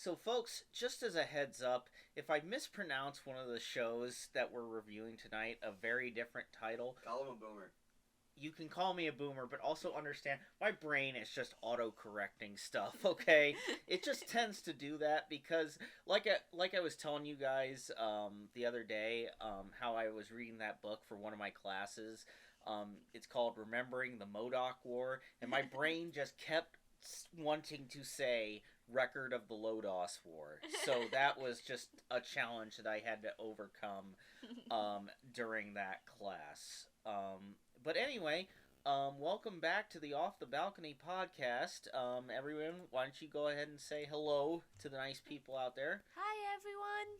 So, folks, just as a heads up, if I mispronounce one of the shows that we're reviewing tonight, a very different title, Call him a boomer. you can call me a boomer, but also understand my brain is just auto-correcting stuff. Okay, it just tends to do that because, like I was telling you guys the other day, how I was reading that book for one of my classes. It's called "Remembering the Modoc War," and my brain just kept wanting to say "Record of the Lodos War," so that was just a challenge that I had to overcome during that class. But anyway, welcome back to the Off the Balcony podcast. Everyone, why don't you go ahead and say hello to the nice people out there? Hi, everyone.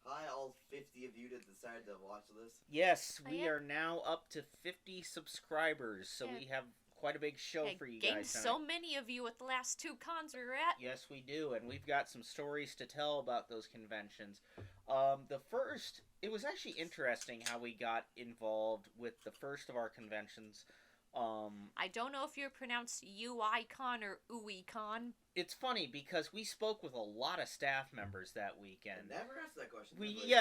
Hi, all 50 of you that decided to watch this. Yes, we yeah. are now up to 50 subscribers, so Yeah. we have quite a big show for you Gained guys tonight. so many of you at the last two cons we were at. Yes, we do, and we've got some stories to tell about those conventions. The first, it was actually interesting how we got involved with the first of our conventions. I don't know if you're pronounced UICon or UICon. It's funny because we spoke with a lot of staff members that I weekend. never asked that question.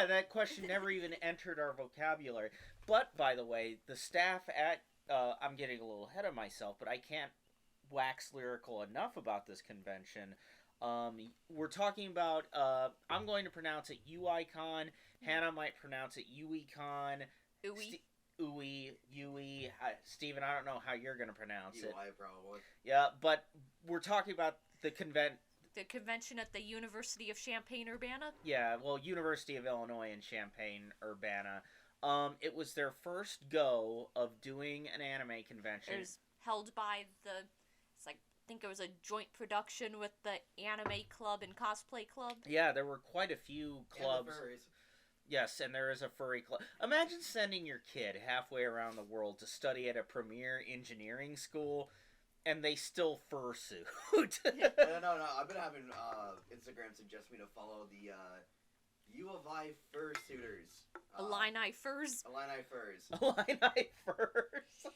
That question never even entered our vocabulary. But, by the way, the staff at, I'm getting a little ahead of myself, but I can't wax lyrical enough about this convention. We're talking about, I'm going to pronounce it UICon, Hannah might pronounce it UICon, UI. Yui. Steven, I don't know how you're going to pronounce it. UI probably. Yeah, but we're talking about the The convention at the University of Champaign-Urbana. Yeah, well, University of Illinois in Champaign-Urbana. It was their first go of doing an anime convention. It was held by I think it was a joint production with the Anime Club and Cosplay Club. Yeah, there were quite a few clubs. And the furries. Yes, and there is a furry club. Imagine sending your kid halfway around the world to study at a premier engineering school, and they still fursuit. No. I've been having Instagram suggest me to follow the U of I fursuiters. Illini Furs. Illini furs. Illini furs.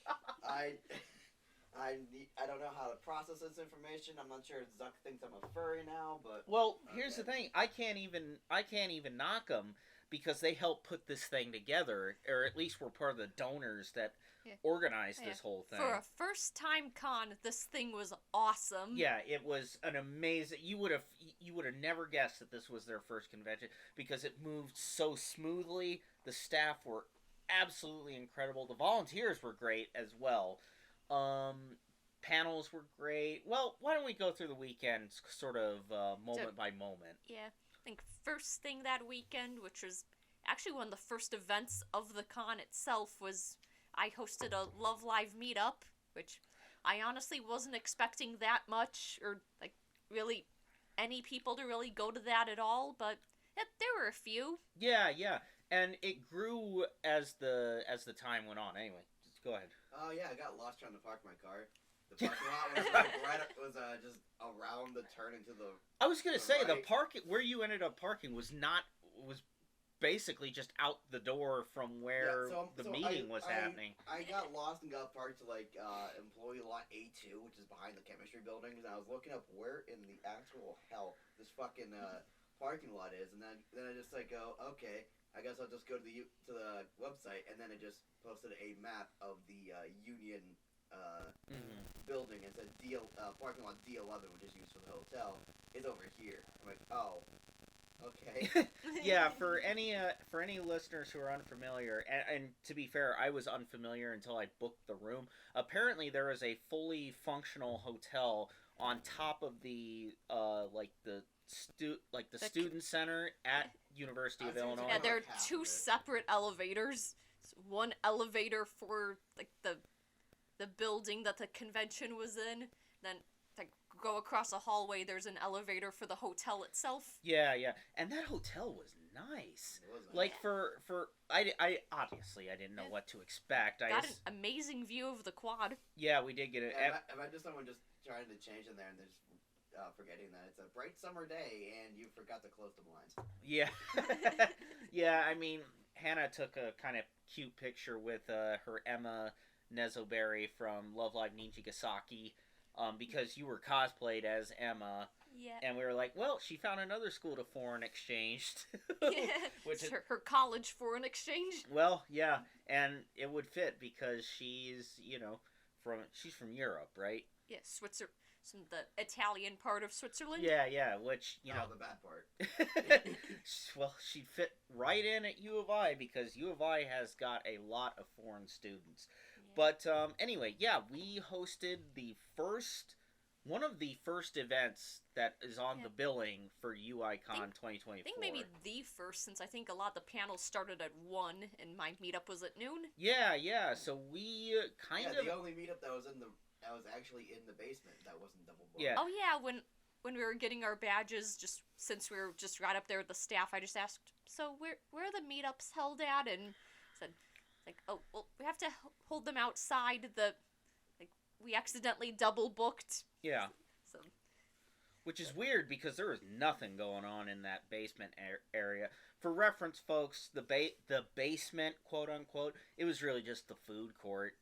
I don't know how to process this information. I'm not sure if Zuck thinks I'm a furry now, but Well, here's the thing. I can't even knock them because they helped put this thing together, or at least were part of the donors that organized this whole thing. For a first-time con, this thing was awesome. Yeah, it was an amazing. You would have never guessed that this was their first convention because it moved so smoothly. The staff were absolutely incredible. The volunteers were great as well. Panels were great. Well, why don't we go through the weekend sort of moment by moment? Yeah, I think first thing that weekend, which was actually one of the first events of the con itself, was I hosted a Love Live meetup, which I honestly wasn't expecting that much, or really any people to really go to that at all, but there were a few. Yeah, and it grew as the time went on. Anyway, just go ahead. Oh yeah, I got lost trying to park my car. The parking lot was just around the turn into the. I was gonna say right. the park where you ended up parking was basically just out the door from where the meeting was happening. I got lost and got parked to employee lot A2, which is behind the chemistry building, and I was looking up where in the actual hell this fucking parking lot is, and then I just go, okay, I guess I'll just go to the website, and then it just posted a map of the Union building and said parking lot D11, which is used for the hotel, is over here. I'm like, oh, okay. Yeah, for any listeners who are unfamiliar, and to be fair, I was unfamiliar until I booked the room. Apparently, there is a fully functional hotel on top of the student center at University of Illinois. Yeah, there are two separate elevators. One elevator for the building that the convention was in. Then go across a hallway, there's an elevator for the hotel itself. Yeah, and that hotel was nice. It was nice. Like for I obviously I didn't know what to expect. Got an amazing view of the quad. Yeah, we did get it. Imagine someone just trying to change in there and they're just forgetting that it's a bright summer day and you forgot to close the blinds. Yeah, yeah. I mean, Hannah took a kind of cute picture with her Emma Nezoberry from Love Live Ninjagasaki, because you were cosplayed as Emma. Yeah. And we were like, well, she found another school to foreign exchange. Yeah. Which It's is, her college foreign exchange. well, yeah, and it would fit because she's, she's from Europe, right? Yeah, the Italian part of Switzerland. Yeah, which, the bad part. well, she'd fit right in at U of I because U of I has got a lot of foreign students. Yeah. But anyway, yeah, we hosted one of the first events that is on Yeah. the billing for UICon 2024. I think maybe the first, since I think a lot of the panels started at 1 and my meetup was at noon. Yeah. So we kind Yeah, of. the only meetup that was actually in the basement that wasn't double booked. Yeah. Oh yeah, when we were getting our badges, just since we were just right up there with the staff, I just asked, so where are the meetups held at? And said, like, oh, well, we have to hold them outside we accidentally double booked. Yeah. So Which is weird because there was nothing going on in that basement area. For reference, folks, the basement, quote unquote, it was really just the food court.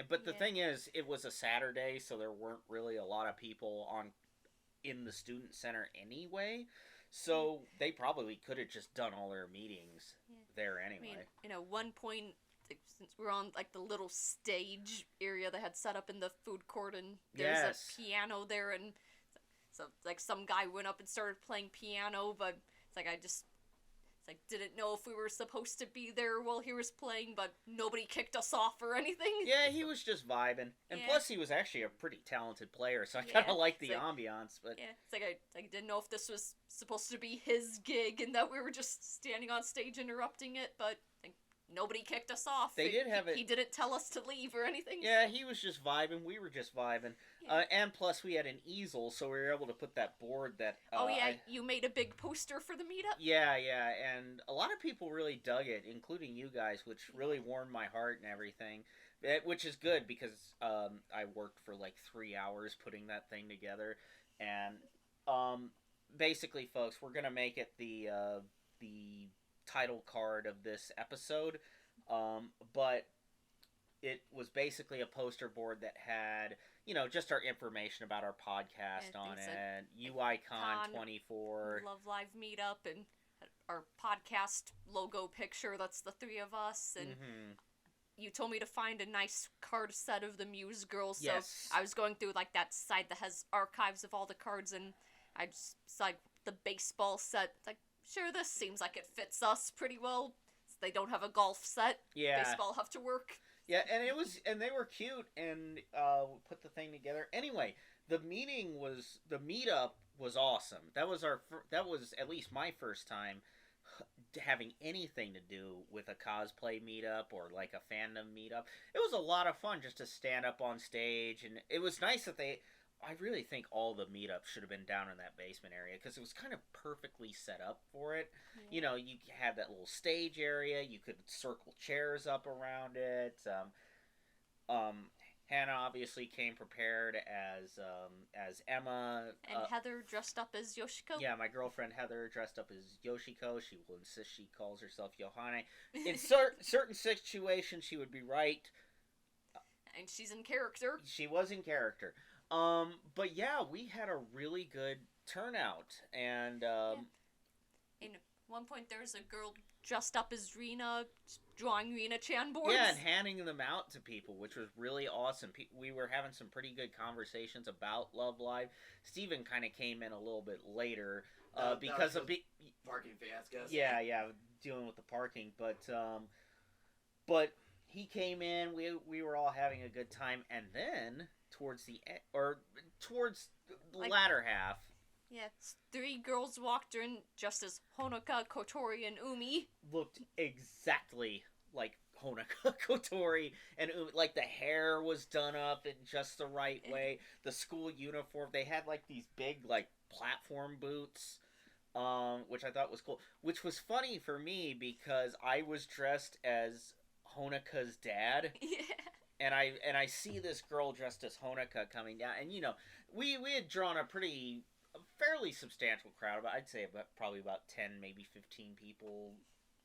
But the Yeah. thing is, it was a Saturday, so there weren't really a lot of people in the student center anyway. So they probably could have just done all their meetings Yeah. there I anyway. mean, one point, since we're on the little stage area they had set up in the food court, and there's Yes. a piano there, and so some guy went up and started playing piano, but didn't know if we were supposed to be there while he was playing, but nobody kicked us off or anything. Yeah, he was just vibing. And Yeah. plus, he was actually a pretty talented player, so I Yeah, kind of liked the it's like- ambiance. But Yeah, I didn't know if this was supposed to be his gig and that we were just standing on stage interrupting it, but nobody kicked us off. They did have it- He didn't tell us to leave or anything. yeah, so- he was just vibing. We were just vibing. Yeah. And plus, we had an easel, so we were able to put that board that. Oh yeah, you made a big poster for the meetup. Yeah, and a lot of people really dug it, including you guys, which really warmed my heart and everything. Which is good because I worked for like 3 hours putting that thing together, and basically, folks, we're gonna make it the title card of this episode, but it was basically a poster board that had, just our information about our podcast Yeah, on things it, UICon Con, 24. Love Live meetup and our podcast logo picture. That's the three of us, and you told me to find a nice card set of the Muse Girls. So Yes. I was going through that site that has archives of all the cards, and I just saw the baseball set. Sure, this seems like it fits us pretty well. They don't have a golf set. Yeah. Baseball have to work. Yeah, and they were cute, and we put the thing together. Anyway, the meetup was awesome. That was that was at least my first time having anything to do with a cosplay meetup or like a fandom meetup. It was a lot of fun just to stand up on stage, and it was nice that I really think all the meetups should have been down in that basement area because it was kind of perfectly set up for it. You had that little stage area. You could circle chairs up around it. Hannah obviously came prepared as Emma. And Heather dressed up as Yoshiko. Yeah, my girlfriend Heather dressed up as Yoshiko. She will insist she calls herself Yohane. In certain situations, she would be right. And she's in character. She was in character. But yeah, we had a really good turnout, and In one point, there's a girl dressed up as Rina, drawing Rina-chan boards. yeah, and handing them out to people, which was really awesome. We were having some pretty good conversations about Love Live. Steven kind of came in a little bit later because of parking fiascos. yeah, dealing with the parking, but he came in. We were all having a good time, and then towards the latter half. Yeah, three girls walked in just as Honoka, Kotori, and Umi. Looked exactly like Honoka, Kotori, and Umi. Like the hair was done up in just the right way. The school uniform, they had like these big like platform boots, which I thought was cool. Which was funny for me because I was dressed as Honoka's dad. Yeah. And I see this girl dressed as Honoka coming down, and we had drawn a fairly substantial crowd. I'd say probably about 10, maybe 15 people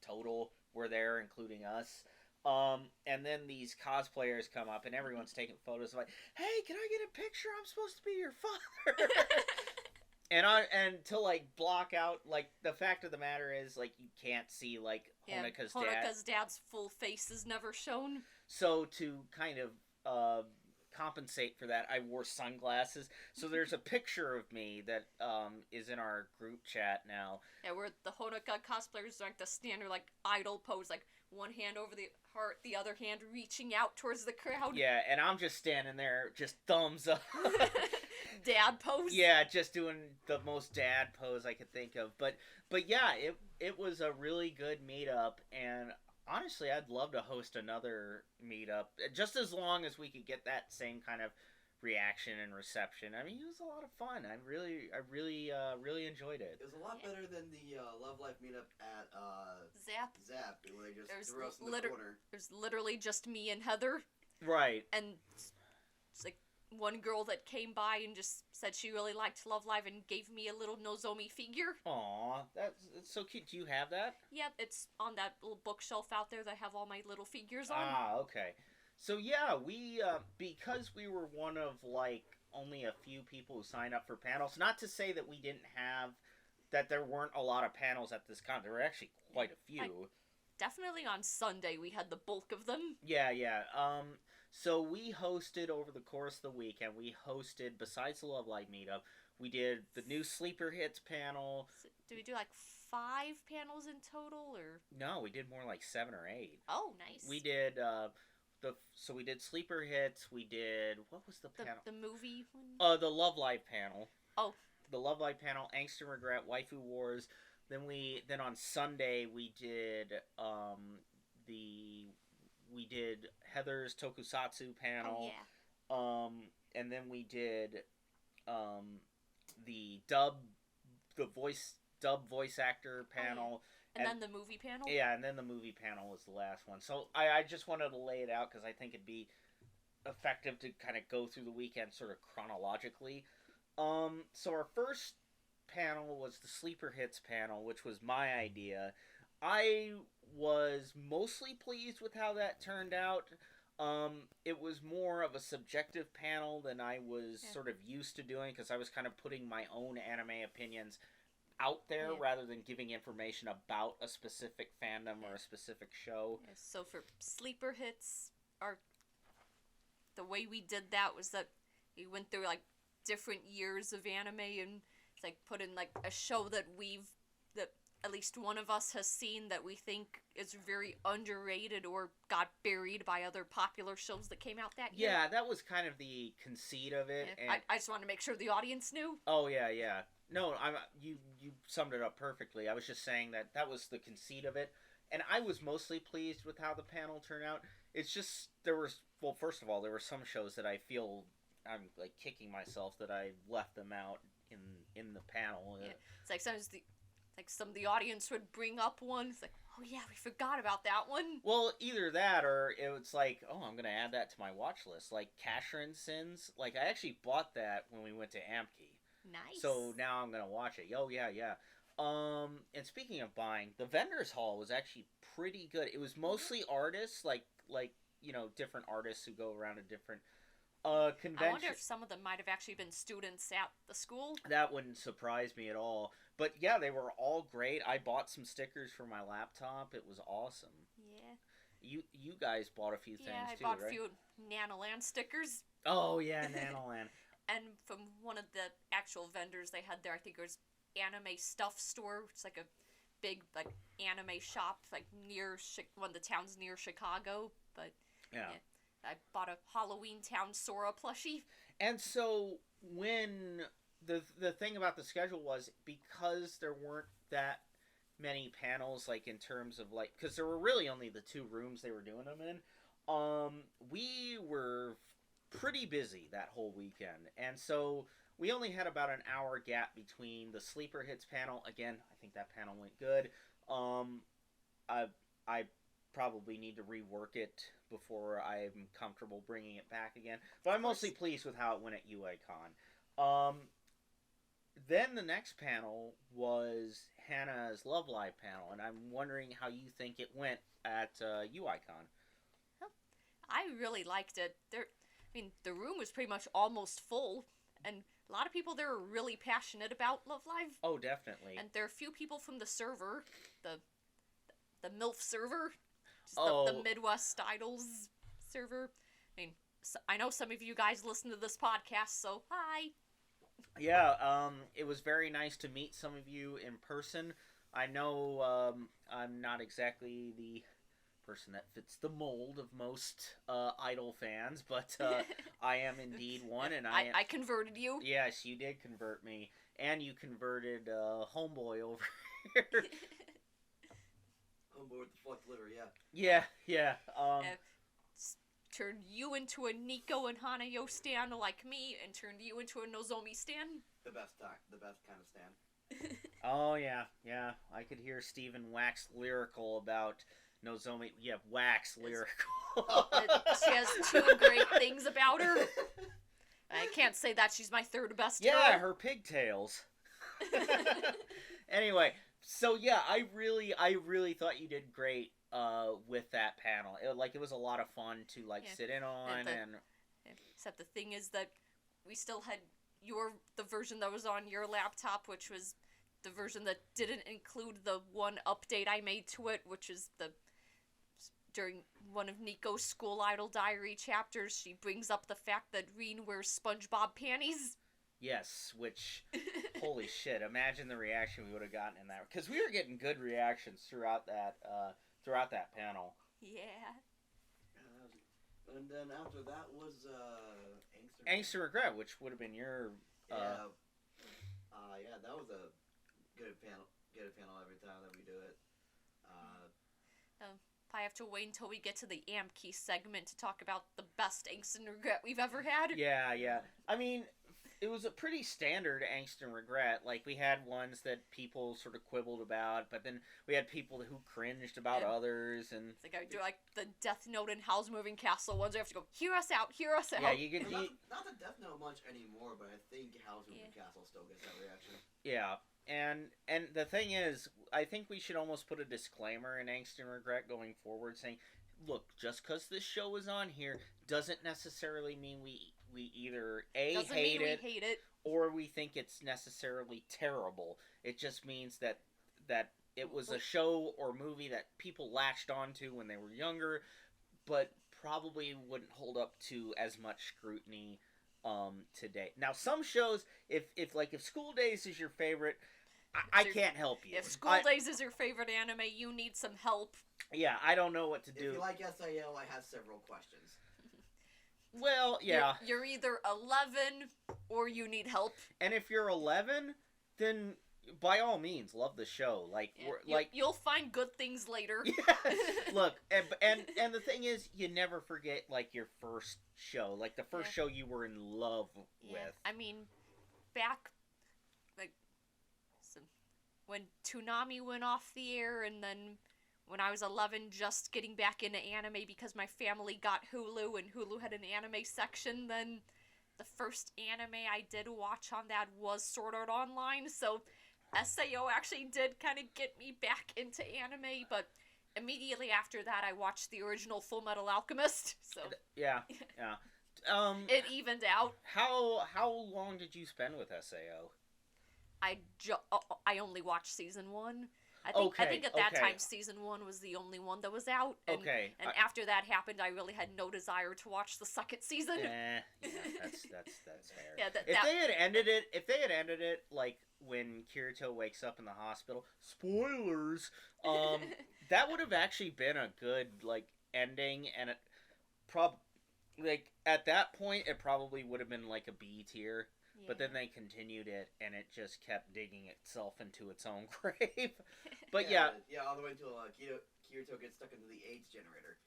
total were there, including us. And then these cosplayers come up, and everyone's taking photos. Like, hey, can I get a picture? I'm supposed to be your father. and to like block out, like, the fact of the matter is, like, you can't see like Yeah, Honika's dad. Honika's dad's full face is never shown. So to kind of compensate for that, I wore sunglasses. So there's a picture of me that is in our group chat now. Yeah, where the Honoka cosplayers like the standard like idol pose, like one hand over the heart, the other hand reaching out towards the crowd. Yeah, and I'm just standing there, just thumbs up. Dad pose. Yeah, just doing the most dad pose I could think of. But yeah, it was a really good meetup, and honestly, I'd love to host another meetup, just as long as we could get that same kind of reaction and reception. I mean, it was a lot of fun. I really enjoyed it. It was a lot better than the Love Life meetup at Zap. where they just There's threw us in the corner. There's literally just me and Heather, Right. and it's like one girl that came by and just said she really liked Love Live and gave me a little Nozomi figure. Aw, that's so cute. Do you have that? Yeah, it's on that little bookshelf out there that I have all my little figures on. Ah, okay. So yeah, we because we were one of like only a few people who signed up for panels. Not to say that we didn't have that there weren't a lot of panels at this con. There were actually quite a few. Definitely on Sunday we had the bulk of them. Yeah. So we hosted over the course of the weekend. We hosted, besides the Love Live meetup, we did the new Sleeper Hits panel. So, did we do like 5 panels in total, or? No, we did more like 7 or 8. Oh, nice. We did so we did Sleeper Hits. We did, what was the panel? The movie one. The Love Live panel. Oh. The Love Live panel, Angst and Regret, Waifu Wars. Then on Sunday we did we did Heather's Tokusatsu panel. Oh, yeah. And then we did the dub voice actor panel. And then the movie panel? Yeah, and then the movie panel was the last one. So I just wanted to lay it out because I think it'd be effective to kind of go through the weekend sort of chronologically. So our first panel was the Sleeper Hits panel, which was my idea. I was mostly pleased with how that turned out. It was more of a subjective panel than I was sort of used to doing because I was kind of putting my own anime opinions out there rather than giving information about a specific fandom or a specific show. Yeah, so for Sleeper Hits, the way we did that was that we went through like different years of anime and like put in like a show that at least one of us has seen that we think is very underrated or got buried by other popular shows that came out that year. Yeah, that was kind of the conceit of it. Yeah, And I just wanted to make sure the audience knew. Oh yeah. No, you summed it up perfectly. I was just saying that was the conceit of it, and I was mostly pleased with how the panel turned out. It's just first of all, there were some shows that I feel I'm like kicking myself that I left them out in the panel. Yeah. It's like sometimes some of the audience would bring up one. It's like, oh yeah, we forgot about that one. Well, either that or it's like, oh, I'm gonna add that to my watch list. Like Casherin Sins. Like I actually bought that when we went to Amkey. Nice. So now I'm gonna watch it. Oh yeah. And speaking of buying, the vendors hall was actually pretty good. It was mostly artists, like different artists who go around to different conventions. I wonder if some of them might have actually been students at the school. That wouldn't surprise me at all. But yeah, they were all great. I bought some stickers for my laptop. It was awesome. Yeah. You guys bought a few things too, right? Yeah, I bought a few Nanoland stickers. Oh yeah, Nanoland. And from one of the actual vendors they had there, I think it was Anime Stuff Store. It's like a big like anime shop, like near one of the towns near Chicago. But yeah, I bought a Halloween Town Sora plushie. And so when the thing about the schedule was, because there weren't that many panels, like in terms of like, because there were really only the 2 rooms they were doing them in. We were pretty busy that whole weekend, and so we only had about an hour gap between the Sleeper Hits panel. Again, I think that panel went good. I probably need to rework it before I'm comfortable bringing it back again. But I'm mostly pleased with how it went at UiCon. Then the next panel was Hannah's Love Live panel, and I'm wondering how you think it went at UiCon. I really liked it. The room was pretty much almost full, and a lot of people there are really passionate about Love Live, Oh, definitely. and there are a few people from the server, the MILF server, just Oh. the Midwest Idols server. I mean, I know some of you guys listen to this podcast, so hi. Yeah, it was very nice to meet some of you in person. I know I'm not exactly the person that fits the mold of most Idol fans, but I am indeed one, and I converted you. Yes, you did convert me, and you converted Homeboy over here. Homeboy with the fuck liver, yeah. Yeah. Turned you into a Nico and Hanayo stan like me, and turned you into a Nozomi stan. The best kind of stand. Oh, yeah. I could hear Steven wax lyrical about Nozomi. Yeah, wax lyrical. She has two great things about her. I can't say that she's my third best. Yeah, her pigtails. Anyway, so yeah, I really thought you did great with that panel. It was a lot of fun to sit in on, and except the thing is that we still had the version that was on your laptop, which was the version that didn't include the one update I made to it, which is during one of Nico's School Idol Diary chapters, she brings up the fact that Reen wears SpongeBob panties. Yes, which, holy shit, imagine the reaction we would have gotten in that. Because we were getting good reactions throughout that panel. Yeah. And then after that was, Angst and Regret, which would have been your, yeah, that was a good panel every time that we do it. I have to wait until we get to the Amkey segment to talk about the best Angst and Regret we've ever had. Yeah. I mean, it was a pretty standard Angst and Regret. Like, we had ones that people sort of quibbled about, but then we had people who cringed about others, and... It's like I do, the Death Note and Howl's Moving Castle ones. I have to go, hear us out. Yeah, you get... Not the Death Note much anymore, but I think Howl's Moving Castle still gets that reaction. Yeah. And the thing is, I think we should almost put a disclaimer in Angst and Regret going forward saying, look, just because this show is on here doesn't necessarily mean we either hate it or we think it's necessarily terrible. It just means that it was a show or movie that people latched onto when they were younger, but probably wouldn't hold up to as much scrutiny today. Now, some shows, if School Days is your favorite, I can't help you. If School Days is your favorite anime, you need some help. Yeah, I don't know what to do. If you like SAO, I have several questions. Well, yeah. You're either 11 or you need help. And if you're 11, then by all means, love the show. You'll find good things later. Yeah. Look, and the thing is, you never forget your first show, the first show you were in love with. I mean, back when Toonami went off the air, and then when I was 11, just getting back into anime because my family got Hulu, and Hulu had an anime section, then the first anime I did watch on that was Sword Art Online, so SAO actually did kind of get me back into anime, but immediately after that I watched the original Full Metal Alchemist, so... Yeah. It evened out. How long did you spend with SAO? I only watched season 1. I think at that time season 1 was the only one that was out. And, And after that happened, I really had no desire to watch the second season. Yeah, that's fair. Yeah, if they had ended it when Kirito wakes up in the hospital, spoilers. That would have actually been a good ending, and it at that point it probably would have been a B tier. Yeah. But then they continued it, and it just kept digging itself into its own grave. But yeah, all the way until Kirito gets stuck into the AIDS generator.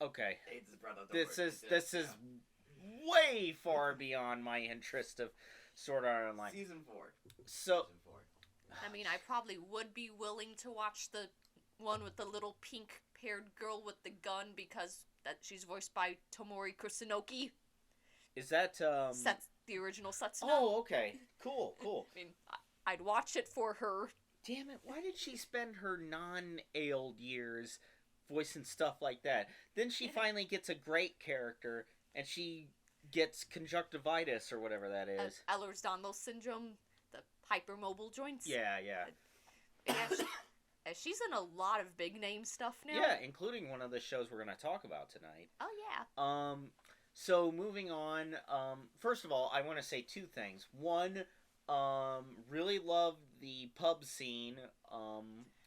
Okay. AIDS is brought up. This is way far beyond my interest of Sword Art Online. Season 4. So, Season 4. I mean, I probably would be willing to watch the one with the little pink-haired girl with the gun because she's voiced by Tomori Kusunoki. Is that the original Setsuno? Oh, okay. Cool. I mean, I'd watch it for her. Damn it, why did she spend her non-ailed years voicing stuff like that? Then she finally gets a great character, and she gets conjunctivitis or whatever that is. Ehlers-Danlos syndrome, the hypermobile joints. Yeah, yeah. Yeah, she's in a lot of big name stuff now. Yeah, including one of the shows we're going to talk about tonight. Oh, yeah. So moving on, first of all, I want to say two things. One, really loved the pub scene,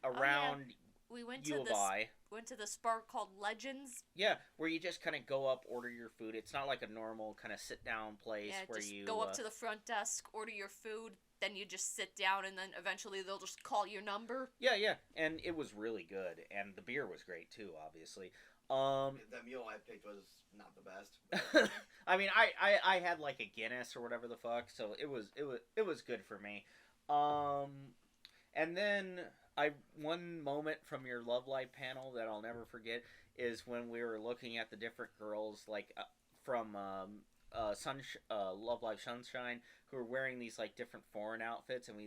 around We went U to of this. I. Went to this bar called Legends. Yeah, where you just kind of go up, order your food. It's not like a normal kind of sit-down place Yeah, where just you... go up to the front desk, order your food, then you just sit down, and then eventually they'll just call your number. Yeah, yeah, and it was really good, and the beer was great too, obviously. The mule I picked was not the best. I mean, I had like a Guinness or whatever the fuck, so it was good for me. And then one moment from your Love Life panel that I'll never forget is when we were looking at the different girls like from Love Live Sunshine, who were wearing these like different foreign outfits, and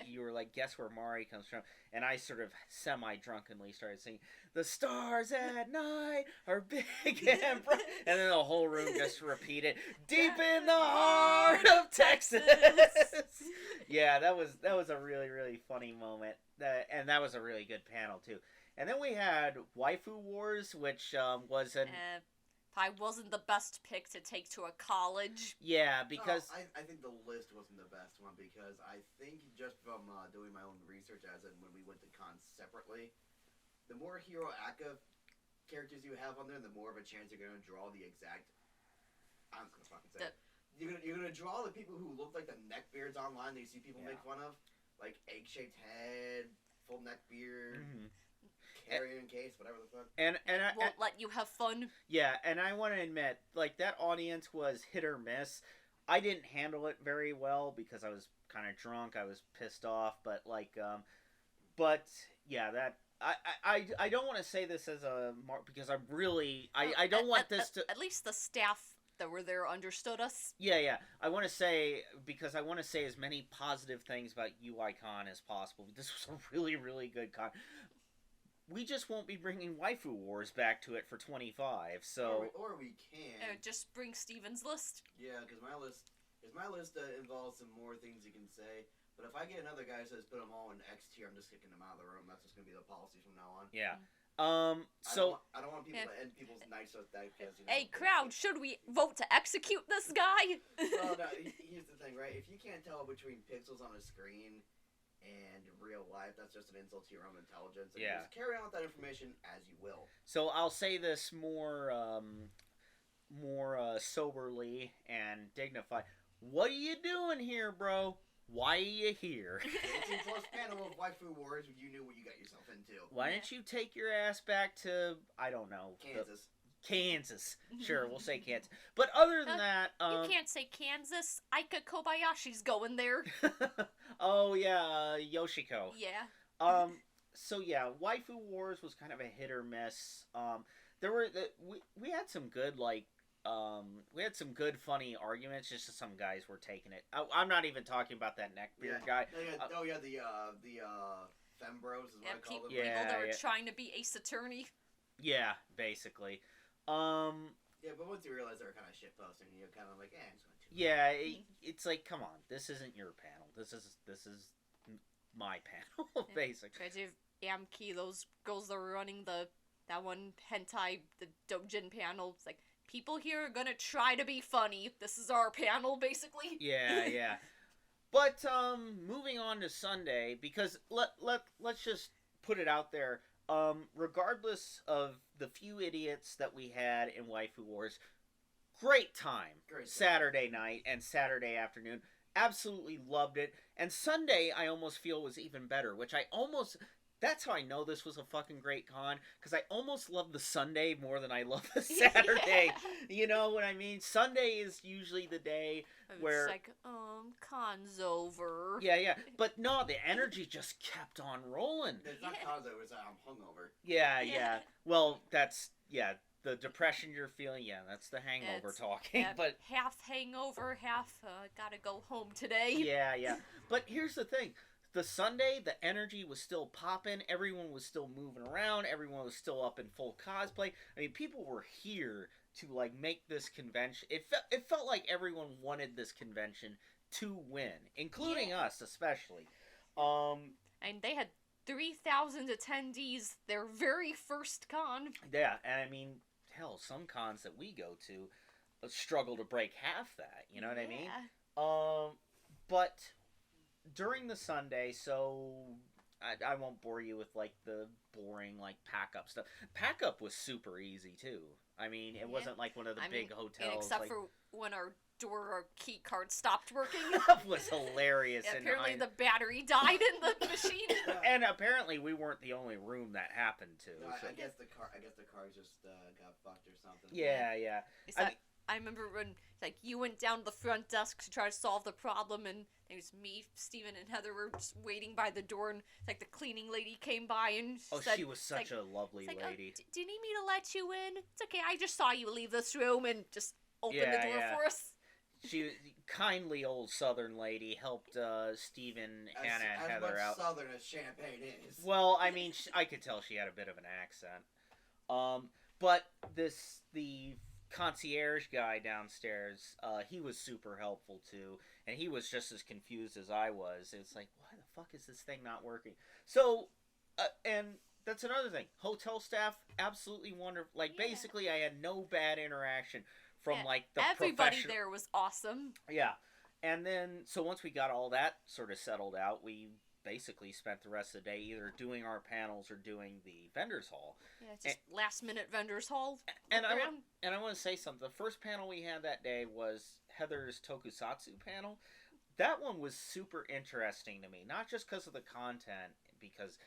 you were like, guess where Mari comes from, and I sort of semi-drunkenly started singing, "The stars at night are big and bright," and then the whole room just repeated, "Deep in the heart of Texas." Yeah, that was a really, really funny moment, and that was a really good panel too. And then we had Waifu Wars, which was an I wasn't the best pick to take to a college. yeah, because I think the list wasn't the best one, because I think just from doing my own research, as in when we went to cons separately, the more Hero Aka characters you have on there, the more of a chance you're going to draw the exact... I'm just going to fucking say it. You're gonna draw the people who look like the neckbeards online that you see people make fun of. Like egg-shaped head, full neck beard, carrying case, whatever the fuck. And I Won't let you have fun. yeah, and I want to admit, like, that audience was hit or miss. I didn't handle it very well because I was kind of drunk. I was pissed off, but like, but yeah, that I don't want to say this as a mark because I'm really I don't want this to. At least the staff that were there understood us. Yeah. I want to say, because I want to say as many positive things about UICon as possible. This was a really, really good con. We just won't be bringing Waifu Wars back to it for 25, so... Or we can. Just bring Steven's list. Yeah, because my list involves some more things you can say. But if I get another guy who says put them all in X tier, I'm just kicking them out of the room. That's just going to be the policy from now on. Yeah. I don't want people to end people's nights with that because, you know... Hey, crowd, should we vote to execute this guy? Well, no, here's the thing, right? If you can't tell between pixels on a screen and real life, that's just an insult to your own intelligence. And just carry on with that information as you will. So I'll say this more soberly and dignified. What are you doing here, bro? Why are you here? 18 plus panel of Waifu Wars, you knew what you got yourself into. Why didn't you take your ass back to, I don't know, Kansas. Sure, we'll say Kansas. But other than that... you can't say Kansas. Aika Kobayashi's going there. Oh, yeah, Yoshiko. Yeah. So, yeah, Waifu Wars was kind of a hit or miss. We had some good, like... we had some good, funny arguments. Just some guys were taking it. I'm not even talking about that neckbeard guy. The Fembros is what I call them. People that were trying to be Ace Attorney. Yeah, basically. Yeah, but once you realize they were kind of shitposting, you're kind of like, I'm just going to... Yeah, it's like, come on, this isn't your panel. This is my panel, basically. Amki, those girls that were running that one hentai, the Dojin panel, it's like, people here are gonna try to be funny. This is our panel, basically. Yeah. But, moving on to Sunday, because let's just put it out there, regardless of the few idiots that we had in Waifu Wars, great time. Saturday night and Saturday afternoon. Absolutely loved it. And Sunday, I almost feel, was even better, which that's how I know this was a fucking great con, because I almost love the Sunday more than I love the Saturday. You know what I mean? Sunday is usually the day where... It's like, con's over. Yeah. But no, the energy just kept on rolling. It's not cons over, it's I'm hungover. Yeah. Well, that's... Yeah, the depression you're feeling, that's the hangover talking. But half hangover, half gotta go home today. Yeah. But here's the thing. The Sunday, the energy was still popping. Everyone was still moving around. Everyone was still up in full cosplay. I mean, people were here like make this convention. It felt like everyone wanted this convention to win, including us especially. And they had 3,000 attendees their very first con. Yeah, and I mean, hell, some cons that we go to struggle to break half that. You know what I mean? But during the Sunday, so I won't bore you with like the boring like pack up stuff. Pack up was super easy too. I mean, it wasn't like one of the big hotels. Except for when our door or key card stopped working. That was hilarious. Yeah, apparently the battery died in the machine. And apparently we weren't the only room that happened to. No, so. I guess the car just got fucked or something. Yeah. I remember when like you went down to the front desk to try to solve the problem, and it was me, Steven, and Heather were just waiting by the door, and like the cleaning lady came by and said, she was such a lovely lady. Do you need me to let you in? It's okay, I just saw you leave this room, and just opened the door for us. She, kindly old Southern lady, helped Steven, Hannah, and Heather out. As much Southern as Champagne is. Well, I mean, I could tell she had a bit of an accent. But the concierge guy downstairs, he was super helpful too, and he was just as confused as I was. It's like, why the fuck is this thing not working? So, and that's another thing. Hotel staff, absolutely wonderful. Like, basically, I had no bad interaction from like the everybody there was awesome. Yeah, and then so once we got all that sort of settled out, we basically spent the rest of the day either doing our panels or doing the vendors hall. Yeah, just last minute vendors hall. And I want to say something. The first panel we had that day was Heather's Tokusatsu panel. That one was super interesting to me, not just because of the content, because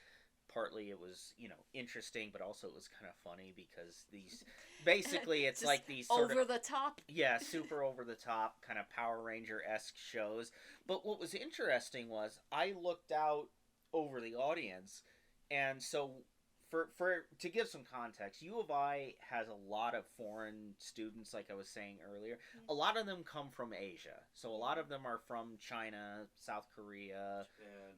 partly it was, interesting, but also it was kind of funny because these, basically it's like these sort over the top. Yeah, super over the top, kind of Power Ranger-esque shows. But what was interesting was I looked out over the audience, and so for to give some context, U of I has a lot of foreign students, like I was saying earlier. A lot of them come from Asia. So a lot of them are from China, South Korea,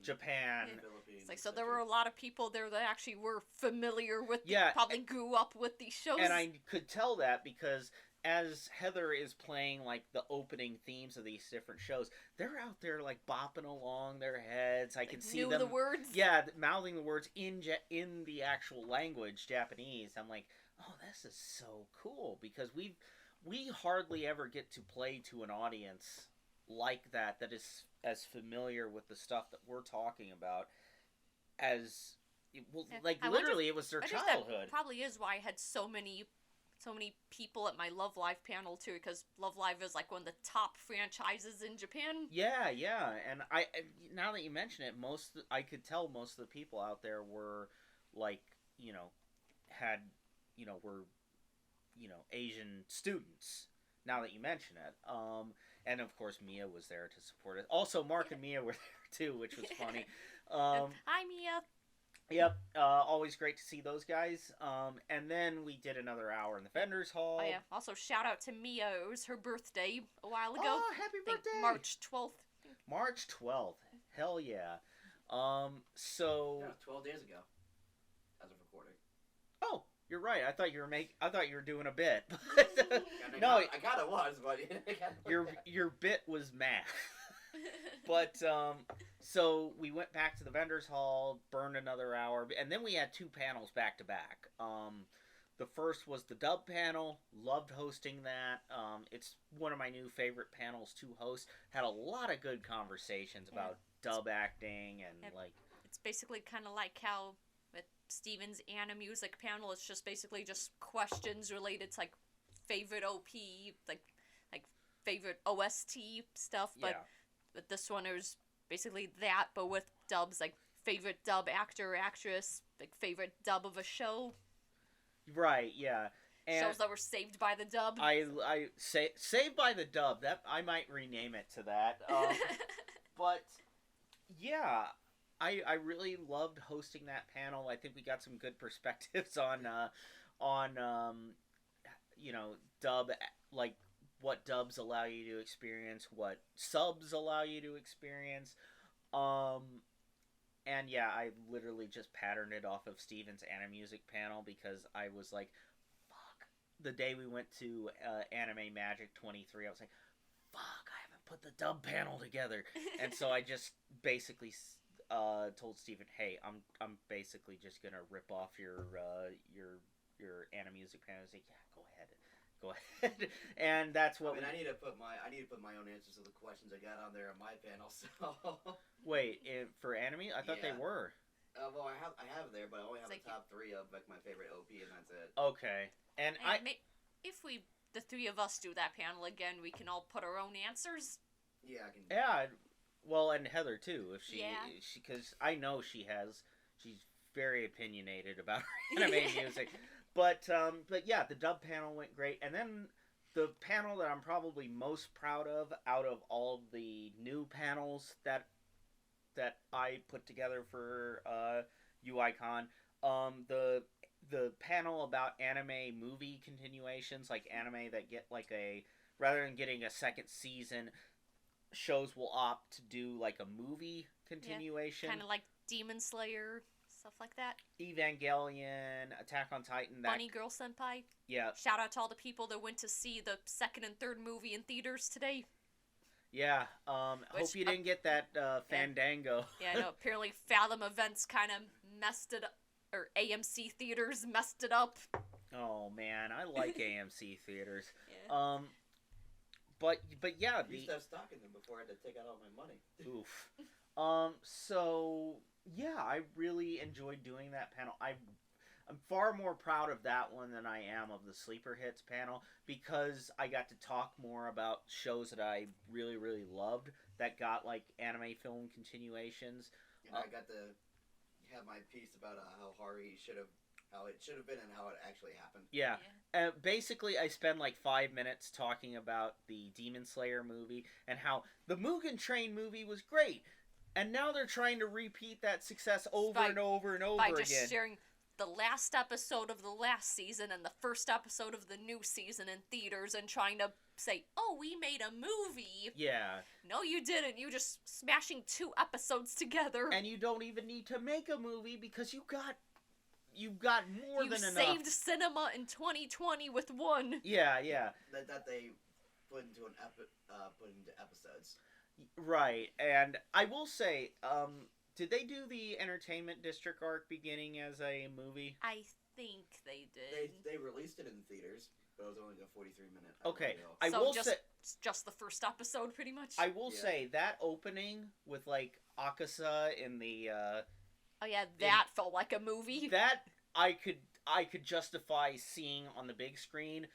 Japan. Philippines. It's like, so there were a lot of people there that actually were familiar with, probably grew up with these shows. And I could tell that because as Heather is playing like the opening themes of these different shows, they're out there like bopping along their heads. I can see them. The words. Yeah, mouthing the words in the actual language, Japanese. I'm like, oh, this is so cool because we hardly ever get to play to an audience like that is as familiar with the stuff that we're talking about as like literally it was their childhood. That probably is why I had so many people at my Love Live panel too, because Love Live is like one of the top franchises in Japan. Yeah, and I now that you mention it, I could tell most of the people out there were like, were Asian students. Now that you mention it, and of course Mia was there to support it. Also, Mark and Mia were there too, which was funny. Hi, Mia. Yep, always great to see those guys. And then we did another hour in the vendors hall. Oh yeah. Also, shout out to Mia. It was her birthday a while ago. Oh, happy birthday! March 12th. March 12th. Hell yeah. So. Yeah, 12 days ago, as of recording. Oh, you're right. I thought you were doing a bit. No, I kind of was, but your bit was math. But so we went back to the vendors hall, burned another hour, and then we had two panels back to back. The first was the dub panel. Loved hosting that. It's one of my new favorite panels to host. Had a lot of good conversations about dub acting and like. It's basically kind of like how with Steven's Anna Music panel, it's just basically just questions related to like favorite OP, like favorite OST stuff, but with this one it was basically that, but with dubs, like favorite dub actor or actress, like favorite dub of a show. Right, yeah. And shows that were saved by the dub. Saved by the dub. That I might rename it to that. But yeah, I really loved hosting that panel. I think we got some good perspectives on dub, like what dubs allow you to experience, what subs allow you to experience. And yeah, I literally just patterned it off of Steven's Anna Music panel because I was like, fuck, the day we went to Anime Magic 23, I was like, fuck, I haven't put the dub panel together. And so I just basically told Steven, hey, I'm basically just gonna rip off your Animusic panel. He's like, yeah, go ahead. And that's what I need to put my own answers to the questions I got on there on my panel. So wait, for anime, I thought they Yeah. were. well, I have there, but I only have It's the top 3 of like my favorite OP, and that's it. Okay, and If the three of us do that panel again, we can all put our own answers. Yeah, I can. yeah, well, and Heather too, if she, Yeah. because I know she's very opinionated about her anime music, but yeah, the dub panel went great, and then the panel that I'm probably most proud of out of all the new panels that I put together for UICon, the panel about anime movie continuations, like anime that get like rather than getting a second season, shows will opt to do like a movie continuation. Kind of like Demon Slayer, stuff like that. Evangelion, Attack on Titan. Bunny Girl Senpai. Yeah. Shout out to all the people that went to see the second and third movie in theaters today. Yeah. Hope you didn't get that Fandango. Yeah, I know. Apparently Fathom Events kind of messed it up. Or AMC Theaters messed it up. Oh man, I like AMC theaters. Yeah. But yeah, I used to have stock in them before I had to take out all my money. oof. So yeah, I really enjoyed doing that panel. I'm far more proud of that one than I am of the Sleeper Hits panel, because I got to talk more about shows that I really, really loved that got like anime film continuations. And I got to have my piece about how it should have been and how it actually happened. Yeah. Basically, I spend like 5 minutes talking about the Demon Slayer movie and how the Mugen Train movie was great, and now they're trying to repeat that success over and over and over by again. just sharing the last episode of the last season and the first episode of the new season in theaters and trying to say, oh, we made a movie. Yeah. No, you didn't. You just smashing 2 episodes together. And you don't even need to make a movie because you've got more you than enough. saved cinema in 2020 with one. Yeah. That they put into episodes. Right. And I will say, did they do the Entertainment District arc beginning as a movie? I think they did. They released it in theaters, but it was only a 43-minute. Okay. reel. I So will just, say just the first episode, pretty much. I will Yeah. say that opening with like Akasa in the Oh yeah, that felt like a movie. that I could justify seeing on the big screen,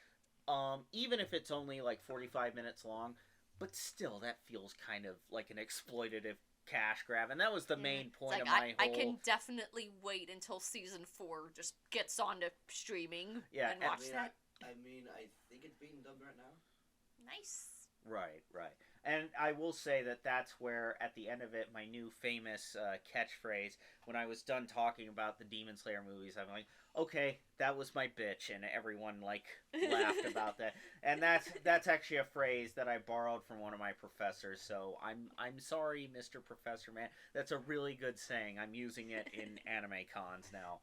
even if it's only like 45 minutes long, but still that feels kind of like an exploitative cash grab, and that was the Yeah. main It's point like, of my I whole. can definitely wait until season 4 just gets onto streaming Yeah, and and- watch that. I think it's being dubbed right now. Nice. Right. And I will say that that's where, at the end of it, my new famous catchphrase, when I was done talking about the Demon Slayer movies, I'm like, okay, that was my bitch, and everyone, like, laughed about that. And that's actually a phrase that I borrowed from one of my professors, so I'm sorry, Mr. Professor Man. That's a really good saying. I'm using it in anime cons now.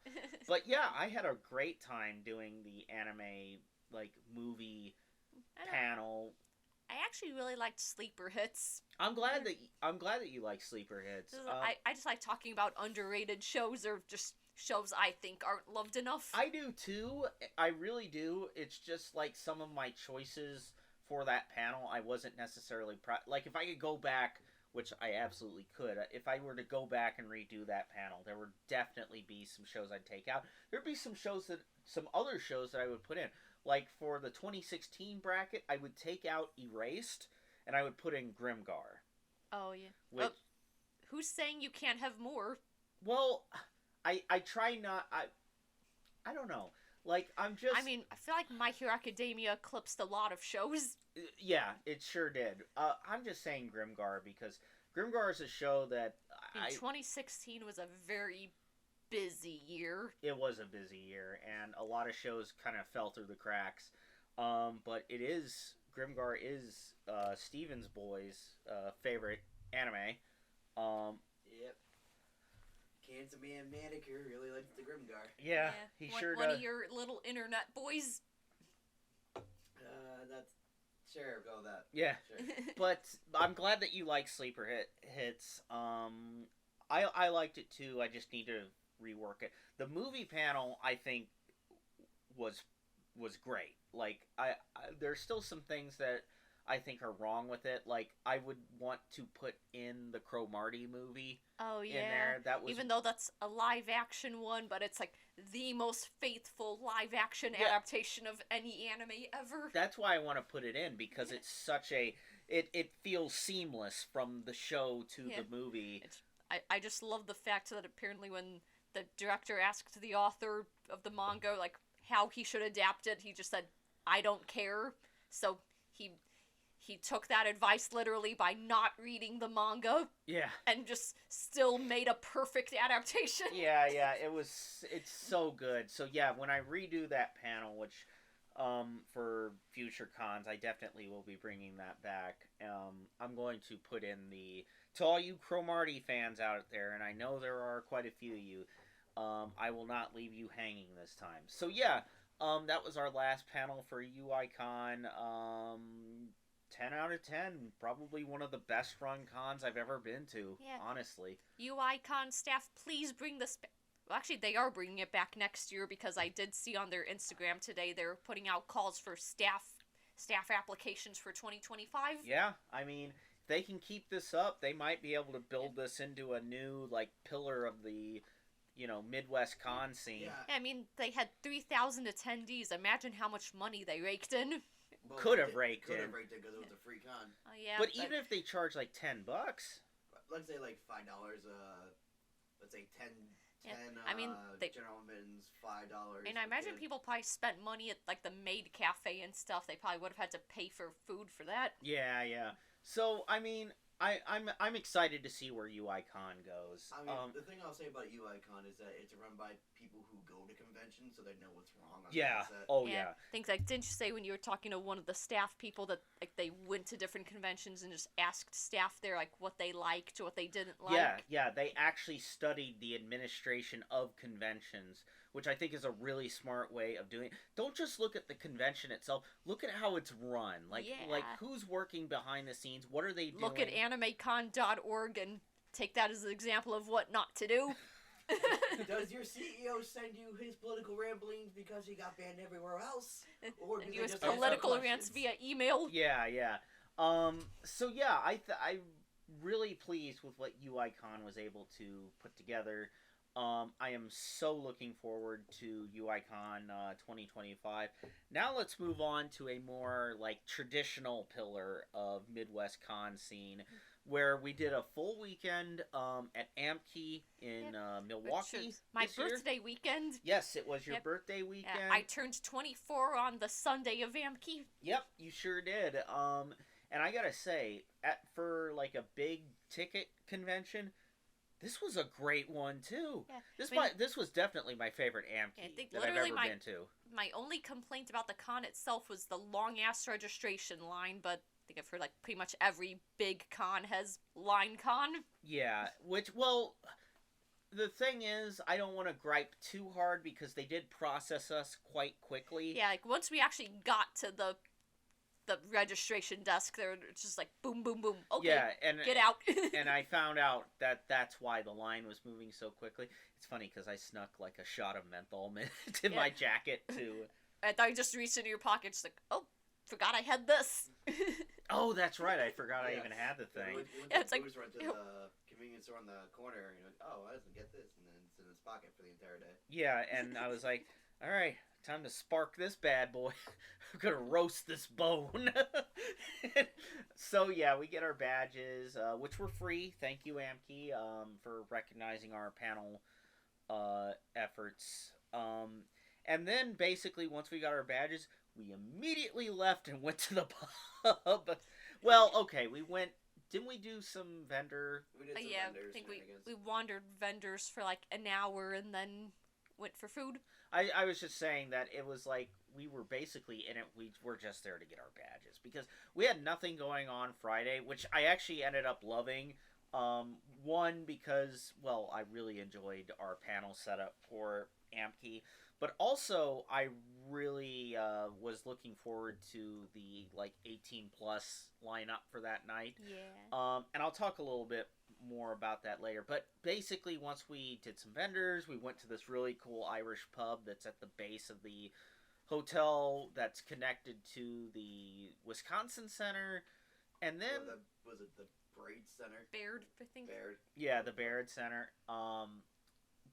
But yeah, I had a great time doing the anime, like, movie panel. I actually really liked Sleeper Hits. I'm glad that you like Sleeper Hits. I just like talking about underrated shows or just shows I think aren't loved enough. I do too. I really do. It's just like some of my choices for that panel, I wasn't necessarily like if I could go back, which I absolutely could. If I were to go back and redo that panel, there would definitely be some shows I'd take out. There'd be some other shows that I would put in. Like for the 2016 bracket, I would take out Erased and I would put in Grimgar. Oh yeah. Which, who's saying you can't have more? well, I try not. I don't know. Like I'm just. I mean, I feel like My Hero Academia eclipsed a lot of shows. Yeah, it sure did. I'm just saying Grimgar because Grimgar is a show that 2016 was a very busy year. It was a busy year, and a lot of shows kind of fell through the cracks. But Grimgar is Steven's boy's favorite anime. Yep. Cancer Man Manicure really likes the Grimgar. Yeah, he sure one does. of your little internet boys. That's sure go that. Yeah. Sure. But I'm glad that you like sleeper hits. I liked it too. I just need to rework it. The movie panel, I think, was great. Like there's still some things that I think are wrong with it. Like I would want to put in the Cromartie movie Oh in yeah. there. That was Even though that's a live action one, but it's like the most faithful live action Yeah. adaptation of any anime ever. that's why I want to put it in because it's such a it feels seamless from the show to Yeah. the movie. I just love the fact that apparently when the director asked the author of the manga like how he should adapt it, he just said, "I don't care." So he took that advice literally by not reading the manga Yeah. and just still made a perfect adaptation. Yeah, it's so good. So yeah, when I redo that panel, which for future cons, I definitely will be bringing that back. I'm going to put in to all you Cromartie fans out there, and I know there are quite a few of you. I will not leave you hanging this time. So yeah, that was our last panel for UICon. 10 out of 10. Probably one of the best run cons I've ever been to, Yeah. honestly. UICon staff, please bring this. Well, actually, they are bringing it back next year because I did see on their Instagram today they're putting out calls for staff applications for 2025. Yeah, I mean, if they can keep this up, they might be able to build this into a new, like, pillar of the, Midwest con scene. Yeah. I mean, they had 3,000 attendees. Imagine how much money they raked in. Well, Could have raked Could in. have raked it because it was a free con. Oh yeah. But even if they charge, like, $10, Let's say like $5. Let's say 10. Yeah, I mean, they- gentlemen's $5. and I imagine people probably spent money at like the maid cafe and stuff. They probably would have had to pay for food for that. yeah. So, I mean, I'm excited to see where UICon goes. I mean, the thing I'll say about UICon is that it's run by people who go to conventions, so they know what's wrong on yeah. the set. Oh, yeah. Things like, didn't you say when you were talking to one of the staff people that like they went to different conventions and just asked staff there like what they liked, what they didn't like? Yeah, they actually studied the administration of conventions, which I think is a really smart way of doing it. Don't just look at the convention itself. Look at how it's run. Like Yeah. who's working behind the scenes? What are they doing? Look at animecon.org and take that as an example of what not to do. Does your CEO send you his political ramblings because he got banned everywhere else? Or do And they use just answer political questions? rants via email. Yeah. So yeah, I'm really pleased with what UICon was able to put together. I am so looking forward to UICon 2025. Now let's move on to a more like traditional pillar of Midwest con scene, where we did a full weekend at Amkey in Milwaukee. Which was my this year. birthday weekend. Yes, it was your Yep. birthday weekend. I turned 24 on the Sunday of Amkey. Yep, you sure did. And I gotta say, for like a big ticket convention, this was a great one too. Yeah, This was definitely my favorite Amkey I think that I've literally ever been to. My only complaint about the con itself was the long ass registration line, but I think I've heard like pretty much every big con has line con. Yeah, the thing is, I don't want to gripe too hard because they did process us quite quickly. Yeah, like once we actually got to the registration desk, there it's just like boom, boom, boom. Okay, Yeah, and get out. and I found out that that's why the line was moving so quickly. It's funny because I snuck like a shot of menthol mint in my jacket too. And I just reached into your pocket, just like, oh, forgot I had this. Oh, that's right. I forgot I Yeah. even had the thing. Yeah, it's like, Booze went to ew. the convenience store on the corner, and you're like, oh, I doesn't get this, and then it's in his pocket for the entire day. Yeah, and I was like, all right, time to spark this bad boy. I'm gonna roast this bone. So yeah, we get our badges, which were free. Thank you, Amkey, for recognizing our panel efforts. And then basically, once we got our badges, we immediately left and went to the pub. Well, okay, we went. Didn't we do some vendor? We did some Yeah, I vendors, think shenanigans. we wandered vendors for like an hour and then went for food. I was just saying that it was like we were basically in it. We were just there to get our badges because we had nothing going on Friday, which I actually ended up loving. One, because, well, I really enjoyed our panel setup for Amkey, but also I really was looking forward to the like 18 plus lineup for that night. Yeah. And I'll talk a little bit more about that later. But basically, once we did some vendors, we went to this really cool Irish pub that's at the base of the hotel that's connected to the Wisconsin Center, and then Was it the Braid Center? Baird, I think. Baird. yeah, the Barrett Center.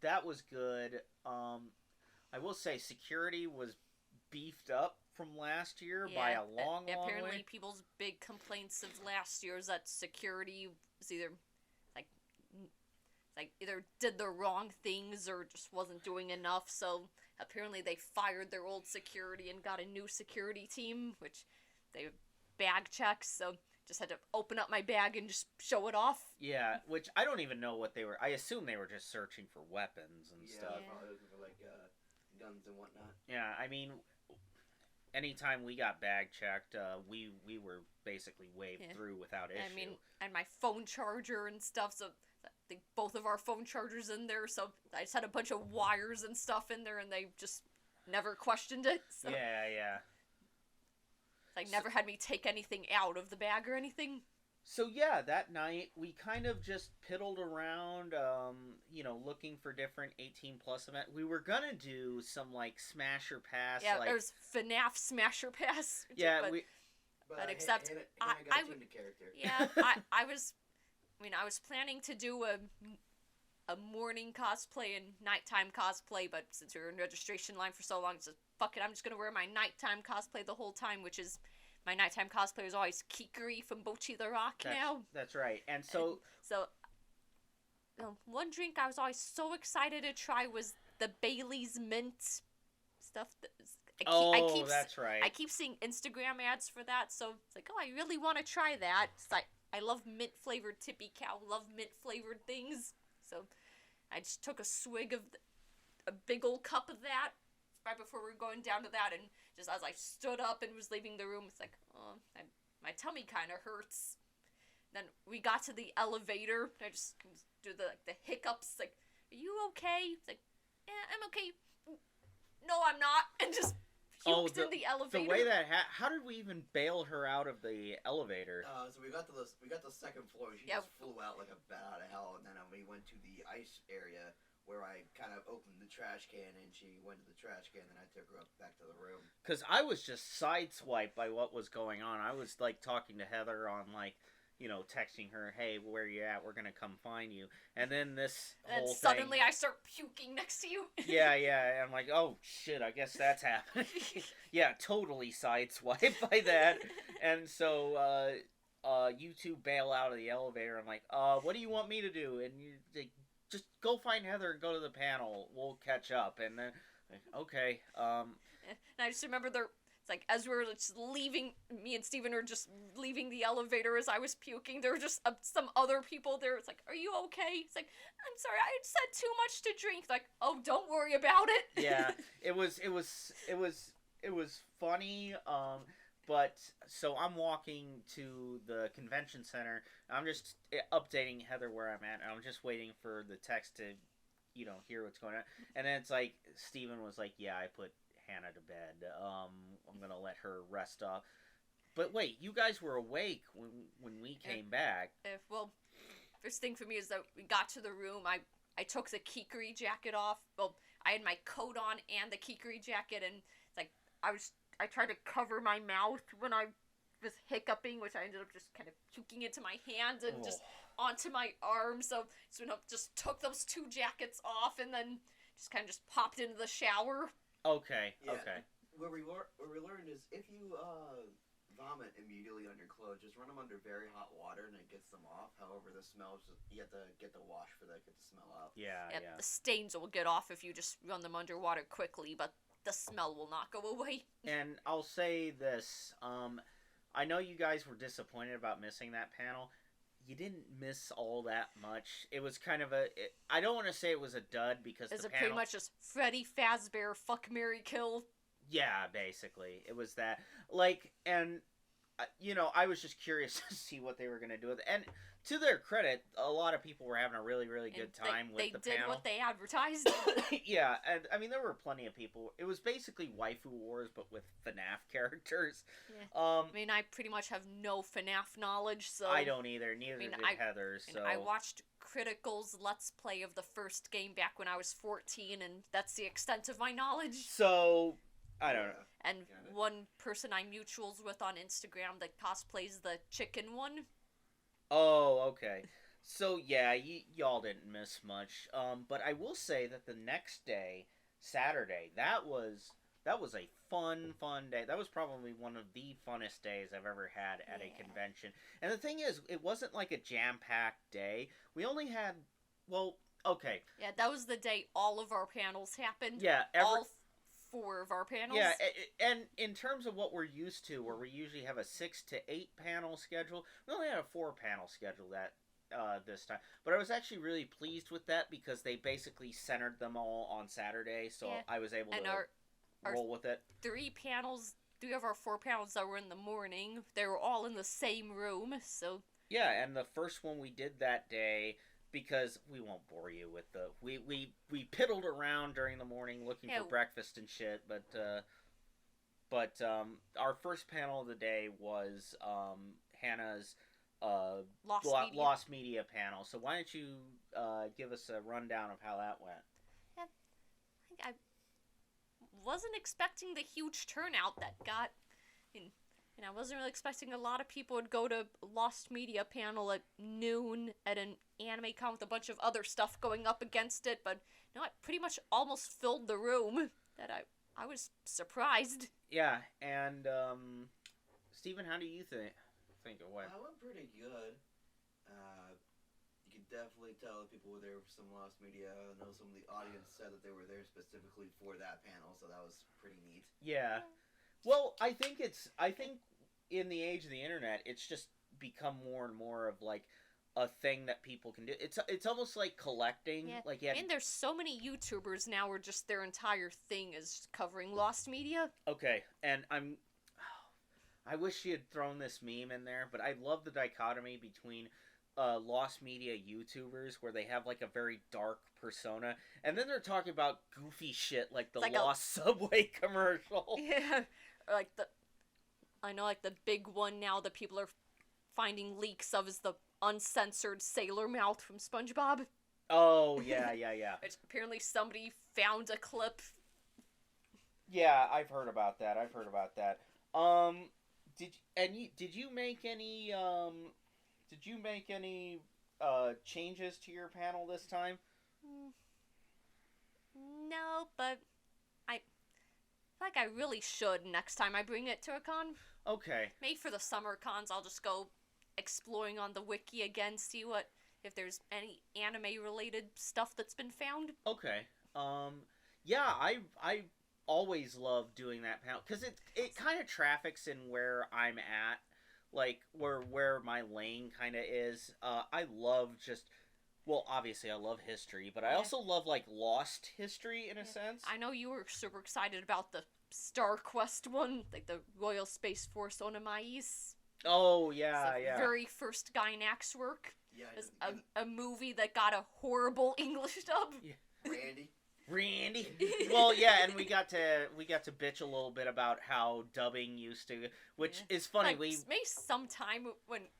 That was good. I will say security was beefed up from last year by a long apparently way. people's big complaints of last year is that security was either like either did the wrong things or just wasn't doing enough. So apparently they fired their old security and got a new security team, which they bag checks. So just had to open up my bag and just show it off. Yeah, which I don't even know what they were. I assume they were just searching for weapons and Yeah, stuff. probably looking for like guns and whatnot. Yeah, I mean, anytime we got bag checked, we were basically waved through without issue. I mean, and my phone charger and stuff. So I think both of our phone chargers in there. So I just had a bunch of wires and stuff in there, and they just never questioned it. So yeah. they never had me take anything out of the bag or anything. So yeah, that night we kind of just piddled around, looking for different 18 plus event. We were gonna do some like Smasher Pass. Yeah, like, there's FNAF Smasher Pass. Yeah, but except Hannah I got into character. Yeah, I was planning to do a morning cosplay and nighttime cosplay, but since we were in registration line for so long, it's just, fuck it, I'm just gonna wear my nighttime cosplay the whole time, which is, my nighttime cosplay is always Kikuri from Bocchi the Rock now. That's right, and so... one drink I was always so excited to try was the Bailey's Mint stuff. That's right. I keep seeing Instagram ads for that, so it's like, oh, I really want to try that. It's like, I love mint-flavored Tippy Cow, love mint-flavored things. So I just took a swig of a big old cup of that right before we were going down to that, and just as I stood up and was leaving the room, it's like, oh, my tummy kind of hurts. Then we got to the elevator, and I just do the hiccups, like, are you okay? It's like, yeah, I'm okay. No, I'm not, and just puked in the elevator. The way that how did we even bail her out of the elevator? So we got to the second floor. She just flew out like a bat out of hell, and then we went to the ice area where I kind of opened the trash can, and she went to the trash can, and I took her up back to the room. Because I was just sideswiped by what was going on. I was like talking to Heather on like, texting her, hey, where you at? We're gonna come find you. And then this whole thing... suddenly I start puking next to you. Yeah. I'm like, oh, shit, I guess that's happening. Yeah, totally sideswiped by that. And so, you two bail out of the elevator. I'm like, what do you want me to do? And you like, just go find Heather and go to the panel. We'll catch up. And then, okay. And I just remember it's like, as we were just leaving, me and Steven were just leaving the elevator as I was puking, there were just some other people there. It's like, are you okay? It's like, I'm sorry, I just had too much to drink. It's like, oh, don't worry about it. Yeah, it was funny. But so I'm walking to the convention center. I'm just updating Heather where I'm at, and I'm just waiting for the text to, hear what's going on. And then it's like Steven was like, "Yeah, I put Hannah to bed. I'm gonna let her rest up." But wait, you guys were awake when we came back. Well, first thing for me is that we got to the room. I took the Kikuri jacket off. Well, I had my coat on and the Kikuri jacket, and it's like I tried to cover my mouth when I was hiccuping, which I ended up just kind of puking into my hand and just onto my arm. So just took those two jackets off and then just kind of just popped into the shower. Okay. Yeah. Okay. What we learned is if you vomit immediately on your clothes, just run them under very hot water and it gets them off. However, the smells, you have to get the wash for that, get the smell out. Yeah. The stains will get off if you just run them underwater quickly, but the smell will not go away. And I'll say this, I know you guys were disappointed about missing that panel. You didn't miss all that much. It was kind of I don't want to say it was a dud because Is it pretty much just Freddy Fazbear, fuck, marry, kill? Yeah, basically. It was that. Like, and, I was just curious to see what they were going to do with it. And to their credit, a lot of people were having a really, really good And time with the they did panel. what they advertised. Yeah, and I mean there were plenty of people. It was basically Waifu Wars, but with FNAF characters. Yeah. I I mean, I pretty much have no FNAF knowledge, so don't either. Neither mean, did I- Heather. and So I watched Critical's Let's Play of the first game back when I was 14, and that's the extent of my knowledge. so I don't know. And Got it. one person I'm mutuals with on Instagram that cosplays the chicken one. Oh, okay. So yeah, y'all didn't miss much. But I will say that the next day, Saturday, that was a fun day. That was probably one of the funnest days I've ever had at a Yeah. convention. And the thing is, it wasn't like a jam-packed day. We only had, well, okay, Yeah, that was the day all of our panels happened. yeah, All 4 of our panels. Yeah, and in terms of what we're used to, where we usually have a 6 to 8 panel schedule, we only had a 4 panel schedule that this time. But I was actually really pleased with that because they basically centered them all on Saturday, so Yeah. I was able And to our roll with it. 3 of our 4 panels that were in the morning, they were all in the same room, so Yeah, and the first one we did that day, because we won't bore you with the we piddled around during the morning looking Yeah. for breakfast and shit, but our first panel of the day was Hannah's Lost Media panel. So why don't you give us a rundown of how that went? I wasn't expecting the huge turnout that got, and I wasn't really expecting a lot of people would go to Lost Media panel at noon at an anime con with a bunch of other stuff going up against it, but no, it pretty much almost filled the room. That I was surprised. Yeah, and Steven, how do you think it went? I went pretty good. You could definitely tell that people were there for some Lost Media. I know some of the audience said that they were there specifically for that panel, so that was pretty neat. Yeah. Well, I think in the age of the internet, it's just become more and more of like a thing that people can do. It's almost like collecting. Yeah. Like you had, And there's so many YouTubers now where just their entire thing is covering Lost Media. okay, and I wish she had thrown this meme in there, but I love the dichotomy between Lost Media YouTubers where they have like a very dark persona, and then they're talking about goofy shit like the Like Lost Subway commercial. Yeah, or like I know like the big one now that people are finding leaks of is the uncensored sailor mouth from SpongeBob. Oh yeah. Which apparently somebody found a clip. Yeah, I've heard about that. Did you make any changes to your panel this time? No, but I feel like I really should next time I bring it to a con. Okay. Maybe for the summer cons, I'll just go exploring on the wiki again, see if there's any anime related stuff that's been found. Okay. Yeah, I always love doing that panel because it kind of traffics in where I'm at, like where my lane kind of is. I love obviously I love history, but I Yeah. also love like lost history in a Yeah. sense. I know you were super excited about the Star Quest one, like the Royal Space Force Onimais. Oh It's yeah, the yeah. very first Gainax work. Yeah, It's and a movie that got a horrible English dub. Randy. Randy. Well, yeah, and we got to bitch a little bit about how dubbing used to, which Yeah. is funny. Like, maybe sometime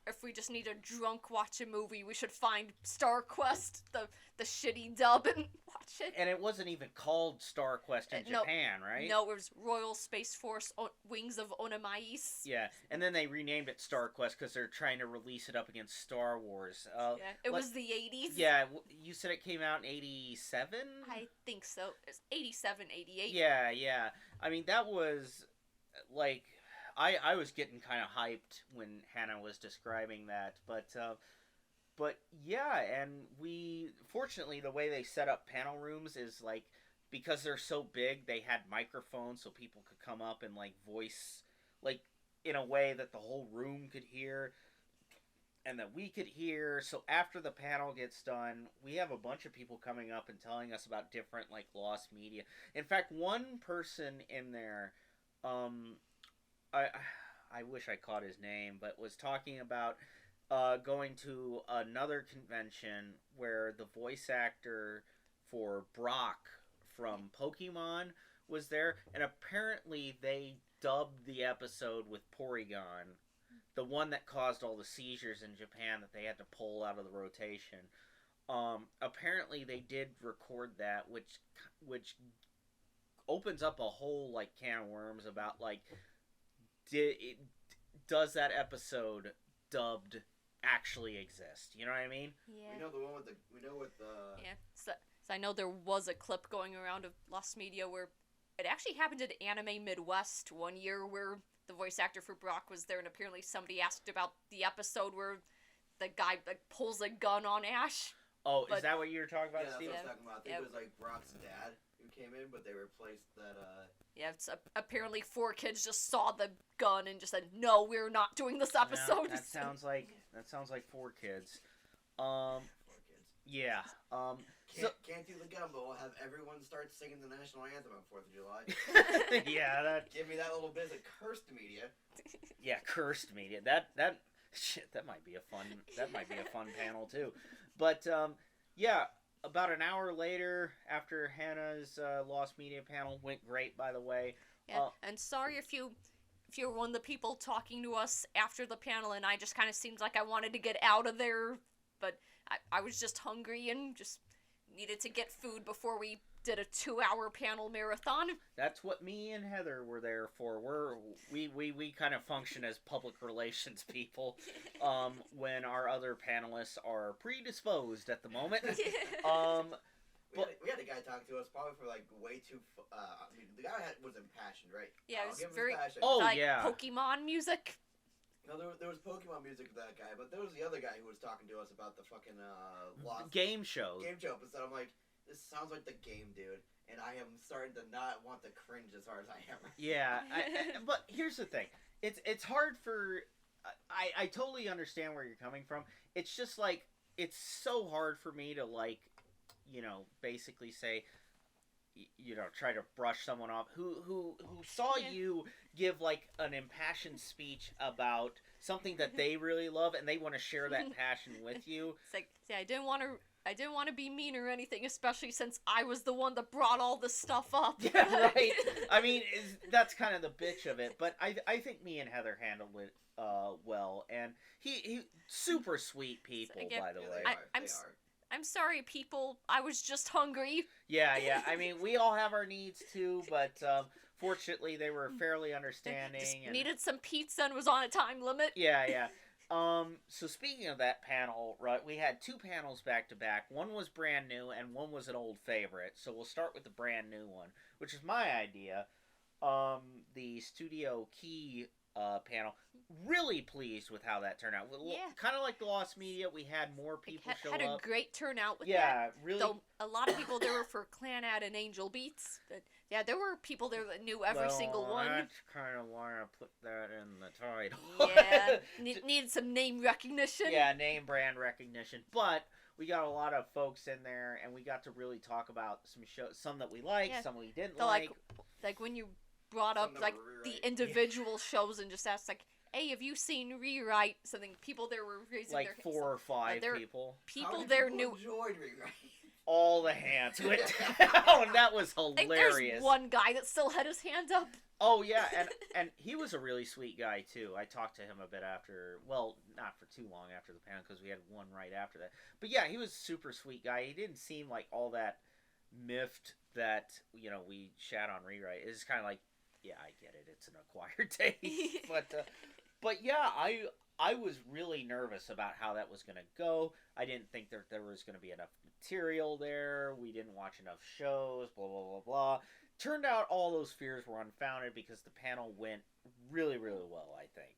if we just need a drunk watch a movie, we should find Star Quest, the shitty dub, and watch it. And it wasn't even called Star Quest in No, Japan, right? No, it was Royal Space Force Wings of Onimais. Yeah, and then they renamed it Star Quest because they're trying to release it up against Star Wars. Yeah, it like- was the 80s. Yeah, you said it came out in '87. I think so. It's 87, 88. Yeah. I mean, that was like, I was getting kind of hyped when Hannah was describing that, but yeah, and fortunately the way they set up panel rooms is like, because they're so big, they had microphones so people could come up and like voice, like in a way that the whole room could hear and that we could hear. So after the panel gets done, we have a bunch of people coming up and telling us about different like lost media. In fact, one person in there, I wish I caught his name, but was talking about going to another convention where the voice actor for Brock from Pokemon was there, and apparently they dubbed the episode with Porygon, the one that caused all the seizures in Japan that they had to pull out of the rotation. Apparently they did record that, which opens up a whole like can of worms about like does that episode dubbed actually exist? You know what I mean? Yeah. We know the one with the. We know with the. Yeah. So I know there was a clip going around of Lost Media where it actually happened at Anime Midwest one year where the voice actor for Brock was there, and apparently somebody asked about the episode where the guy like pulls a gun on Ash. Oh, But- is that what you were talking Yeah, about, that's Steve? what I was talking about. I think Yeah. it was like Brock's dad who came in, but they replaced that. Yeah, it's apparently 4 kids just saw the gun and just said, "No, we're not doing this No, episode." that sounds like 4 kids. 4 kids. Yeah. Can't do the gun, but we'll have everyone start singing the national anthem on 4th of July. Yeah, that Give me that little bit of cursed media. yeah, cursed media. That shit, that might be a fun panel too. But yeah, about an hour later after Hannah's Lost Media panel went great, by the way. Yeah, and sorry if you were one of the people talking to us after the panel, and I just kind of seemed like I wanted to get out of there, but I was just hungry and just needed to get food before we did a 2-hour panel marathon. That's what me and Heather were there for. We kind of function as public relations people when our other panelists are predisposed at the moment. We had a guy talk to us probably for like way too. I mean, the guy was impassioned, right? Yeah, it I'll was give him very- passion. Oh, like yeah. Pokemon music. No, there was Pokemon music with that guy, but there was the other guy who was talking to us about the fucking Lost Game shows. game show episode. I'm like, this sounds like the game, dude, and I am starting to not want to cringe as hard as I am. Yeah, but here's the thing. It's hard for. I totally understand where you're coming from. It's just like it's so hard for me to like, basically say, try to brush someone off who saw Yeah. you give like an impassioned speech about something that they really love and they want to share that passion with you. It's like, yeah, I didn't want to be mean or anything, especially since I was the one that brought all this stuff up. Yeah, right. I mean, that's kind of the bitch of it, but I think me and Heather handled it well, and he super sweet people, again, by the Yeah, way. they I'm are. I'm sorry, people. I was just hungry. Yeah. I mean, we all have our needs too, but fortunately, they were fairly Just understanding. And, needed some pizza and was on a time limit. yeah. So speaking of that panel, right, we had 2 panels back to back. One was brand new, and one was an old favorite. So we'll start with the brand new one, which is my idea. The Studio Key panel. Really pleased with how that turned out. Yeah. Kind of like the Lost Media, we had more people show had up. a great turnout with that. Yeah, really. Though a lot of people there were for Clanad and Angel Beats. But yeah, there were people there that knew every single one. That's kind of why I put that in the title. Yeah, needed some name recognition. Yeah, name brand recognition. But we got a lot of folks in there, and we got to really talk about some shows, some that we liked, Yeah. some we didn't So, like. like when you brought up Some that like were the rewrite. individual shows and just asked like, "Hey, have you seen Rewrite?" Something people there were raising Like their hands. 4 or 5 there- people. How People many there people knew. enjoyed Rewrite? All the hands went down, and that was I think hilarious. there's one guy that still had his hand up. Oh yeah, and he was a really sweet guy too. I talked to him a bit after, well, not for too long after the panel because we had one right after that. But yeah, he was a super sweet guy. He didn't seem like all that miffed that we shat on Rewrite. It's kind of like, yeah, I get it. It's an acquired taste, but yeah, I was really nervous about how that was gonna go. I didn't think that there was gonna be enough material there. We didn't watch enough shows. Blah blah blah blah. Turned out all those fears were unfounded because the panel went really, really well, I think.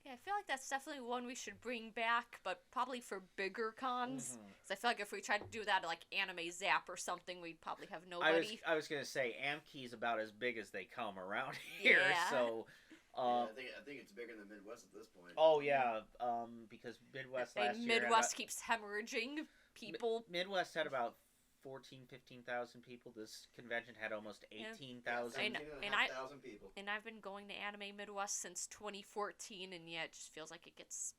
Yeah, I feel like that's definitely one we should bring back, but probably for bigger cons. Mhm. 'Cause I feel like if we tried to do that at, like Anime Zap or something, we'd probably have nobody. I was gonna say Amkey's about as big as they come around here, Yeah. so I think it's bigger than Midwest at this point. oh yeah, because Midwest And last year had Midwest keeps hemorrhaging people. Midwest had about 15,000 people. This convention had almost 18,000. I know. 17,500 people. And I've been going to Anime Midwest since 2014, and yeah, it just feels like it gets.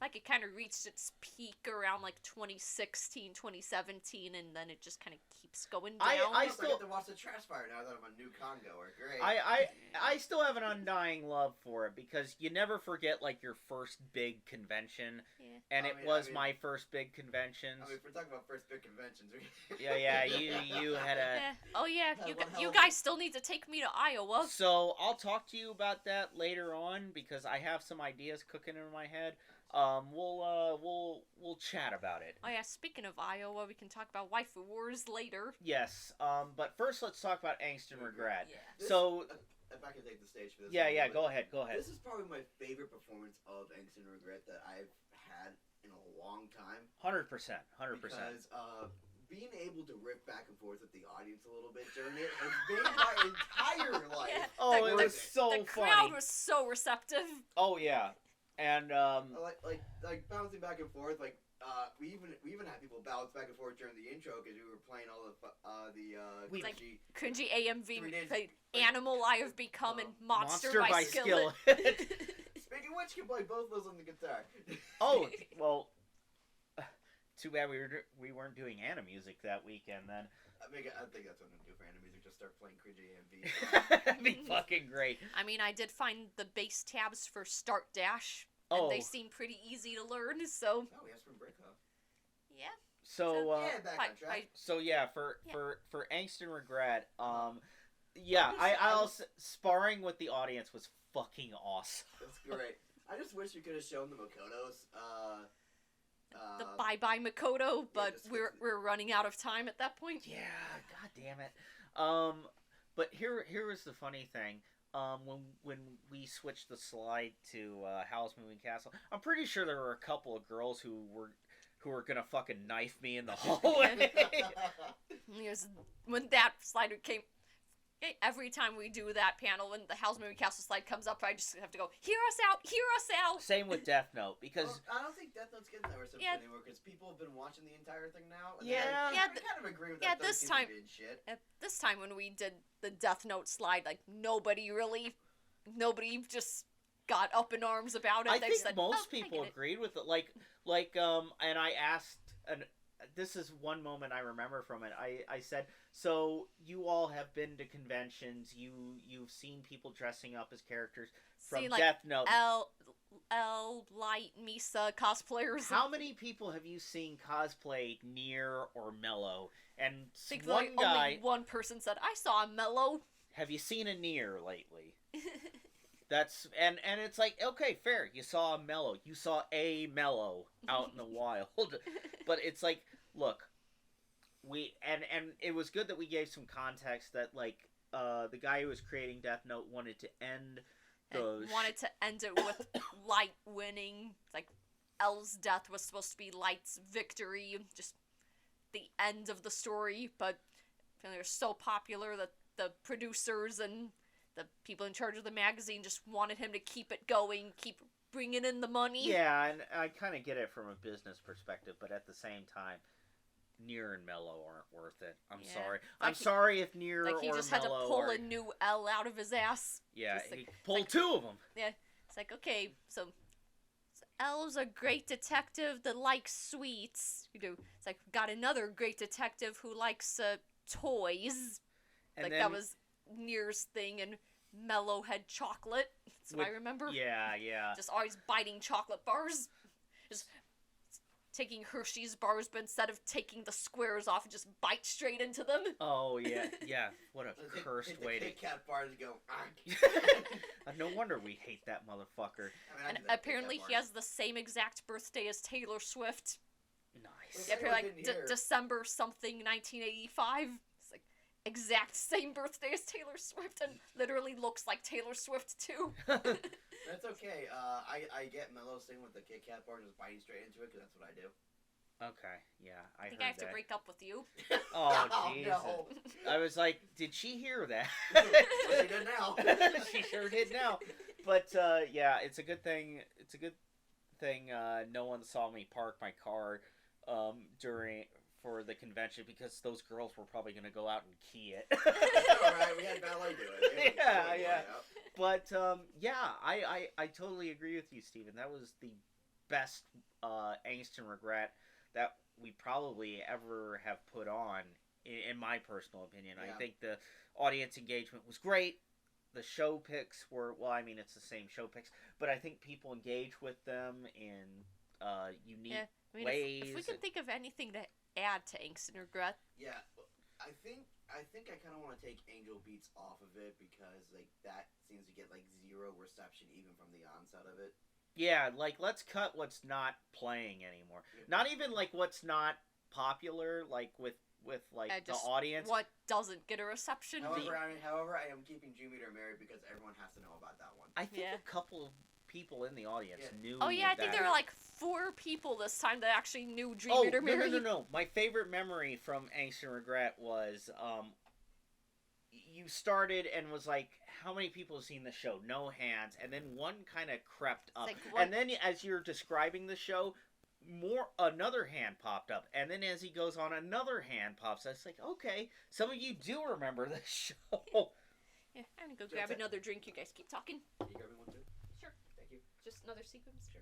like it kind of reached its peak around like 2016, 2017, and then it just kind of keeps going down. I get still to watch the trash fire now that I'm a new con goer. Great. I still have an undying love for it because you never forget like your first big convention, Yeah. and I it mean- was I mean- my first big convention. I mean, if we're talking about first big conventions, Yeah, you had a. Oh yeah, Had you one hell you of guys still need to take me to Iowa. So I'll talk to you about that later on because I have some ideas cooking in my head. We'll chat about it. Oh yeah, speaking of Iowa, we can talk about waifu wars later. Yes. But first let's talk about angst and regret. Yeah. This- So if I can take the stage for this. yeah, one, yeah. but Go ahead. Go ahead. This is probably my favorite performance of Angst and Regret that I've had in a long time. 100%. 100%. Because being able to riff back and forth with the audience a little bit during it has made my entire life. Yeah, Oh, the- it the- was so The funny. crowd was so receptive. Oh yeah. And Like bouncing back and forth. Like we even had people bounce back and forth during the intro because we were playing all the We- Like, cringy- Cringy AMV, 3 days- like, Animal I Have Become and Monster, Monster by Skillet. Speaking of which, you can play both those on the guitar. Oh well. Too bad we weren't doing Anna music that weekend then. I think that's what I'm gonna do for anime music. Just start playing cringy AMV. That'd be fucking great. I mean, I did find the bass tabs for Start Dash, Oh, and they seem pretty easy to learn, so Oh, we have Spring Break, huh? yeah. so Yeah, back on track. so yeah, Yeah. for angst and regret, yeah, I'm just- I'll sparring with the audience was fucking awesome. That's great. I just wish we could have shown the Makotos. The Bye Bye Makoto, but just- we're running out of time at that point. Yeah, god damn it. But here was the funny thing. When we switched the slide to Howl's Moving Castle, I'm pretty sure there were a couple of girls who were gonna fucking knife me in the hallway. Here's when that slider came. Every time we do that panel, when the Howl's Moving Castle slide comes up, I just have to go, hear us out, hear us out. Same with Death Note because Well, I don't think Death Note's getting that reception Yeah. anymore because people have been watching the entire thing now. And Yeah. I Yeah, kind of agree with yeah, that. Those this seem time- to be in shit. At this time when we did the Death Note slide, like nobody just got up in arms about it. I They think said, most "Oh, I people get it." agreed with it. And I asked, and this is one moment I remember from it. I said, so you all have been to conventions. You've seen people dressing up as characters from Seen, like, Death Note. L, Light, Misa cosplayers. How many people have you seen cosplay Nier or Mello? And I think one like guy, only one person said, I saw a Mellow. have you seen a Nier lately? That's and it's like, okay, fair. You saw a Mello. You saw a Mello out in the wild. But it's like, look, we and it was good that we gave some context that like the guy who was creating Death Note wanted to end And those wanted to end it with Light winning. Like L's death was supposed to be Light's victory, just the end of the story. But they're so popular that the producers and the people in charge of the magazine just wanted him to keep it going, keep bringing in the money. Yeah, and I kind of get it from a business perspective, but at the same time, Nier and Mello aren't worth it. I'm Yeah. sorry. Like I'm he- sorry if Nier Like or he just had to Mello pull are... a new L out of his ass. Yeah, just he like- pulled like- two of them. It's like, okay, so L's a great detective that likes sweets. You do. It's like, got another great detective who likes toys. And Like, then, that was Nier's thing, and Mello had chocolate. That's what I With- remember. Yeah, yeah. Just always biting chocolate bars. Just taking Hershey's bars, but instead of taking the squares off, just bite straight into them. Oh, yeah, yeah. What a Hit cursed the way to... Kit Kat bars and go. No wonder we hate that motherfucker. And apparently he has the same exact birthday as Taylor Swift. Nice. Yeah, Anyone like didn't hear. December something 1985. It's like exact same birthday as Taylor Swift, and literally looks like Taylor Swift too. That's okay. I get Mellow singing with the Kit Kat bar and just biting straight into it because that's what I do. Okay, yeah, I I think heard I have that. to break up with you. Oh, Jesus. no. I was like, did she hear that? Well, she did now. She sure did now. But yeah, it's a good thing. It's a good thing. No one saw me park my car for the convention because those girls were probably gonna go out and key it. Alright, we had ballet do it. They Yeah, were yeah. out. But yeah, I totally agree with you, Steven. That was the best Angst and Regret that we probably ever have put on, in my personal opinion. Yeah. I think the audience engagement was great. The show picks were, well, I mean, it's the same show picks, but I think people engage with them in unique Yeah, I mean, ways. if we can think of anything to add to Angst and Regret, Yeah, I think I kind of want to take Angel Beats off of it because like that seems to get like zero reception even from the onset of it. Yeah, like let's cut what's not playing anymore. Yeah. Not even like what's not popular, like with like the just audience. what doesn't get a reception. However, I am keeping Dream Eater Mary because everyone has to know about that one. I think Yeah. a couple of people in the audience Yeah. knew. Oh yeah, I think that. there were like 4 people this time that actually knew Dream Oh, Eater Mary. no. My favorite memory from Angst and Regret was you started and was like, how many people have seen the show? No hands. And then one kind of crept up. Like, what- And then as you're describing the show, another hand popped up. And then as he goes on, another hand pops up. It's like, okay, some of you do remember this show. Yeah, I'm gonna go So grab that's it. another drink. You guys keep talking. Can you grab me one too? Sure. Thank you. Just another sequence. Sure.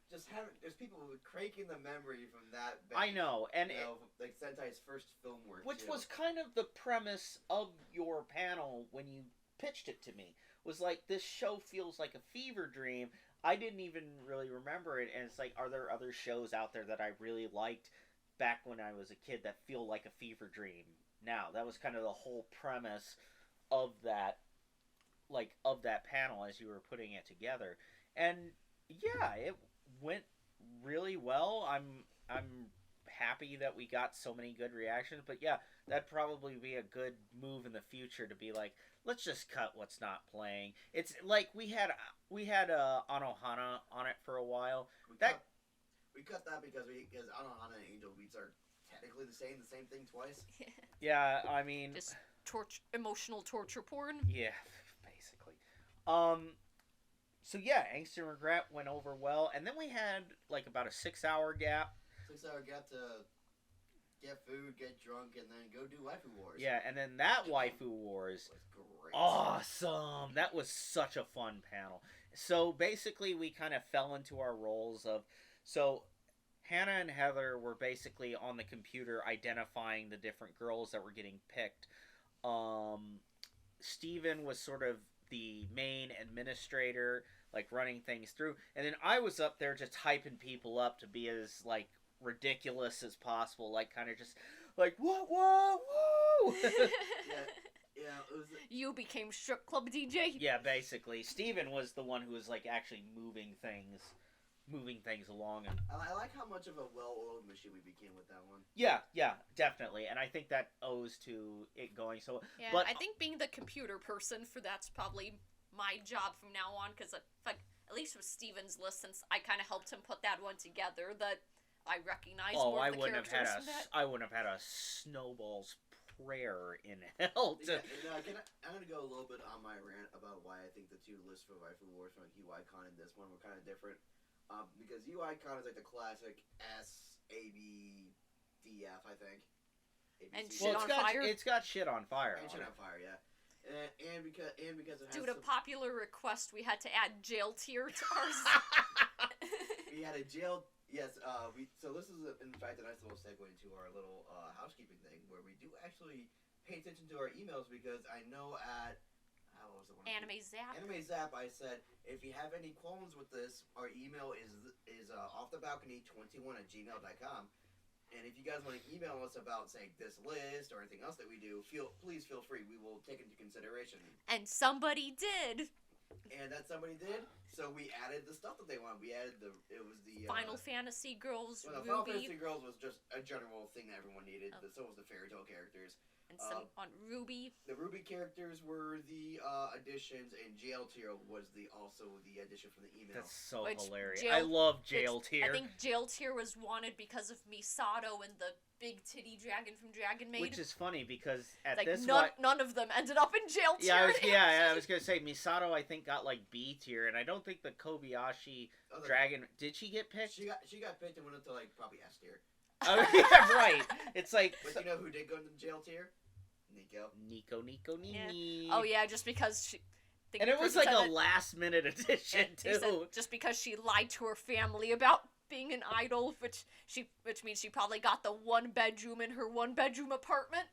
Just having there's people who cranking the memory from that. I know. And You know, like Sentai's first film work. which too. was kind of the premise of your panel when you pitched it to me, was like, this show feels like a fever dream. I didn't even really remember it, and it's like, are there other shows out there that I really liked back when I was a kid that feel like a fever dream now? That was kind of the whole premise of that, like, of that panel as you were putting it together. And yeah, it went really well. I'm happy that we got so many good reactions, but yeah, that'd probably be a good move in the future to be like, let's just cut what's not playing. It's like we had Anohana on it for a while. We cut that because Anohana and Angel Beats are technically the same thing twice. Yeah, I mean, Just emotional torture porn. yeah, basically. So yeah, Angst and Regret went over well, and then we had like about a 6-hour gap. 6-hour gap to get food, get drunk, and then go do Waifu Wars. Yeah, and then that Waifu Wars, was great. awesome. That was such a fun panel. So basically, we kind of fell into our roles of, so Hannah and Heather were basically on the computer identifying the different girls that were getting picked. Steven was sort of the main administrator, like running things through, and then I was up there just hyping people up to be as like ridiculous as possible, like kind of just like whoa. Yeah, it was. You became strip club DJ. Yeah, basically, Steven was the one who was like actually moving things along, and I like how much of a well-oiled machine we became with that one. yeah, definitely, and I think that owes to it going so. Yeah, But I think being the computer person for that's probably my job from now on, because like at least with Steven's list, since I kind of helped him put that one together, that I recognize more I of the wouldn't have had characters from that. I wouldn't have had a snowball's prayer in hell to. I'm gonna go a little bit on my rant about why I think the two lists for Waifu Wars from like UICon and this one were kind of different. Because UICon is like the classic SABDF, I think. And ABC. Shit on Fire? It's got shit on fire. And on Shit it. on Fire, yeah. And because it has Due to some- popular request, we had to add jail tier to ours. we had a jail. Yes, so this is in fact a nice little segue into our little housekeeping thing where we do actually pay attention to our emails because I know at what was the one? Anime Zap. Anime Zap, I said if you have any qualms with this, our email is offthebalcony21@gmail.com. And if you guys want to email us about, say, this list or anything else that we do, please feel free. We will take it into consideration. And somebody did. And that somebody did, so we added the stuff that they wanted. We added the Final Fantasy Girls, Well, Final Ruby, Fantasy Girls was just a general thing that everyone needed. Oh. So was the Fairy Tail characters. and some on Ruby. The Ruby characters were the additions, and Jail Tier was also the addition from the email. That's so Which hilarious. jail- I love jail tier. I think Jail Tier was wanted because of Misato and the big titty dragon from Dragon Maid. Which is funny because at like this none of them ended up in Jail Tier. I was gonna say Misato. I think got like B tier, and I don't think the Kobayashi Other- dragon did she get picked? She got picked and went up to like probably S tier. Oh yeah, right. It's like But you know who did go into Jail Tier? Nico. Nico. Oh yeah, just because think And it was like a President- last-minute addition and he said too. just because she lied to her family about being an idol, which means she probably got the 1-bedroom in her 1-bedroom apartment.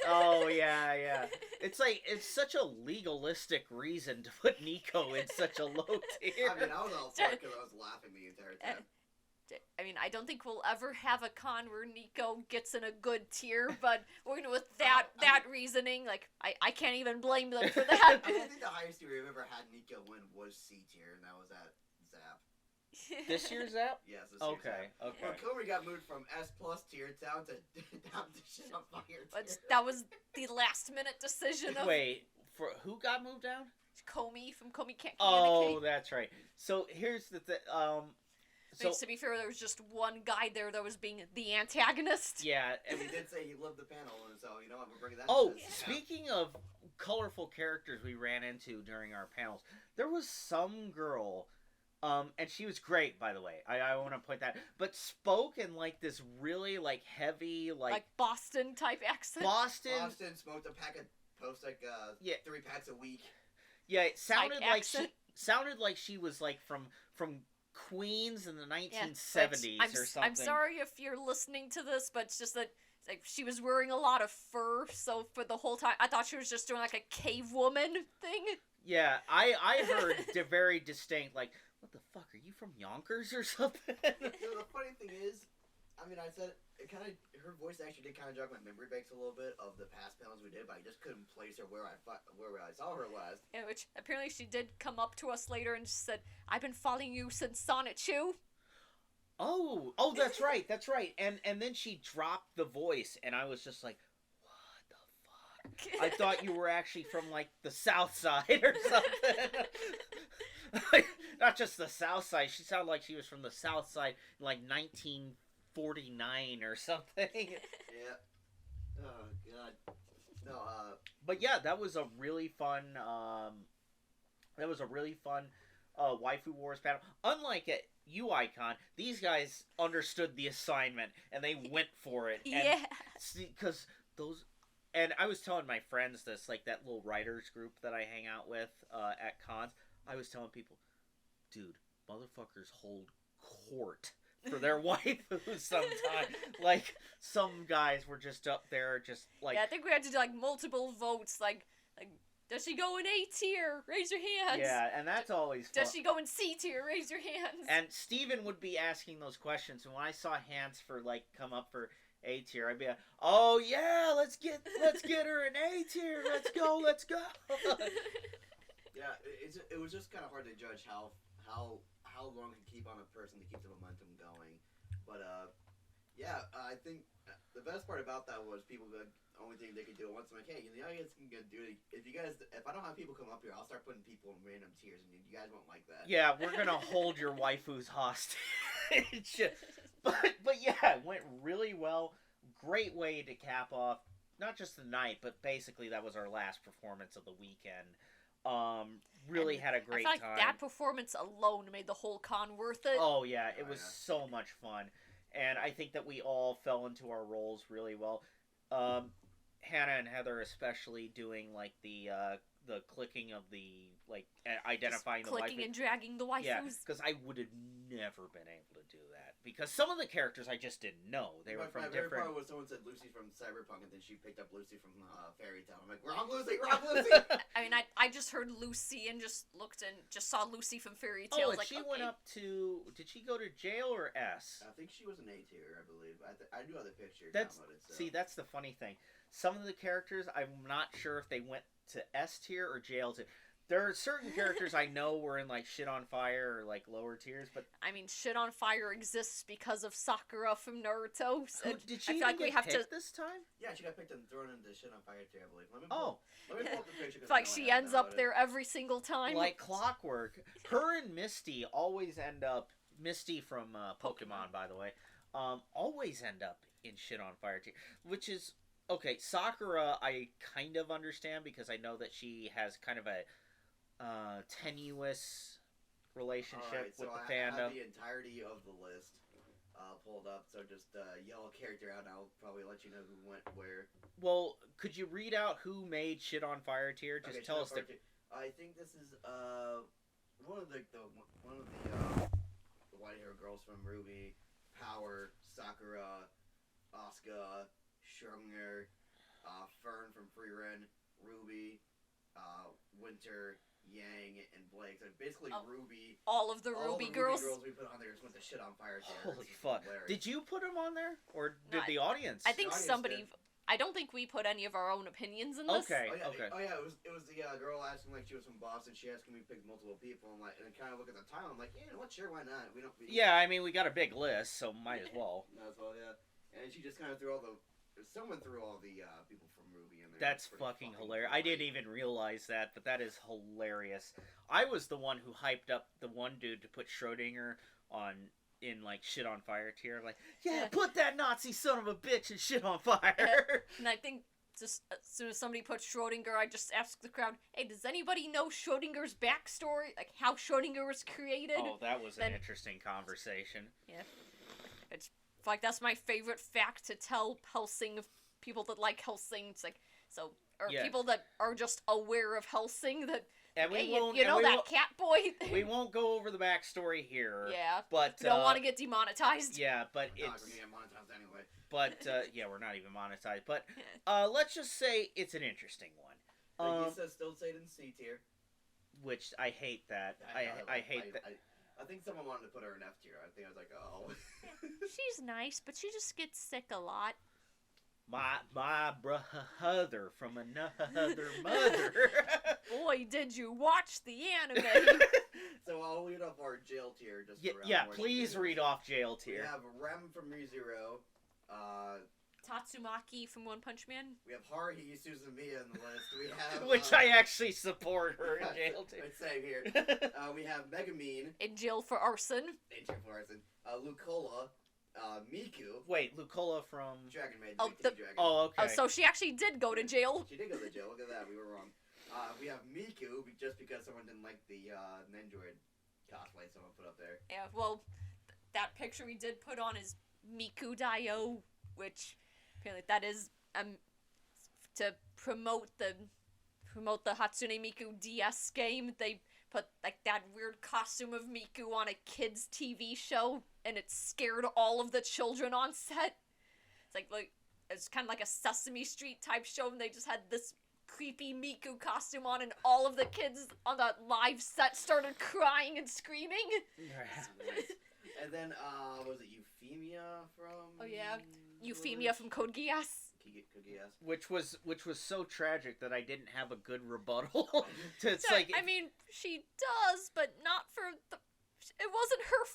Oh yeah. It's like it's such a legalistic reason to put Nico in such a low tier. I mean, I was all for it because I was laughing the entire time. I mean, I don't think we'll ever have a con where Nico gets in a good tier, but we're gonna with that reasoning, like I can't even blame them for that. I think the highest tier we've ever had Nico win was C tier, and that was at Zap. This year's Zap? Yes, this year's Okay, Zap. okay. Well, Comey got moved from S plus tier down to shit on fire tier. But that was the last minute decision of Wait, for who got moved down? Comey from Comey Can't Oh, Communicate. that's right. So here's the thing. I mean, to be fair, there was just one guy there that was being the antagonist. Yeah. And he did say he loved the panel, and so you know what, we're bringing that. Oh, to this. speaking of colorful characters we ran into during our panels, there was some girl, and she was great, by the way. I want to point that, but spoke in like this really like heavy Like Boston type accent. Boston. Boston smoked a pack of post like Yeah. 3 packs a week. Yeah, it sounded Like like accent. sounded like she was like from Queens in the Yeah, 1970s but or something. I'm sorry if you're listening to this, but it's just that like she was wearing a lot of fur, so for the whole time I thought she was just doing like a cave woman thing. Yeah, I heard very distinct like, what the fuck, are you from Yonkers or something? So the funny thing is, I mean, I said it kind of. Her voice actually did kind of jog my memory banks a little bit of the past panels we did, but I just couldn't place her where I saw her last. Yeah, which apparently she did come up to us later and just said, "I've been following you since Sonic 2." Oh, that's right, and then she dropped the voice, and I was just like, what the fuck? I thought you were actually from like the South Side or something. Not just the South Side. She sounded like she was from the South Side in like 1949 or something. Yeah. Oh god. No. But yeah, that was a really fun. Waifu Wars panel. Unlike at UICon, these guys understood the assignment and they went for it. Yeah. Because those. And I was telling my friends this, like that little writers group that I hang out with at cons. I was telling people, dude, motherfuckers hold court for their waifus sometimes. Like, some guys were just up there, just like. Yeah, I think we had to do like multiple votes. Like, does she go in A tier? Raise your hands. Yeah, and that's always fun. Does she go in C tier? Raise your hands. And Steven would be asking those questions, and when I saw hands for like come up for A tier, I'd be like, "Oh yeah, let's get her an A tier. Let's go." Yeah. It was just kind of hard to judge how long to keep on a person to keep the momentum going, but yeah, I think the best part about that was people the only thing they could do once. I'm like, hey, the audience can do it. If I don't have people come up here, I'll start putting people in random tiers, and you guys won't like that. Yeah, we're gonna hold your waifus hostage. but yeah, it went really well. Great way to cap off not just the night, but basically that was our last performance of the weekend. Really had a great I feel like time. that performance alone made the whole con worth it. Oh yeah, it Oh, was yeah. so much fun, and I think that we all fell into our roles really well. Hannah and Heather especially doing like the clicking of the like identifying Just the clicking waifu. and dragging the waifus. Yeah, because I would have never been able to do that because some of the characters I just didn't know. They were from my favorite different. part was someone said Lucy from Cyberpunk, and then she picked up Lucy from Fairy Tale. I'm like, wrong Lucy, wrong Lucy. I mean, I just heard Lucy and just looked and just saw Lucy from Fairy Tale. Oh, I was and like, she okay. went up to. Did she go to jail or S? I think she was an A tier, I believe. I do have the picture That's downloaded. So. see, that's the funny thing. Some of the characters, I'm not sure if they went to S tier or jail tier. There are certain characters I know were in like Shit on Fire or like lower tiers, but I mean, Shit on Fire exists because of Sakura from Naruto. So did I she feel even like we get have picked to. this time? Yeah, she got picked and thrown into Shit on Fire tier, I believe. Let me Oh, pull up the picture. 'cause It's like I know she I have ends up downloaded. there every single time. like clockwork. Her and Misty always end up. Misty from Pokemon, by the way, always end up in Shit on Fire tier, which is okay. Sakura, I kind of understand because I know that she has kind of a tenuous relationship Alright, with so the I fandom. have the entirety of the list pulled up, so just yell a character out, and I'll probably let you know who went where. Well, could you read out who made Shit on Fire tier? Just Okay, tell Shit us on the. Fire tier. I think this is one of the white hair girls from Ruby, Power, Sakura, Asuka, Schrödinger, Fern from Frieren, Ruby, Winter, Yang, and Blake. So basically Ruby. All of the Ruby girls. We put on there just went the shit on fire. Holy fuck! Did you put them on there, or did No, the audience? I think The audience somebody. did. I don't think we put any of our own opinions in this. Okay. Oh yeah, it was the girl asking like she was from Boston. She asked me to pick multiple people. And like, and kind of look at the time. I'm like, yeah, you know what? Sure, why not? We don't. Yeah, I mean, we got a big list, so might as well. Might as well, yeah. And she just kind of threw all the. Someone threw all the people from Ruby in there. That's Pretty fucking hilarious. I didn't even realize that, but that is hilarious. I was the one who hyped up the one dude to put Schrödinger on in like shit on fire tier. Like, yeah, put that Nazi son of a bitch in shit on fire. And I think just as soon as somebody put Schrödinger, I just asked the crowd, "Hey, does anybody know Schrödinger's backstory? Like how Schrödinger was created?" Oh, that was an interesting conversation. Yeah, it's like that's my favorite fact to tell Hellsing of people that like Hellsing. It's like people that are just aware of Helsing that. And we hey, won't, you know that cat boy? We won't go over the backstory here. Yeah, but we don't want to get demonetized. Yeah, but we're it's. gonna get monetized anyway. But yeah, we're not even monetized. But let's just say it's an interesting one. He says still say it in C tier. Which I hate that. I hate that. I think someone wanted to put her in F tier. I think I was like, oh. She's nice, but she just gets sick a lot. My brother from another mother. Boy, did you watch the anime? So I'll read off our jail tier just Please read off jail tier. We have Rem from ReZero, Tatsumaki from One Punch Man. we have Haruhi Suzumiya in the list. We have Which I actually support her in jail tier. Same here. We have Megumin In jail for arson. in jail for arson. Lucola, Miku, Wait, Lucola from. Dragon Maid, Oh, Big T Dragon. Oh, okay. Oh, so she actually did go to jail. She did go to jail. Look at that. We were wrong. We have Miku just because someone didn't like the Nendroid cosplay someone put up there. Yeah, well, that picture we did put on is Miku Dio, which apparently that is to promote the Hatsune Miku DS game. They put like that weird costume of Miku on a kids TV show, and it scared all of the children on set. It's like it's kind of like a Sesame Street type show, and they just had this creepy Miku costume on, and all of the kids on the live set started crying and screaming. And then, was it Euphemia from? Oh yeah, Euphemia from Code Geass. Which was so tragic that I didn't have a good rebuttal. It's So, like I mean, she does, but not for the. It wasn't her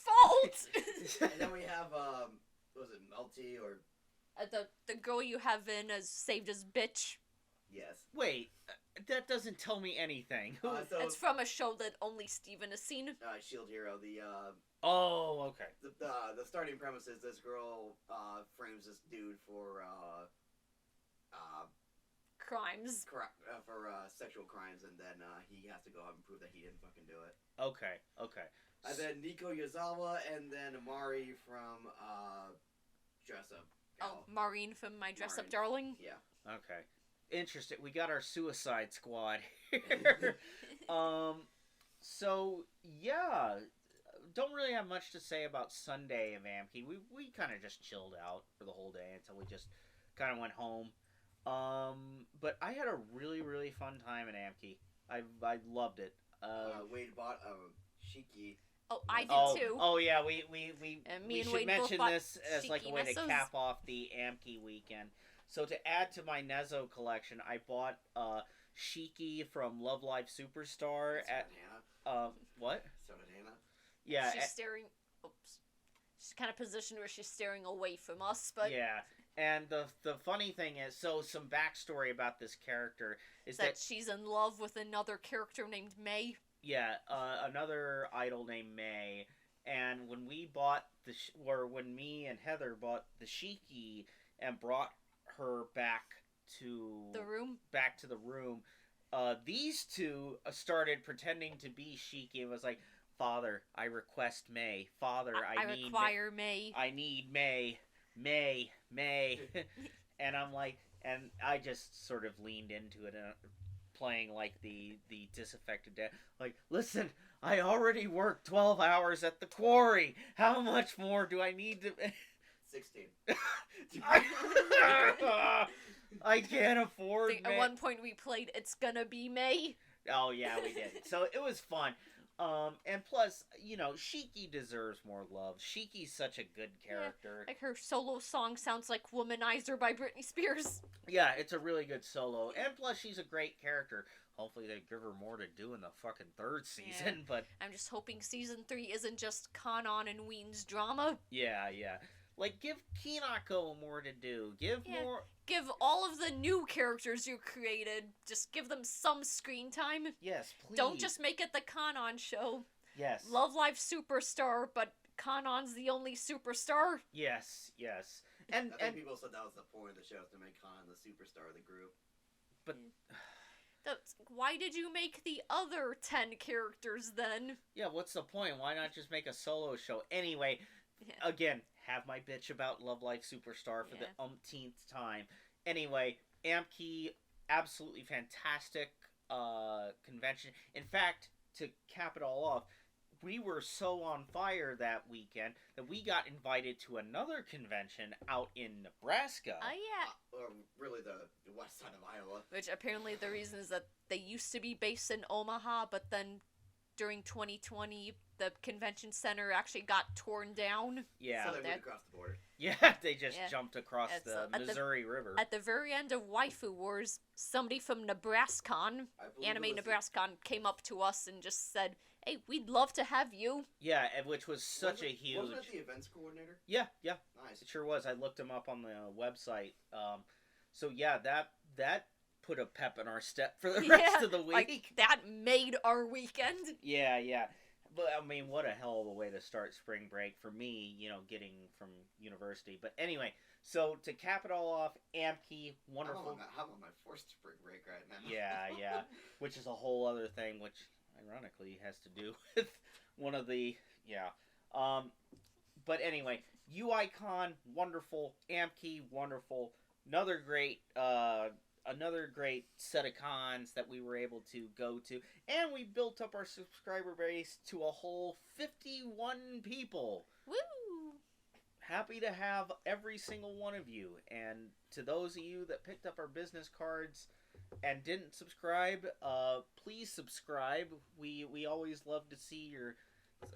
fault. And then we have, was it Melty or? The girl you have in as saved as bitch. Yes. Wait, that doesn't tell me anything. So It's from a show that only Steven has seen. Shield Hero. Oh, okay. The starting premise is this girl frames this dude for Crimes. for sexual crimes, and then he has to go out and prove that he didn't fucking do it. Okay. And then Nico Yazawa, and then Amari from Dress Up. Oh, Maureen from My Dress Up Maureen. Darling. Yeah. Okay. Interesting. We got our Suicide Squad here. So yeah, don't really have much to say about Sunday of Amki. We kind of just chilled out for the whole day until we just kind of went home. But I had a really, really fun time at Amki. I loved it. Wade bought Shiki. Oh, I did too. Oh yeah, we And me and should Wade both mention bought this as like a way to Shiki cap off the Amki weekend. So to add to my Nezo collection, I bought Shiki from Love Live Superstar at what? So did Hannah. Yeah, She's staring. Oops. She's kind of positioned where she's staring away from us, but yeah. And the funny thing is, so some backstory about this character is that she's in love with another character named May. yeah, another idol named May. And when we bought when me and Heather bought the Shiki and brought her back to The room. the room, these two started pretending to be Shiki and was like, "Father, I request May. Father, I need require May. I need May. And I'm like, and I just sort of leaned into it and playing like the disaffected dad. Like, listen, I already worked 12 hours at the quarry. How much more do I need to? 16. I can't afford. At one point we played "It's Gonna Be May." Oh yeah, we did. So it was fun. And plus, you know, Shiki deserves more love. Shiki's such a good character. Like her solo song sounds like "Womanizer" by Britney Spears. Yeah, it's a really good solo. And plus, she's a great character. Hopefully they give her more to do in the fucking third season, Yeah. but... I'm just hoping season 3 isn't just Kanon and Ween's drama. Yeah. Like, give Kinako more to do. Give Yeah. more... Give all of the new characters you created, just give them some screen time. Yes, please. Don't just make it the Kanon show. Yes. Love Live Superstar, but Kanon's the only superstar. Yes. And, I think and people said that was the point of the show, is to make Khan the superstar of the group. Why did you make the other 10 characters then? yeah, what's the point? Why not just make a solo show? Anyway, Yeah. again, have my bitch about Love Life Superstar for the umpteenth time. Anyway, Amkey, absolutely fantastic convention. In fact, to cap it all off, we were so on fire that weekend that we got invited to another convention out in Nebraska. Oh, yeah. Or really the west side of Iowa. Which apparently the reason is that they used to be based in Omaha, but then during 2020, the convention center actually got torn down. Yeah. So they moved across the border. Yeah, they just Yeah. jumped across It's, the at the- Missouri River. At the very end of Waifu Wars, somebody from NebraskaCon, I believe Anime it was- NebraskaCon, came up to us and just said, "Hey, we'd love to have you." Yeah, and which was such a huge... Wasn't it the events coordinator? Yeah. Nice. It sure was. I looked him up on the website. So yeah, that put a pep in our step for the rest of the week. Like, that made our weekend. Yeah. But I mean, what a hell of a way to start spring break for me, you know, getting from university. But anyway, so to cap it all off, Amkey, wonderful. I'm on my forced spring break right now. Yeah. Which is a whole other thing, which ironically has to do with one of the but anyway, UICon, wonderful. Amkey, wonderful. Another great set of cons that we were able to go to, and we built up our subscriber base to a whole 51 people. Woo! Happy to have every single one of you, and to those of you that picked up our business cards and didn't subscribe, please subscribe. We always love to see your...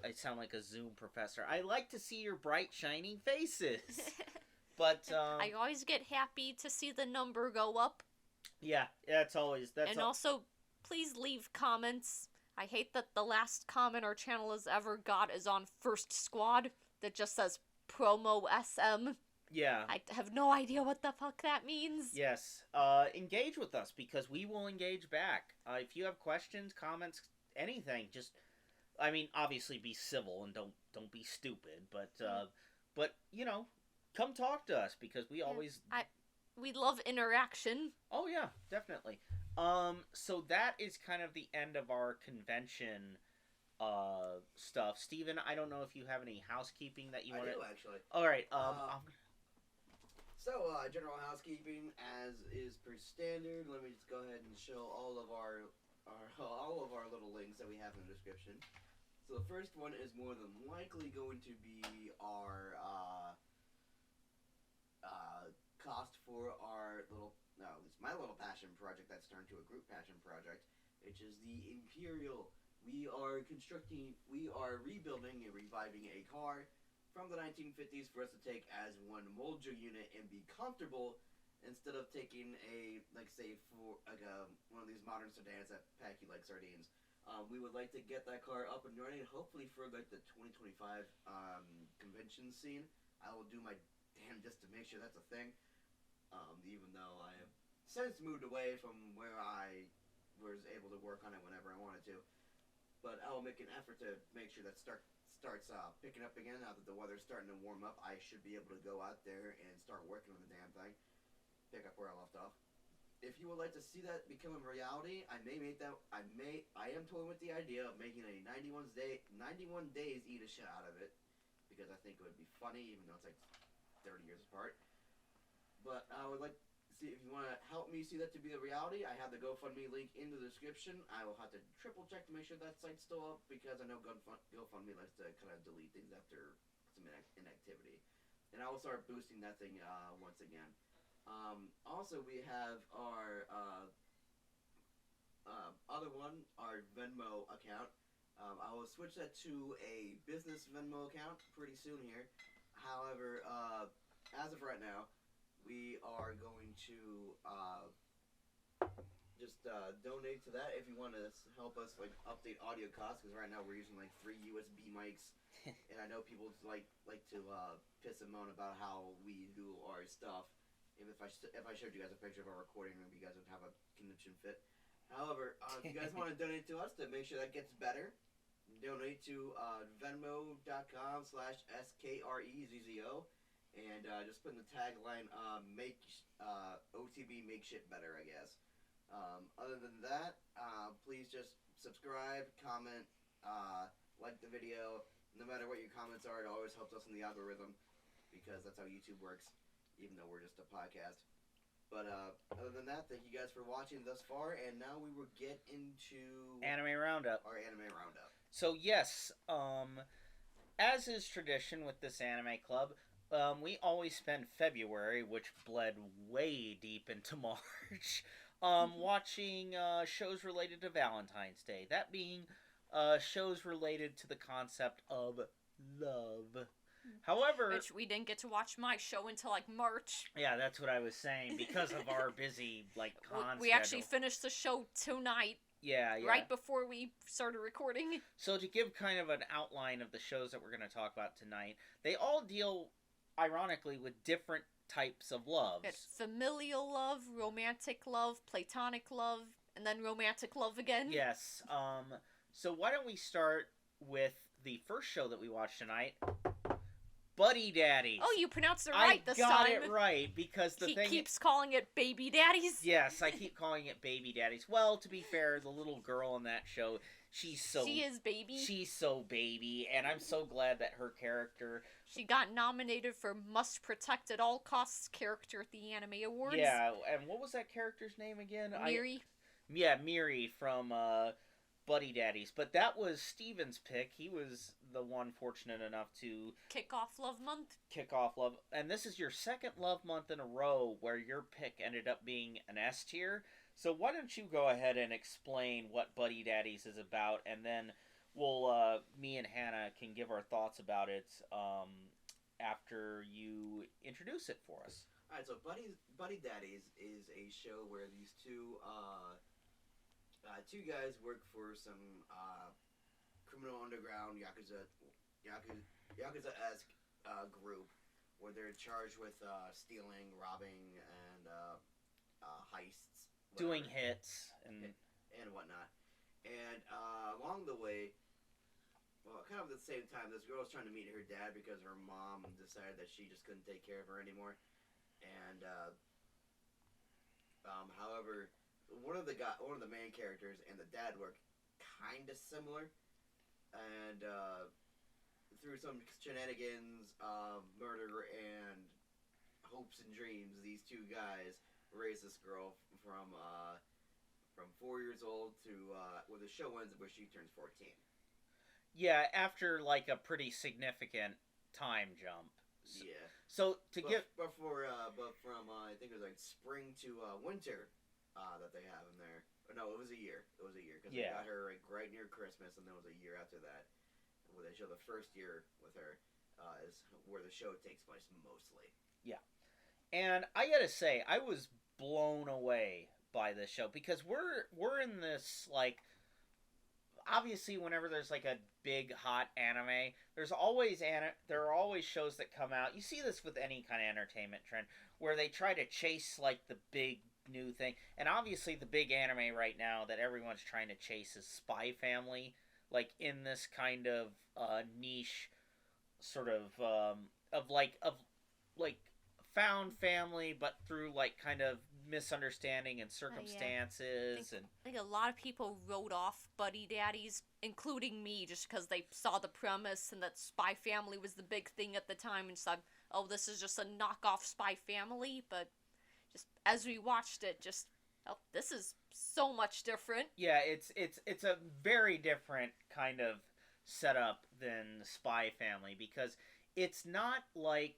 I sound like a Zoom professor. I like to see your bright, shining faces. But I always get happy to see the number go up. yeah, that's always Also, please leave comments. I hate that the last comment our channel has ever got is on First Squad that just says promo SM. Yeah. I have no idea what the fuck that means. Yes. Engage with us because we will engage back. If you have questions, comments, anything, just I mean, obviously be civil and don't be stupid, but you know, come talk to us because we always We love interaction. Oh yeah, definitely. So that is kind of the end of our convention stuff. Steven, I don't know if you have any housekeeping that you want to... I do, actually. All right. So, general housekeeping, as is per standard. Let me just go ahead and show all of our little links that we have in the description. So the first one is more than likely going to be our cost for our my little passion project that's turned to a group passion project, which is the Imperial. We are rebuilding and reviving a car from the 1950s for us to take as one Moljo unit and be comfortable instead of taking one of these modern sedans that pack you like sardines. We would like to get that car up and running, hopefully for like the 2025 convention scene. I will do my damnedest to make sure that's a thing. Even though I have since moved away from where I was able to work on it whenever I wanted to. But I will make an effort to make sure that starts picking up again. Now that the weather's starting to warm up, I should be able to go out there and start working on the damn thing. Pick up where I left off. If you would like to see that become a reality, I am toying with the idea of making a 91 days Edisha out of it, because I think it would be funny, even though it's like 30 years apart. But I would like see if you want to help me see that to be a reality, I have the GoFundMe link in the description. I will have to triple check to make sure that site's still up because I know GoFundMe likes to kind of delete things after some inactivity, and I will start boosting that thing once again. Also, we have our other one, our Venmo account. I will switch that to a business Venmo account pretty soon here. However, as of right now, we are going to just donate to that if you want to help us like update audio costs, because right now we're using like 3 USB mics, and I know people like to piss and moan about how we do our stuff. If I showed you guys a picture of our recording, maybe you guys would have a conniption fit. However, if you guys want to donate to us to make sure that gets better, donate to venmo.com/SKREZZO, and just put in the tagline, make OTB make shit better, I guess. Other than that, please just subscribe, comment, like the video. No matter what your comments are, it always helps us in the algorithm, because that's how YouTube works, even though we're just a podcast. But other than that, thank you guys for watching thus far, and now we will get into Anime Roundup. our anime roundup. So yes, as is tradition with this anime club, we always spend February, which bled way deep into March, watching shows related to Valentine's Day. That being shows related to the concept of love. However, Which we didn't get to watch my show until like March. yeah, that's what I was saying, because of our busy con We actually schedule. finished the show tonight, Yeah. right before we started recording. So to give kind of an outline of the shows that we're going to talk about tonight, they all deal, ironically, with different types of loves. It's familial love, romantic love, platonic love, and then romantic love again. Yes. So why don't we start with the first show that we watched tonight, Buddy Daddies. Oh, you pronounced it right this time. I got it right, because the He thing... keeps calling it baby daddies. Yes, I keep calling it Baby Daddies. Well, to be fair, the little girl in that show, she is baby. She's so baby, and I'm so glad that her character... She got nominated for Must Protect at All Costs character at the Anime Awards. Yeah, and what was that character's name again? Miri. Miri from Buddy Daddies. But that was Steven's pick. He was the one fortunate enough to Kick off Love Month. kick off Love. And this is your second Love Month in a row where your pick ended up being an S tier. So why don't you go ahead and explain what Buddy Daddies is about, and then we'll, me and Hannah can give our thoughts about it after you introduce it for us. Alright, so Buddy Daddies is a show where these two guys work for some criminal underground Yakuza-esque group where they're charged with stealing, robbing, and heists. Doing whatever, hits and whatnot. And along the way, well, kind of at the same time, this girl's trying to meet her dad because her mom decided that she just couldn't take care of her anymore. And however, one of the main characters and the dad were kind of similar, and through some shenanigans, murder, and hopes and dreams, these two guys raise this girl from 4 years old to where the show ends where she turns 14. Yeah, after like a pretty significant time jump. Yeah. So but from I think it was like spring to winter that they have in there. No, it was a year. It was a year because they got her like right near Christmas, and then it was a year after that where they show the first year with her is where the show takes place mostly. Yeah, and I gotta say, I was blown away by this show because we're in this like. Obviously, whenever there's like a big hot anime, there are always shows that come out. You see this with any kind of entertainment trend where they try to chase like the big new thing. And obviously, the big anime right now that everyone's trying to chase is Spy Family, like in this kind of niche sort of found family, but through like kind of misunderstanding and circumstances. I think a lot of people wrote off Buddy Daddies, including me, just because they saw the premise and that Spy Family was the big thing at the time and said, oh, this is just a knockoff Spy Family, but just as we watched it, just oh, this is so much different. Yeah, it's a very different kind of setup than Spy Family because it's not like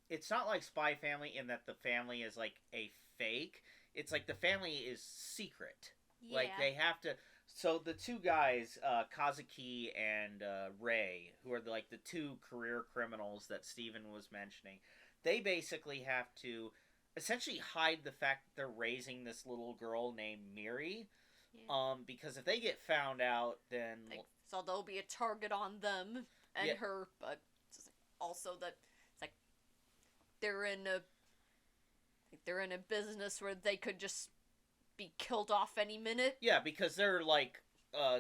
it's not like Spy Family in that the family is like a fake. It's like the family is secret. Yeah. Like they have to. So the two guys, Kazuki and Ray, who are like the two career criminals that Steven was mentioning, they basically have to essentially hide the fact that they're raising this little girl named Miri. Yeah. Because if they get found out, then Like, so there'll be a target on them and Yeah. her, but also that it's like they're in a business where they could just be killed off any minute. yeah, because they're like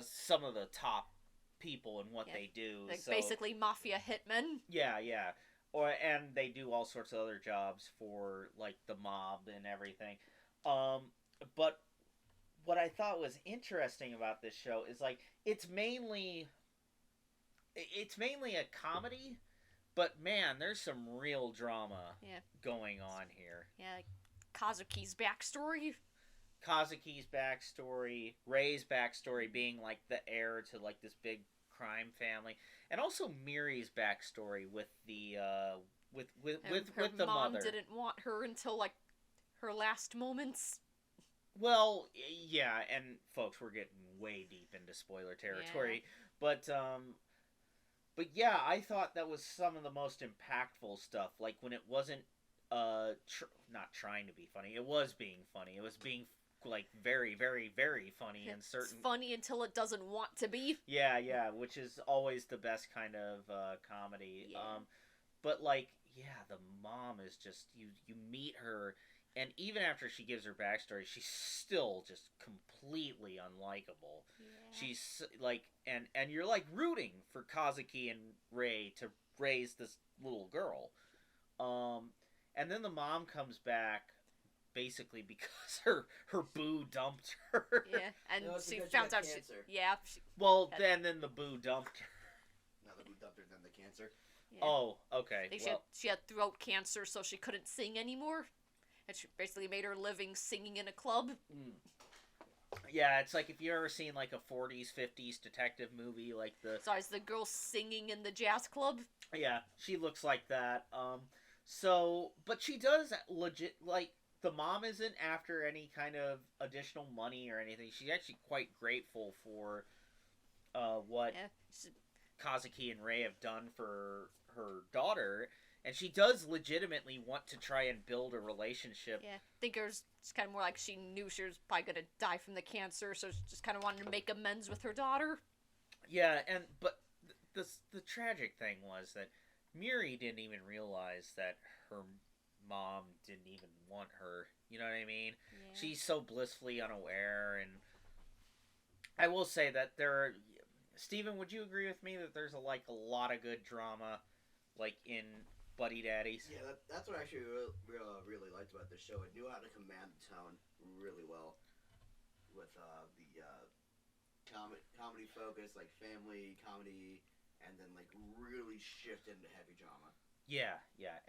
some of the top people in what Yeah. they do. Like So basically mafia hitmen. yeah, yeah. And they do all sorts of other jobs for like the mob and everything. But what I thought was interesting about this show is like it's mainly a comedy, but man, there's some real drama Yeah. going on here. Yeah, like Kazuki's backstory. Kazuki's backstory, Ray's backstory being like the heir to like this big crime family, and also Miri's backstory with the And her with the mom mother. didn't want her until like her last moments. Well, yeah, and folks, we're getting way deep into spoiler territory, but yeah, I thought that was some of the most impactful stuff. Like when it wasn't not trying to be funny, it was being funny. It was being like very, very, very funny in certain. It's funny until it doesn't want to be. Yeah, which is always the best kind of comedy. Yeah. But like, yeah, the mom is just you meet her, and even after she gives her backstory, she's still just completely unlikable. Yeah. She's like, and you're like rooting for Kazuki and Ray to raise this little girl. And then the mom comes back basically because her boo dumped her. Yeah, and No, it's she because she found had out she, cancer. yeah, Well, then the boo dumped her. Now that we dumped her, then the cancer. yeah. Oh, okay. I think Well, she had throat cancer, so she couldn't sing anymore. And she basically made her living singing in a club. yeah, it's like if you ever seen like a 40s, 50s detective movie, like the So is the girl singing in the jazz club? yeah, she looks like that. So, but she does legit like the mom isn't after any kind of additional money or anything. She's actually quite grateful for what Yeah. Kazuki and Ray have done for her daughter, and she does legitimately want to try and build a relationship. Yeah, I think it was just kind of more like she knew she was probably gonna die from the cancer, so she just kind of wanted to make amends with her daughter. Yeah, but the tragic thing was that Miri didn't even realize that her mom didn't even want her. You know what I mean? Yeah. She's so blissfully unaware, and I will say that Steven, would you agree with me that there's a lot of good drama, like in Buddy Daddies? Yeah, that's what I actually really liked about this show. It knew how to command the tone really well with the comedy focus, like family comedy, and then like really shift into heavy drama. Yeah,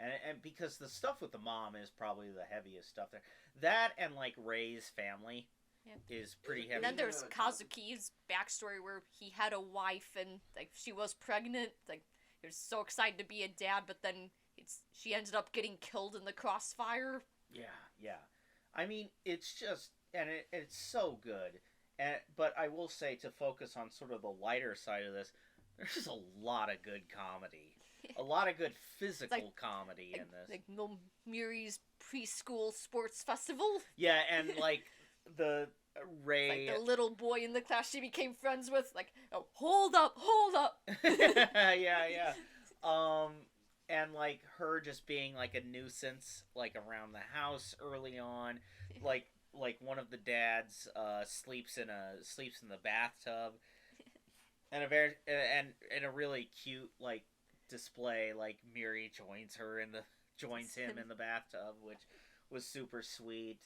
and because the stuff with the mom is probably the heaviest stuff there. That and like Ray's family Yeah. is pretty And heavy. then there's Yeah. Kazuki's backstory where he had a wife and like she was pregnant. Like he was so excited to be a dad, but then she ended up getting killed in the crossfire. Yeah. I mean, it's just and it's so good. But I will say to focus on sort of the lighter side of this, there's just a lot of good comedy. A lot of good physical comedy in this. Like Muri's preschool sports festival. Yeah, and like the Ray. Like the little boy in the class she became friends with. Like, oh, hold up. yeah. And like her just being like a nuisance, like around the house early on, like one of the dads sleeps in the bathtub, and in a really cute like display, like Miri joins him in the bathtub, which was super sweet.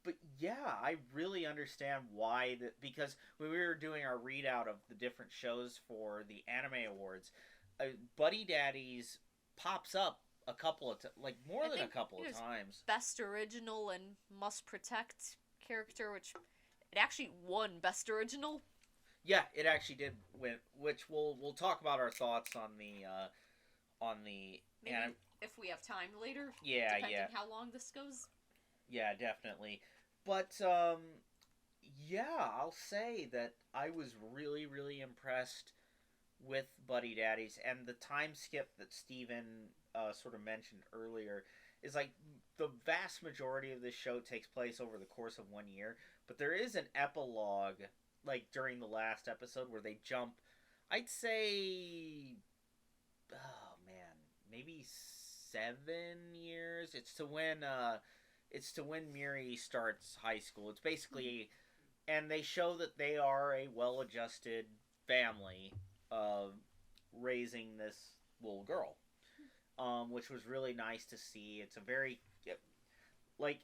But yeah, I really understand why because when we were doing our readout of the different shows for the Anime Awards, Buddy Daddies pops up a couple of like more I than a think couple it of was times. Best Original and Must Protect character, which it actually won Best Original. Yeah, it actually did win, which we'll talk about our thoughts on the Maybe if we have time later, yeah, depending yeah. how long this goes. Yeah, definitely. But yeah, I'll say that I was really, really impressed with Buddy Daddies, and the time skip that Steven sort of mentioned earlier is like the vast majority of this show takes place over the course of 1 year, but there is an epilogue like during the last episode where they jump. I'd say, oh man, maybe 7 years. It's to when Miri starts high school. It's basically, and they show that they are a well-adjusted family, uh, raising this little girl, which was really nice to see. It's a very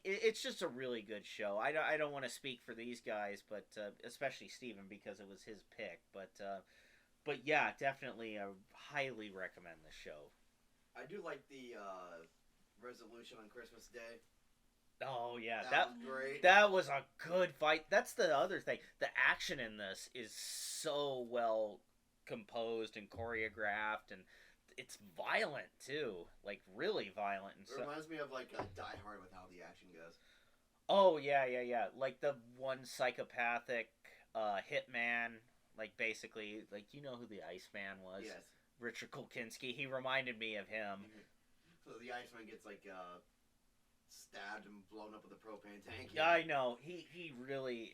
it's just a really good show. I don't want to speak for these guys, but especially Steven because it was his pick. But yeah, definitely, I highly recommend the show. I do like the resolution on Christmas Day. Oh yeah, That was great. that was a good fight. That's the other thing. The action in this is so well composed and choreographed, and it's violent too, like really violent. And It reminds me of like Die Hard with how the action goes. oh yeah, yeah, yeah. Like the one psychopathic hitman. Like basically, like you know who the Iceman was? Yes. Richard Kulkinski. He reminded me of him. So the Iceman gets like stabbed and blown up with a propane tank. Yeah, I know. He really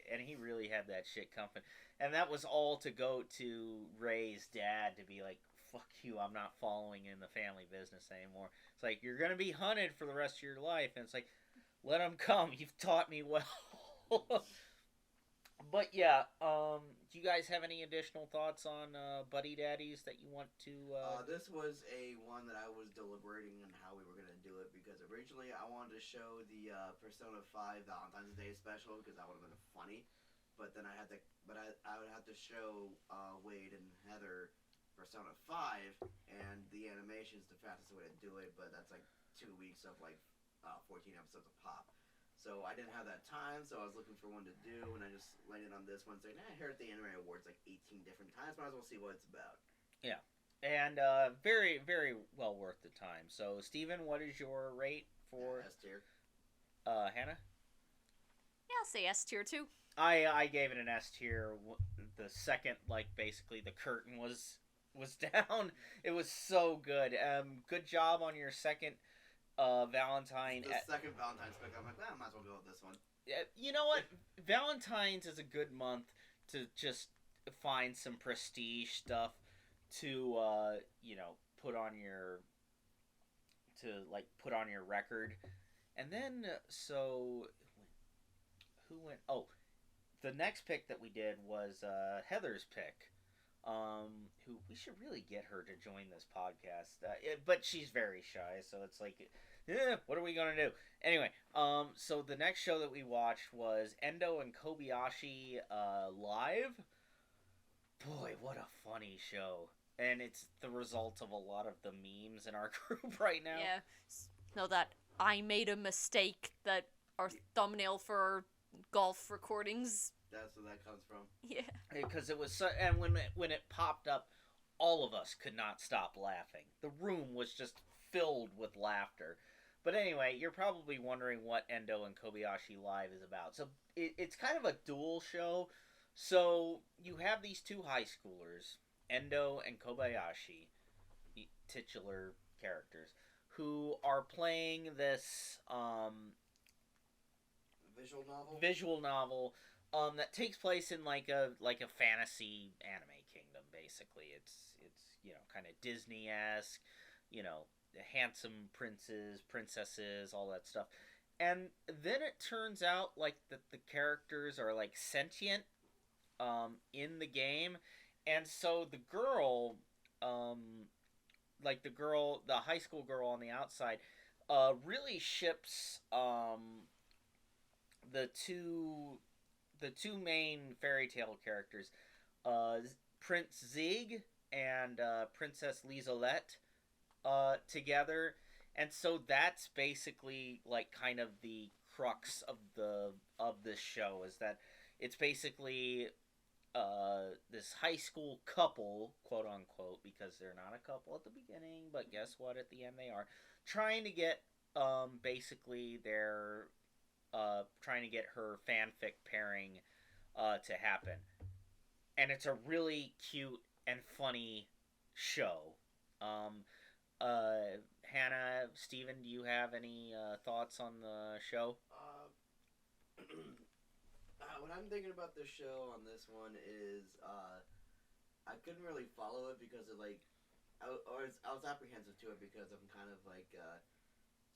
had that shit coming, and that was all to go to Ray's dad to be like, "Fuck you! I'm not following in the family business anymore." It's like you're gonna be hunted for the rest of your life, and it's like, let him come. You've taught me well. But yeah, do you guys have any additional thoughts on Buddy Daddies that you want to? This was a one that I was deliberating on how we were gonna do it because originally I wanted to show the Persona 5 Valentine's Day special because that would have been funny, but then I would have to show Wade and Heather Persona 5, and the animation is the fastest way to do it, but that's like 2 weeks of like 14 episodes of Pop. So I didn't have that time, so I was looking for one to do, and I just landed on this one saying, I heard the Anime Awards like 18 different times, might as well see what it's about. Yeah. And very, very well worth the time. So, Steven, what is your rate for S tier? Hannah? Yeah, I'll say S tier too. I gave it an S tier. The second, like, basically the curtain was down. It was so good. Good job on your second Valentine. The second Valentine's pick, I'm like, I might as well go with this one. You know what? Valentine's is a good month to just find some prestige stuff to put on your record. And then so who went? Oh, the next pick that we did was Heather's pick. Who we should really get her to join this podcast, but she's very shy, so it's like, what are we gonna do? Anyway, so the next show that we watched was Endo and Kobayashi live. Boy, what a funny show, and it's the result of a lot of the memes in our group right now. Yeah. Know that I made a mistake that our thumbnail for our golf recordings. That's where that comes from. Yeah. Because it was so, and when it popped up, all of us could not stop laughing. The room was just filled with laughter. But anyway, you're probably wondering what Endo and Kobayashi Live is about. So it's kind of a dual show. So you have these two high schoolers, Endo and Kobayashi, the titular characters, who are playing this visual novel that takes place in like a fantasy anime kingdom. Basically, it's kind of Disney-esque, handsome princesses, all that stuff. And then it turns out like that the characters are like sentient in the game, and so the girl, the high school girl on the outside, really ships the two main fairy tale characters, Prince Zig and Princess Lisolette, together, And so that's basically like kind of the crux of this show is that it's basically this high school couple, quote unquote, because they're not a couple at the beginning, but guess what? At the end, they are trying to get basically their trying to get her fanfic pairing to happen, and it's a really cute and funny show. Um, Hannah, Steven, do you have any thoughts on the show? What I'm thinking about this show on this one is I couldn't really follow it because of like I was apprehensive to it because I'm kind of like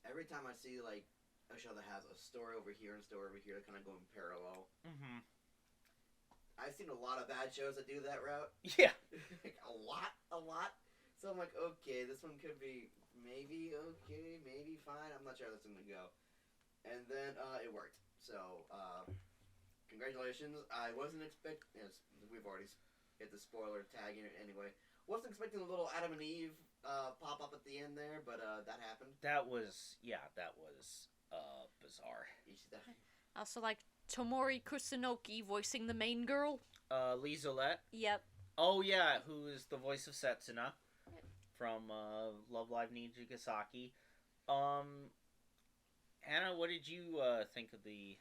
every time I see like a show that has a story over here and a story over here, kind of going parallel. Mm-hmm. I've seen a lot of bad shows that do that route. Yeah. Like, a lot. So I'm like, okay, this one could be maybe okay, maybe fine. I'm not sure how this is gonna go. And then it worked. So congratulations. I wasn't expecting. We've already hit the spoiler tag in it anyway. Wasn't expecting a little Adam and Eve pop up at the end there, but that happened. That was bizarre. You see that? Also, like Tomori Kusunoki voicing the main girl. Lizolette. Yep. Oh yeah, who is the voice of Setsuna from Love Live Nijigasaki. Hannah, what did you think of the?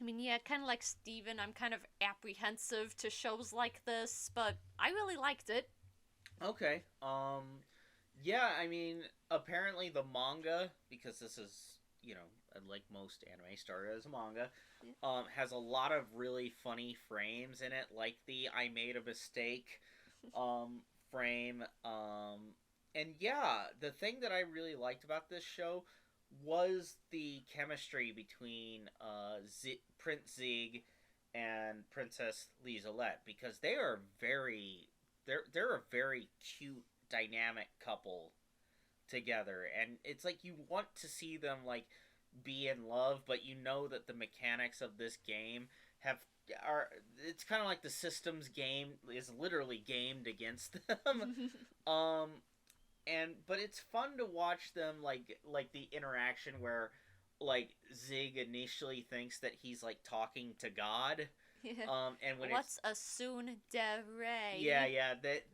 I mean, yeah, kind of like Steven, I'm kind of apprehensive to shows like this, but I really liked it. Okay. Yeah, I mean, apparently the manga, because this is, like most anime started as a manga, has a lot of really funny frames in it, like the I made a mistake frame. And yeah, the thing that I really liked about this show was the chemistry between Prince Zig and Princess Lizolette, because they're a very cute, dynamic couple together, and it's like you want to see them like be in love, but you know that the mechanics of this game it's kind of like the systems game is literally gamed against them. But it's fun to watch them like the interaction where like Zig initially thinks that he's like talking to God. And when What's a tsundere? Yeah, that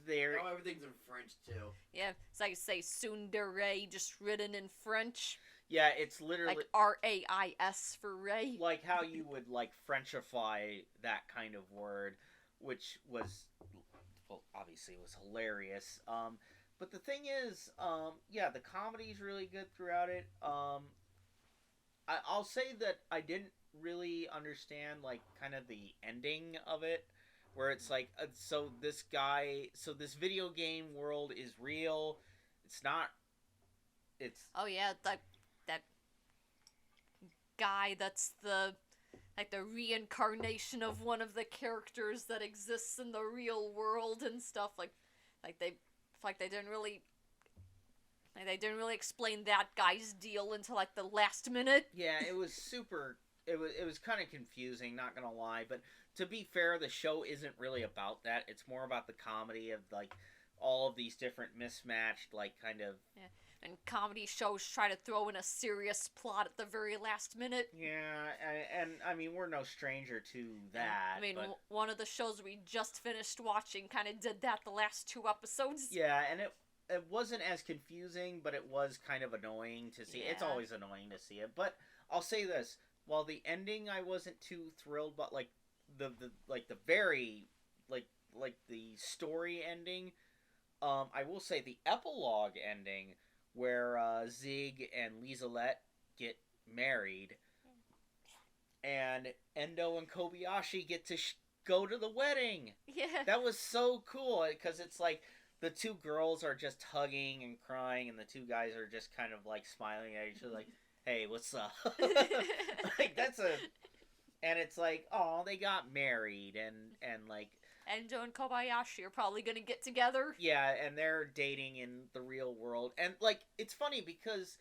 they're everything's in French too. Yeah, it's like say tsundere just written in French. Yeah, it's literally like RAIS for Ray. Like how you would like Frenchify that kind of word, which was, well, obviously it was hilarious. But the thing is, yeah, the comedy's really good throughout it. I'll say that I didn't really understand like kind of the ending of it, where it's like, so this video game world is real. It's not. It's. Oh yeah, that guy that's the reincarnation of one of the characters that exists in the real world and stuff. They didn't really explain that guy's deal until like the last minute. Yeah, it was super. It was kind of confusing, not gonna lie. But to be fair, the show isn't really about that. It's more about the comedy of like all of these different mismatched like kind of. Yeah. And comedy shows try to throw in a serious plot at the very last minute. Yeah, and I mean, we're no stranger to that. I mean, but... one of the shows we just finished watching kind of did that the last 2 episodes. Yeah, and it wasn't as confusing, but it was kind of annoying to see. Yeah. It's always annoying to see it. But I'll say this, while the ending I wasn't too thrilled, but like the very like the story ending, I will say the epilogue ending, where Zig and Lizolette get married, and Endo and Kobayashi get to go to the wedding. Yeah. That was so cool, because it's like the two girls are just hugging and crying, and the two guys are just kind of like smiling at each other like, hey, what's up? Like, and it's like, oh, they got married, and like... Endo and Kobayashi are probably gonna get together. Yeah, and they're dating in the real world. And, like, it's funny because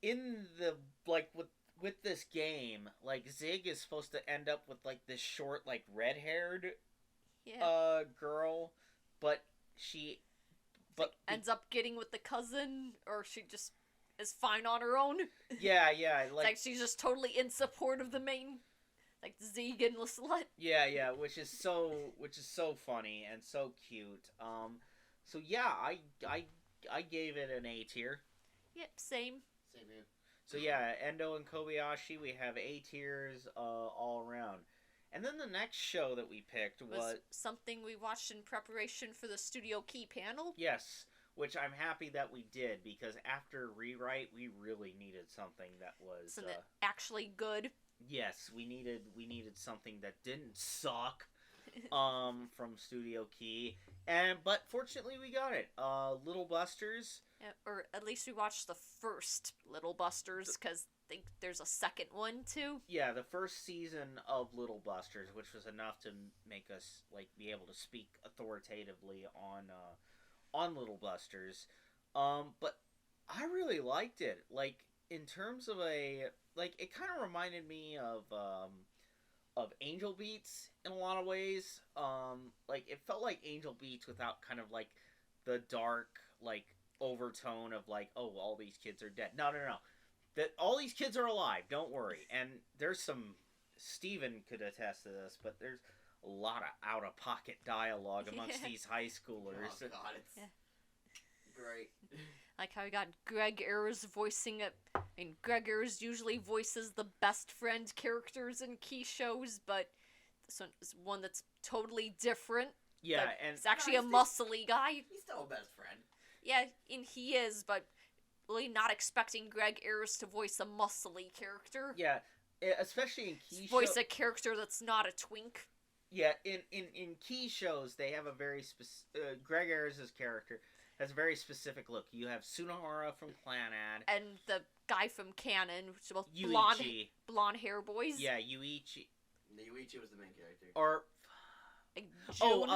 in the, like, with this game, like, Zig is supposed to end up with, like, this short, like, red-haired girl, but but ends up getting with the cousin, or she just is fine on her own. yeah, It's like she's just totally in support of the main, like, Zegan slut. yeah, which is so funny and so cute. So yeah, I gave it an A tier. Yep, same. Same here. So yeah, Endo and Kobayashi, we have A tiers all around. And then the next show that we picked was something we watched in preparation for the Studio Key panel. yes, which I'm happy that we did, because after Rewrite, we really needed something that was Something actually good. yes, we needed something that didn't suck from Studio Key. But fortunately we got it. Little Busters. Or at least we watched the first Little Busters, because I think there's a second one too. Yeah, the first season of Little Busters, which was enough to make us like be able to speak authoritatively on Little Busters. But I really liked it. Like, in terms of it kind of reminded me of Angel Beats in a lot of ways. Like, it felt like Angel Beats without kind of like the dark like overtone of like, oh, all these kids are dead. No. That all these kids are alive. Don't worry. And there's some, Steven could attest to this, but there's a lot of out of pocket dialogue amongst these high schoolers. Oh god, it's great. Like how we got Greg Ayers voicing it. I mean, Greg Ayers usually voices the best friend characters in Key shows, but this one is one that's totally different. Yeah, and it's actually a muscly guy. He's still a best friend. Yeah, and he is, but really not expecting Greg Ayers to voice a muscly character. yeah, especially in Key Voice a character that's not a twink. Yeah, in Key shows, they have a very Greg Ayers' character has a very specific look. You have Sunahara from Clannad. And the guy from Canon, which are both Yuichi. blonde hair boys. Yeah, Yuichi. Yuichi was the main character. Or, Like June.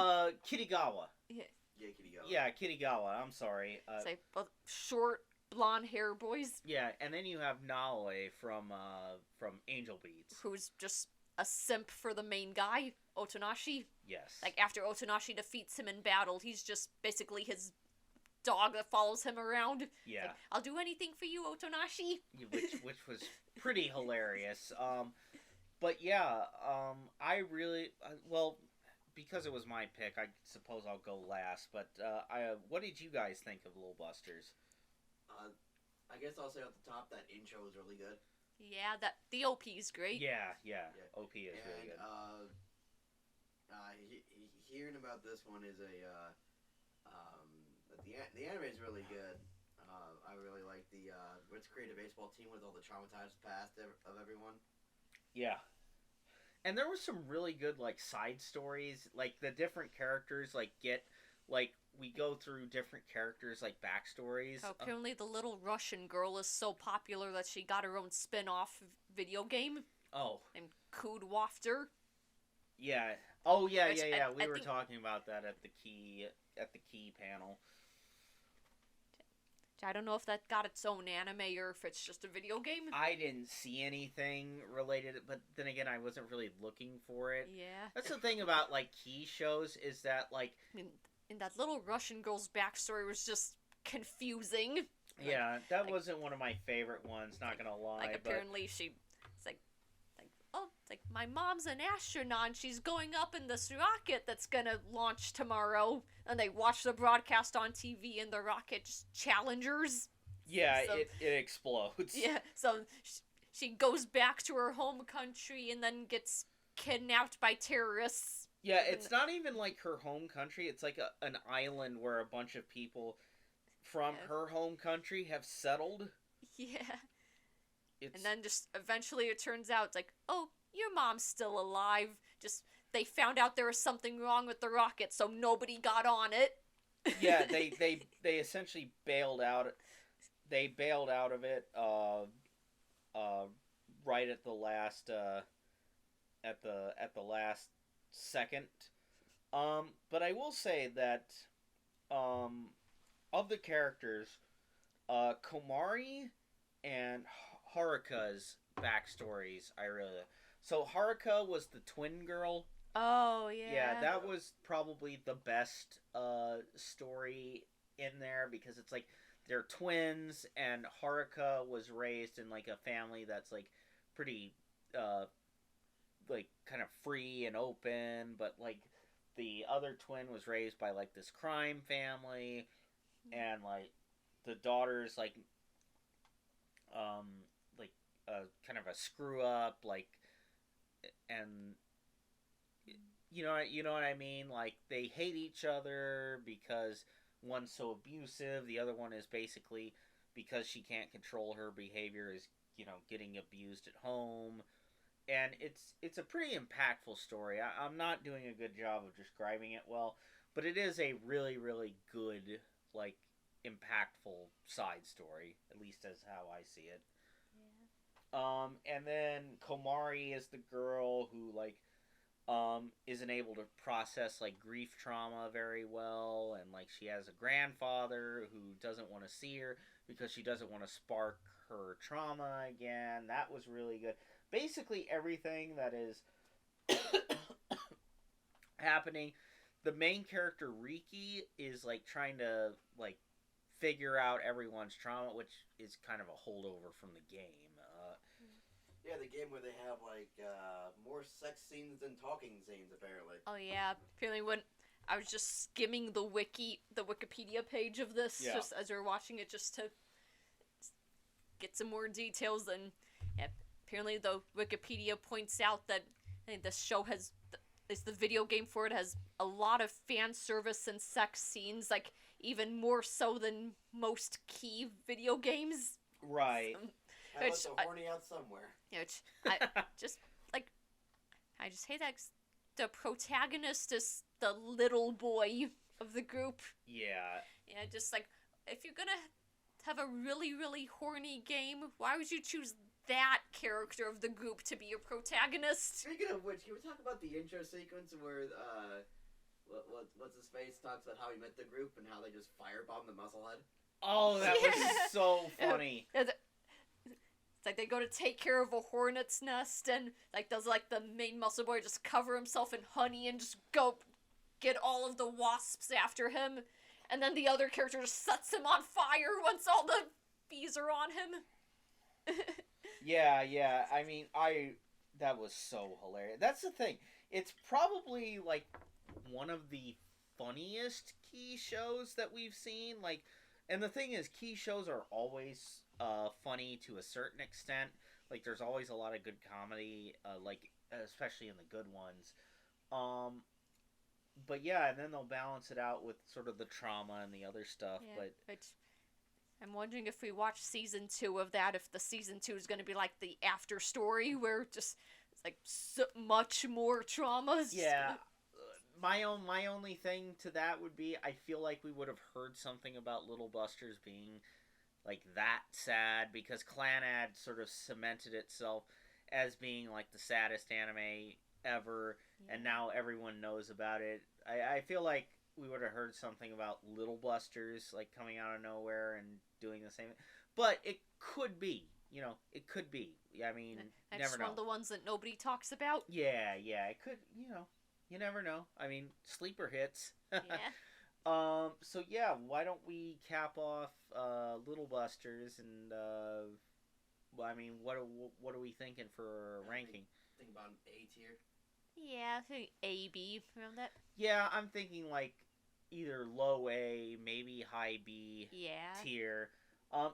Kitagawa. Yeah. Yeah, Kitagawa. Yeah, Kitagawa, I'm sorry. It's like both short, blonde hair boys. Yeah, and then you have Naoe from Angel Beats. Who's just a simp for the main guy, Otonashi. Yes. Like, after Otonashi defeats him in battle, he's just basically his dog that follows him around. Yeah. Like, I'll do anything for you, Otonashi. which was pretty hilarious. But yeah, I really well, because it was my pick, I suppose I'll go last. But what did you guys think of Little Busters? I guess I'll say at the top that intro was really good. Yeah, the OP's great. Yeah. OP is And, really good. Hearing about this one is the anime is really good. I really like the Ritz Creative Baseball team with all the traumatized past of everyone. Yeah. And there was some really good like side stories, like the different characters we go through different characters like backstories. How apparently the little Russian girl is so popular that she got her own spin-off video game. Oh. Named Kud Wafter. Yeah. Oh yeah, Which yeah. We I were think... talking about that at the key panel. I don't know if that got its own anime or if it's just a video game. I didn't see anything related, but then again, I wasn't really looking for it. Yeah. That's the thing about like key shows is that like. I mean, and that little Russian girl's backstory was just confusing. Yeah, that wasn't one of my favorite ones. Not gonna lie. Like apparently it's like my mom's an astronaut and she's going up in this rocket that's gonna launch tomorrow, and they watch the broadcast on TV and the rocket just challengers. Yeah, so, it explodes. Yeah, so she goes back to her home country and then gets kidnapped by terrorists. Yeah, it's not even like her home country. It's like an island where a bunch of people from her home country have settled. Yeah. And then just eventually it turns out it's like, oh, your mom's still alive. Just they found out there was something wrong with the rocket, so nobody got on it. Yeah, they essentially bailed out. They bailed out of it right at the last at the last second. But I will say that of the characters, Komari and Haruka's backstories I really like. So Haruka was the twin girl. Oh yeah. Yeah, that was probably the best story in there because it's like they're twins, and Haruka was raised in like a family that's like pretty like kind of free and open, but like the other twin was raised by like this crime family, and like the daughter's um like kind of a screw up, like, and you know what I mean, like they hate each other because one's so abusive, the other one is basically, because she can't control her behavior, is getting abused at home. And it's a pretty impactful story. I'm not doing a good job of describing it well, but it is a really, really good, like, impactful side story, at least as how I see it. And then Komari is the girl who like isn't able to process like grief trauma very well, and like she has a grandfather who doesn't want to see her because she doesn't want to spark her trauma again. That was really good. Basically everything that is happening. The main character Riki is like trying to like figure out everyone's trauma, which is kind of a holdover from the game. Yeah, the game where they have like more sex scenes than talking scenes, apparently. Oh yeah, apparently when I was just skimming the Wikipedia page of this, just as we were watching it, just to get some more details. And yeah, apparently the Wikipedia points out that this show is the video game for it has a lot of fan service and sex scenes, like even more so than most key video games. Right. I let the horny out somewhere. Which I just hate that the protagonist is the little boy of the group. Yeah. Yeah, just like, if you're gonna have a really, really horny game, why would you choose that character of the group to be your protagonist? Speaking of which, can we talk about the intro sequence where what's his face talks about how he met the group and how they just firebombed the Musclehead? Oh, that was so funny. It's like they go to take care of a hornet's nest, and like does like the main muscle boy just cover himself in honey and just go get all of the wasps after him, and then the other character just sets him on fire once all the bees are on him. Yeah. I mean, that was so hilarious. That's the thing. It's probably like one of the funniest Key shows that we've seen. Like, and the thing is, Key shows are always funny to a certain extent. Like, there's always a lot of good comedy, like especially in the good ones. But yeah, and then they'll balance it out with sort of the trauma and the other stuff. Yeah, but I'm wondering if we watch season 2 of that, if the season 2 is going to be like the after story where just it's like so much more traumas. Yeah. My only thing to that would be, I feel like we would have heard something about Little Busters being like that sad, because Clannad sort of cemented itself as being like the saddest anime ever, and now everyone knows about it. I feel like we would have heard something about Little Busters like coming out of nowhere and doing the same, but it could be. It could be. I mean, that's never know. One of the ones that nobody talks about. Yeah, it could. You never know. I mean, sleeper hits. Yeah. So yeah, why don't we cap off Little Busters, and I mean, what are we thinking for ranking? Think about A tier. Yeah, I think A, B, around that. Yeah, I'm thinking like either low A, maybe high B tier.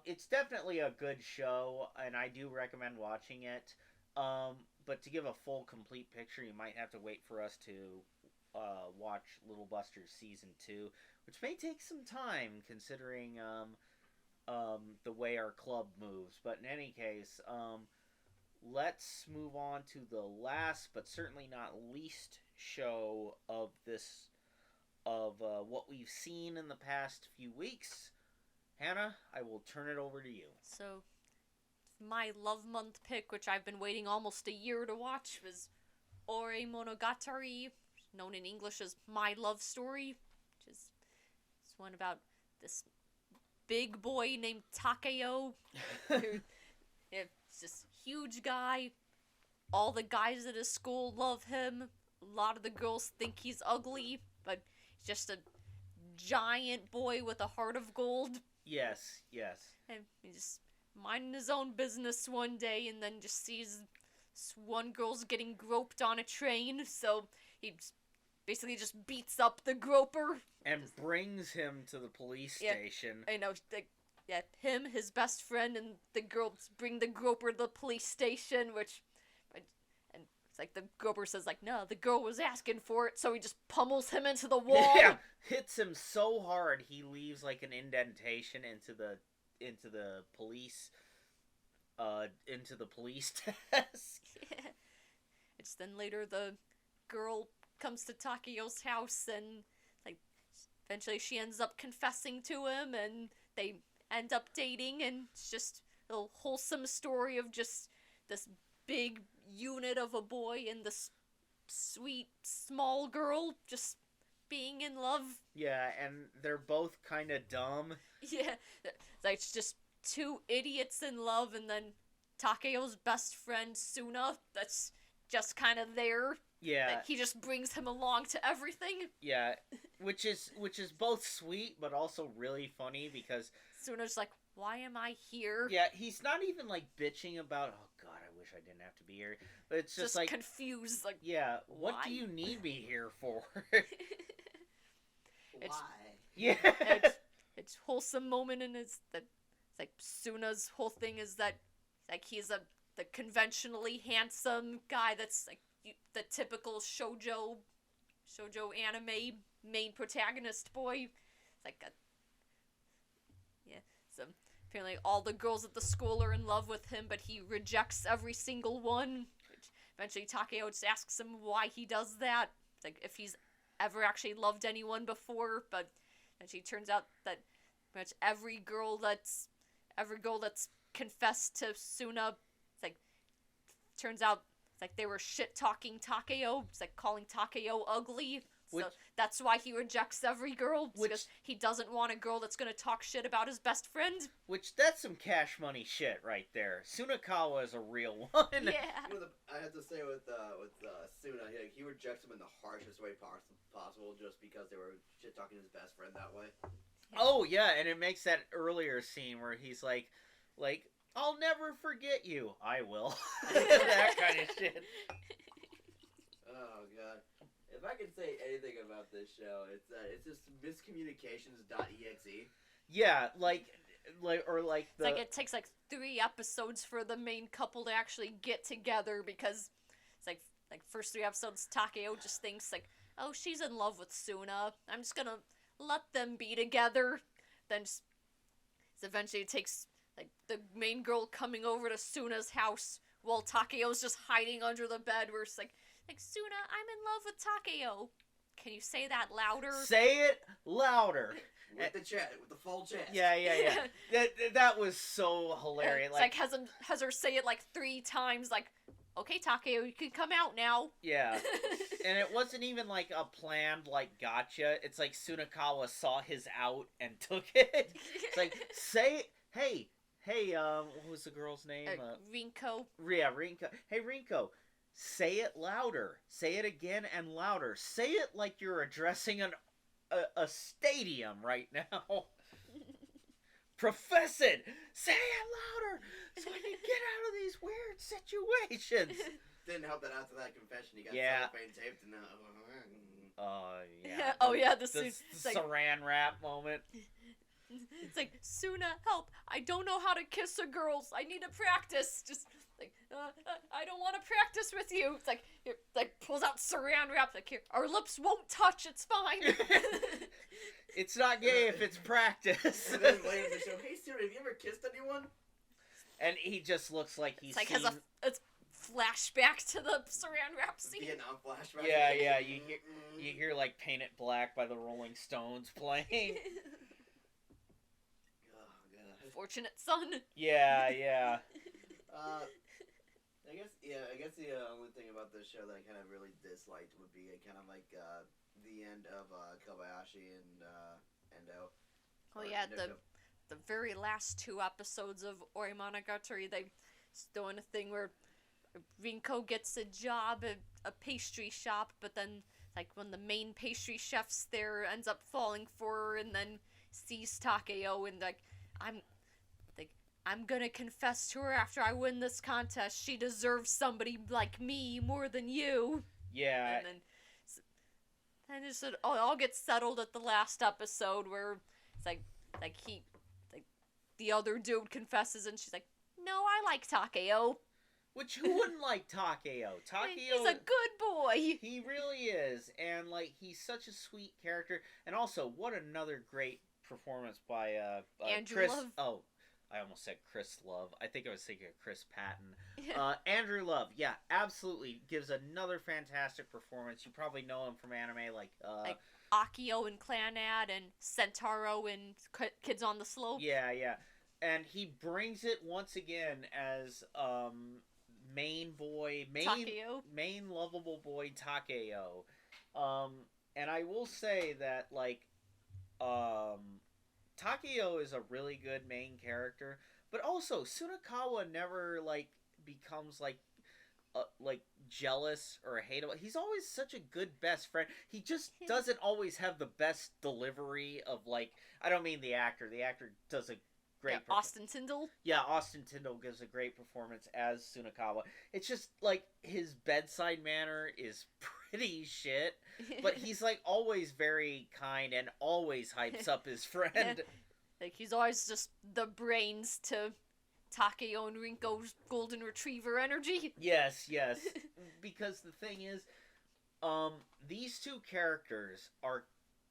It's definitely a good show, and I do recommend watching it. But to give a full, complete picture, you might have to wait for us to watch Little Busters Season 2, which may take some time, considering the way our club moves. But in any case, let's move on to the last, but certainly not least, show of what we've seen in the past few weeks. Hannah, I will turn it over to you. So, my Love Month pick, which I've been waiting almost a year to watch, was Ore Monogatari, known in English as My Love Story, which is one about this big boy named Takeo, who is this huge guy. All the guys at his school love him. A lot of the girls think he's ugly, but he's just a giant boy with a heart of gold. Yes, yes. And he just minding his own business one day, and then just sees this one girl's getting groped on a train, so he basically just beats up the groper. And brings him to the police station. I know, him, his best friend, and the girls bring the groper to the police station, and it's like the groper says, like, no, the girl was asking for it, so he just pummels him into the wall. Yeah, hits him so hard he leaves like an indentation into the police desk. Yeah. It's then later the girl comes to Takeo's house, and like eventually she ends up confessing to him, and they end up dating, and it's just a wholesome story of just this big unit of a boy and this sweet small girl just being in love. Yeah, and they're both kind of dumb. Yeah, like it's just two idiots in love, and then Takeo's best friend Suna, that's just kind of there. Yeah. Like, he just brings him along to everything. Yeah, which is both sweet but also really funny because Suna's like, why am I here? yeah, he's not even like bitching about, oh god, I wish I didn't have to be here. But it's just like confused, like, yeah, what why? do you need me here for? It's- Why? Yeah. it's wholesome moment, and it's like Suna's whole thing is that like he's the conventionally handsome guy that's like the typical shoujo anime main protagonist boy. It's like so apparently all the girls at the school are in love with him, but he rejects every single one. Which eventually Takeo just asks him why he does that. It's like if he's ever actually loved anyone before, but actually turns out that pretty much every girl that's confessed to Suna, it's like turns out it's like they were shit talking Takeo. It's like calling Takeo ugly. So that's why he rejects every girl, because he doesn't want a girl that's gonna talk shit about his best friend. Which that's some cash money shit right there. Sunakawa is a real one. Yeah. You know, I have to say with Suna, he rejects him in the harshest way possible, just because they were shit talking his best friend that way. Oh yeah, and it makes that earlier scene where he's like, I'll never forget you. I will. That kind of shit. Oh god. If I can say anything about this show, it's just miscommunications.exe. Yeah, like the It's like it takes like 3 episodes for the main couple to actually get together, because it's like first 3 episodes Takeo just thinks like, oh, she's in love with Suna, I'm just gonna let them be together. Then just eventually it takes like the main girl coming over to Suna's house while Takeo's just hiding under the bed, where it's like Suna, I'm in love with Takeo. Can you say that louder? Say it louder. With the full chest. Yeah. That was so hilarious. It's like has her say it like 3 times, like, okay, Takeo, you can come out now. Yeah. And it wasn't even like a planned like gotcha. It's like Sunakawa saw his out and took it. It's like, say, hey, what was the girl's name? Rinko. Yeah, Rinko. Hey, Rinko, say it louder. Say it again and louder. Say it like you're addressing a stadium right now. Profess it. Say it louder so I can get out of these weird situations. Didn't help that after that confession he got cellophane taped and yeah. Oh yeah, the like, saran wrap moment. It's like, Suna, help! I don't know how to kiss a girl. I need to practice. Just like, I don't want to practice with you. It's like, here, like pulls out saran wrap. Like, here, our lips won't touch. It's fine. It's not gay if it's practice. And then later in the show, hey Suna, have you ever kissed anyone? And he just looks like he's it's like has a flashback to the saran wrap scene. Vietnam flashback. Yeah. You hear like "Paint It Black" by the Rolling Stones playing. Fortunate son. Yeah. I guess the only thing about this show that I kind of really disliked would be kind of like the end of Kobayashi and Endo. Oh yeah, the very last 2 episodes of Oi Monogatari, they doing a thing where Rinko gets a job at a pastry shop, but then like when the main pastry chef's there ends up falling for her and then sees Takeo and like I'm gonna confess to her after I win this contest. She deserves somebody like me more than you. Yeah. And then it all gets settled at the last episode where it's like the other dude confesses and she's like, no, I like Takeo. Which, who wouldn't like Takeo? Takeo, He's a good boy. he really is, and like he's such a sweet character. And also, what another great performance by Andrew Chris. Love. Oh, I almost said Chris Love. I think I was thinking of Chris Patton. Andrew Love, yeah, absolutely gives another fantastic performance. You probably know him from anime like Akio in Clanad and Centauro in Kids on the Slope. Yeah, and he brings it once again as main Takeo. main lovable boy Takeo. And I will say that like Takeo is a really good main character, but also Sunakawa never like becomes like jealous or hateable. He's always such a good best friend. He just doesn't always have the best delivery of like, I don't mean the actor. The actor does a great Austin Tyndall. Yeah, Austin Tyndall gives a great performance as Sunakawa. It's just like his bedside manner is pretty shit, but he's like always very kind and always hypes up his friend. Like he's always just the brains to Takeo and Rinko's golden retriever energy. Yes. Because the thing is, these two characters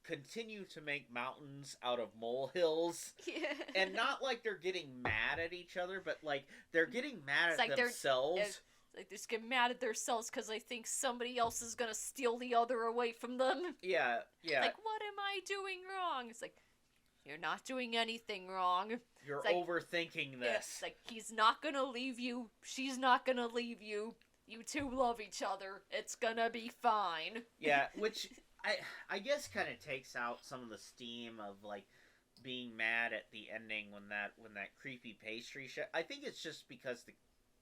continue to make mountains out of molehills. Yeah. And not like they're getting mad at each other, but like they're getting mad at like themselves. Like they just get mad at themselves because they think somebody else is gonna steal the other away from them. Yeah. Like, what am I doing wrong? It's like, you're not doing anything wrong. You're like, overthinking this. It's like, he's not gonna leave you. She's not gonna leave you. You two love each other. It's gonna be fine. Yeah, which I guess kind of takes out some of the steam of like being mad at the ending when that creepy pastry chef. I think it's just because the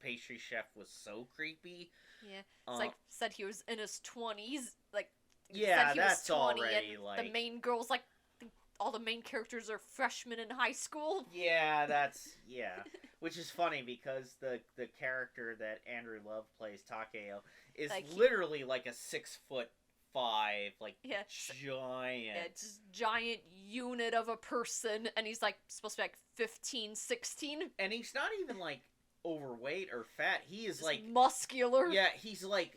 pastry chef was so creepy. Yeah, it's like said he was in his 20s. Like yeah, said he that's was 20 already and like the main girls like. All the main characters are freshmen in high school. Yeah, which is funny because the character that Andrew Love plays, Takeo, is like literally like a 6'5", like giant. Yeah, just giant unit of a person, and he's like supposed to be like 15, 16. And he's not even like overweight or fat. He is just like muscular. Yeah, he's like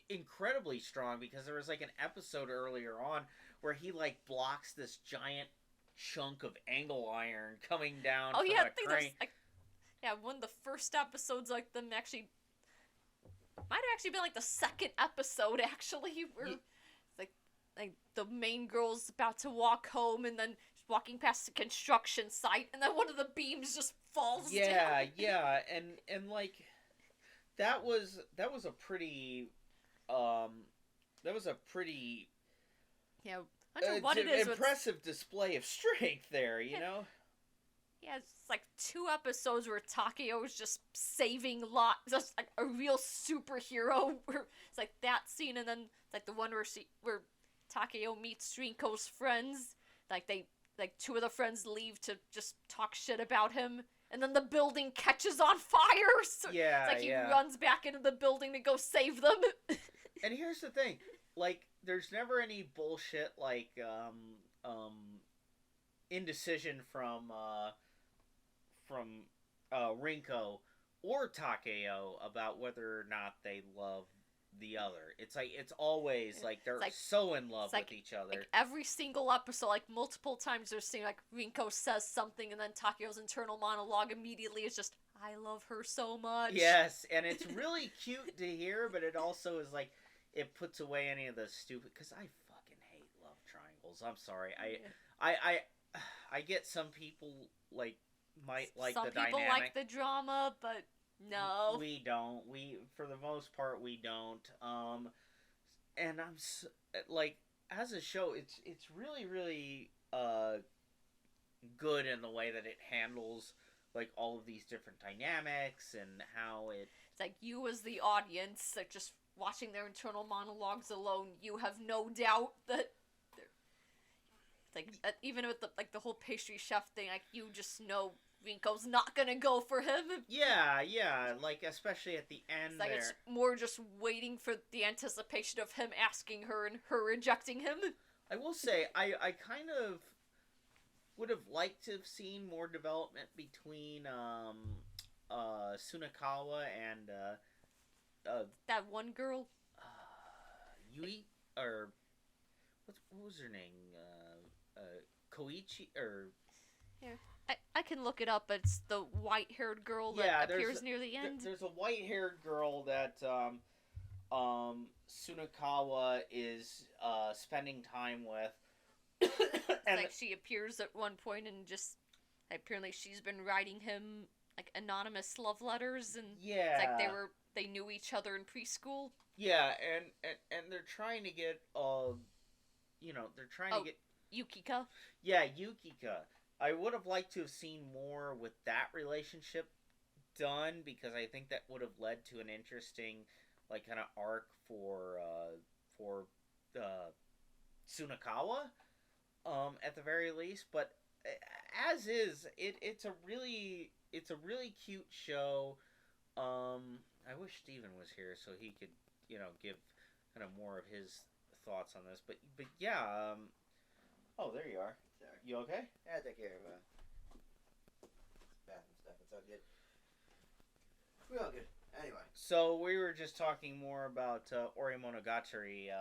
incredibly strong because there was like an episode earlier on where he like blocks this giant chunk of angle iron coming down. Oh from yeah, a I think crane. one of the first episodes, like them actually might have actually been like the second episode actually, where it's like the main girl's about to walk home and then she's walking past the construction site and then one of the beams just falls down. Yeah, and like that was a pretty Yeah, I wonder what it is. Impressive display of strength there, you know? Yeah, it's like 2 episodes where Takeo is just saving just like a real superhero. Where it's like that scene, and then like the one where Takeo meets Rinko's friends. Like 2 of the friends leave to just talk shit about him, and then the building catches on fire. So yeah, it's like he runs back into the building to go save them. And here's the thing, like, there's never any bullshit like indecision from Rinko or Takeo about whether or not they love the other. It's like it's always like they're like, so in love with each other. Like every single episode, like multiple times, there's seeing like Rinko says something, and then Takeo's internal monologue immediately is just, "I love her so much." Yes, and it's really cute to hear, but it also is like it puts away any of the stupid. Because I fucking hate love triangles. I'm sorry. I get some people like might like some the dynamic. Some people like the drama, but no, we don't. We for the most part we don't. And I'm like as a show, it's really good in the way that it handles like all of these different dynamics and how it. It's like you as the audience that just watching their internal monologues alone, you have no doubt that even with the whole pastry chef thing, like, you just know Rinko's not gonna go for him. Yeah, like, especially at the end It's like, there. it's more just waiting for the anticipation of him asking her and her rejecting him. I will say, I kind of would have liked to have seen more development between Sunakawa and That one girl. Yui, or what was her name? Koichi, or I can look it up, but it's the white-haired girl that appears near the end. There's a white-haired girl that Sunakawa is spending time with. And like, she appears at one point and just apparently she's been writing him like anonymous love letters, and yeah, it's like they knew each other in preschool. Yeah, and they're trying to get they're trying to get Yukika. Yeah, Yukika. I would have liked to have seen more with that relationship done, because I think that would have led to an interesting, like, kind of arc for Sunakawa, at the very least. But as is, it's a really cute show. I wish Steven was here so he could give kind of more of his thoughts on this. But yeah. Oh, there you are. Sorry. You okay? Yeah, take care of bathroom stuff. It's all good. We all good. Anyway. So we were just talking more about Ori Monogatari.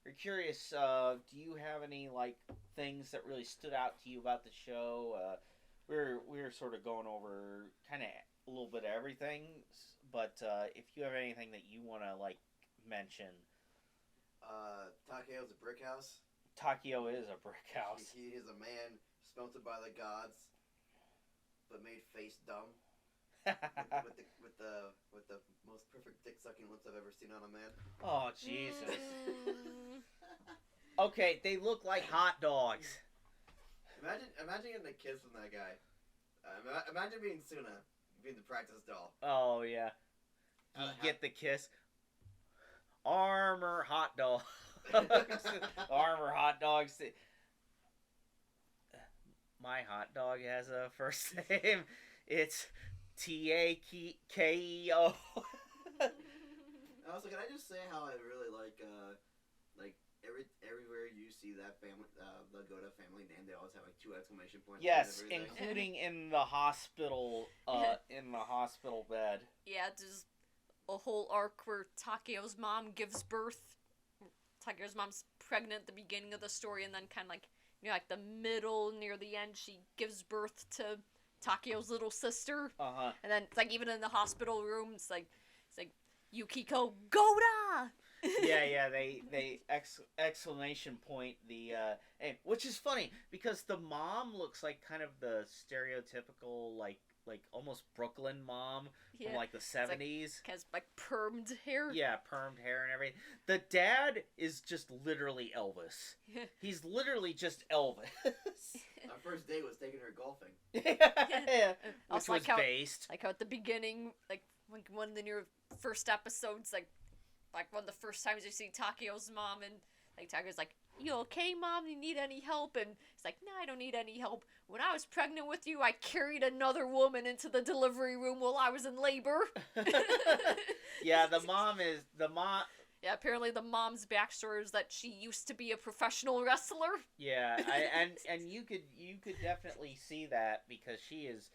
We're curious. Do you have any like things that really stood out to you about the show? We're sort of going over kind of a little bit of everything, but if you have anything that you want to like mention. Takeo's a brick house. Takeo is a brick house. He is a man smelted by the gods, but made face dumb. with the most perfect dick sucking lips I've ever seen on a man. Oh Jesus! Okay, they look like hot dogs. Imagine getting a kiss from that guy. Imagine being Suna, being the practice doll. Oh yeah, you get the kiss. Armor hot dog. Armor hot dogs. My hot dog has a first name. It's Takeo. Also, can I just say how I really like everywhere you see that family, the Goda family name, they always have like 2 exclamation points. Yes, including in the hospital. In the hospital bed. Yeah, there's a whole arc where Takeo's mom gives birth. Takeo's mom's pregnant at the beginning of the story, and then kind of like, like the middle, near the end, she gives birth to Takeo's little sister. And then it's like, even in the hospital room, it's like Yukiko Goda. yeah, they exclamation point the which is funny because the mom looks like kind of the stereotypical like almost Brooklyn mom from like the 70s. Has like permed hair. Yeah, permed hair and everything. The dad is just literally Elvis. He's literally just Elvis. Our first date was taking her golfing. Yeah. Which Also, was based. Like how at the beginning, like one of the near first episodes, like one of the first times you see Takeo's mom, and like Takeo's like, "You okay, Mom? You need any help?" And it's like, "No, I don't need any help. When I was pregnant with you, I carried another woman into the delivery room while I was in labor." Yeah, the mom. Yeah, apparently the mom's backstory is that she used to be a professional wrestler. Yeah, and you could definitely see that because she is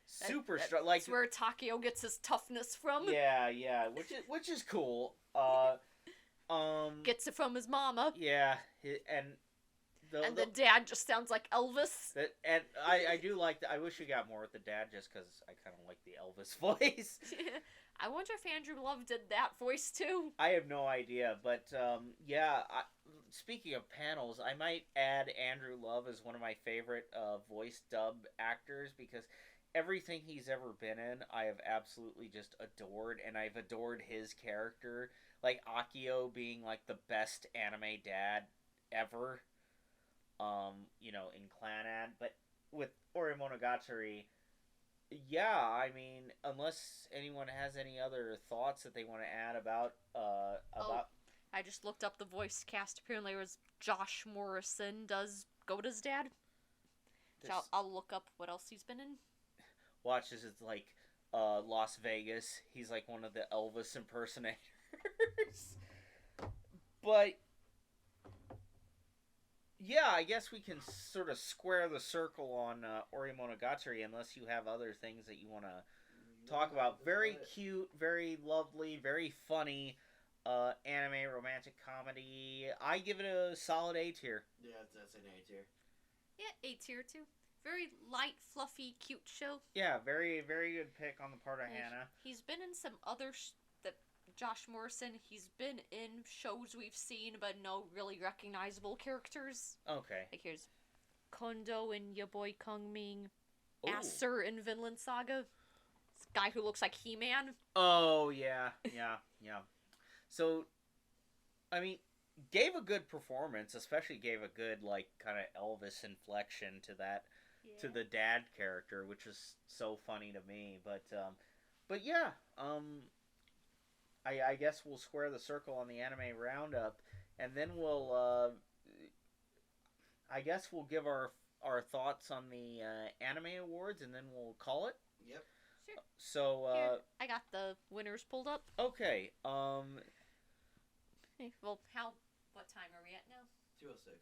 super strong. Like, that's where Takeo gets his toughness from. Yeah, which is cool. Gets it from his mama. Yeah, and the dad just sounds like Elvis. And I do like I wish we got more with the dad just because I kind of like the Elvis voice. I wonder if Andrew Love did that voice too. I have no idea, but yeah. Speaking of panels, I might add Andrew Love as one of my favorite voice dub actors because everything he's ever been in, I have absolutely just adored, and I've adored his character, like Akio being like the best anime dad ever. In Clannad, but with Ori Monogatari, yeah, I mean, unless anyone has any other thoughts that they want to add about Oh, I just looked up the voice cast. Apparently, it was Josh Morrison does Goda's dad. So this, I'll look up what else he's been in. watch this. It's like Las Vegas. He's like one of the Elvis impersonators. But yeah, I guess we can sort of square the circle on Ori Monogatari, unless you have other things that you want to talk about. Very cute, very lovely, very funny anime romantic comedy. I give it a solid A tier. Yeah, that's an A tier. Yeah, A tier too. Very light, fluffy, cute show. Yeah, very very good pick on the part of Yeah, Hannah. He's been in some other that Josh Morrison. He's been in shows we've seen, but no really recognizable characters. Okay. Like here's Kondo in Ya Boy Kung Ming, Ooh. Acer in Vinland Saga. This guy who looks like He-Man. Oh yeah, yeah. So, I mean, gave a good performance. Especially gave a good like kind of Elvis inflection to that to the dad character, which is so funny to me. But yeah, I guess we'll square the circle on the anime roundup, and then we'll I guess we'll give our thoughts on the anime awards, and then we'll call it. Yep. Sure. So Here, I got the winners pulled up. okay, Hey, well, what time are we at now? 206.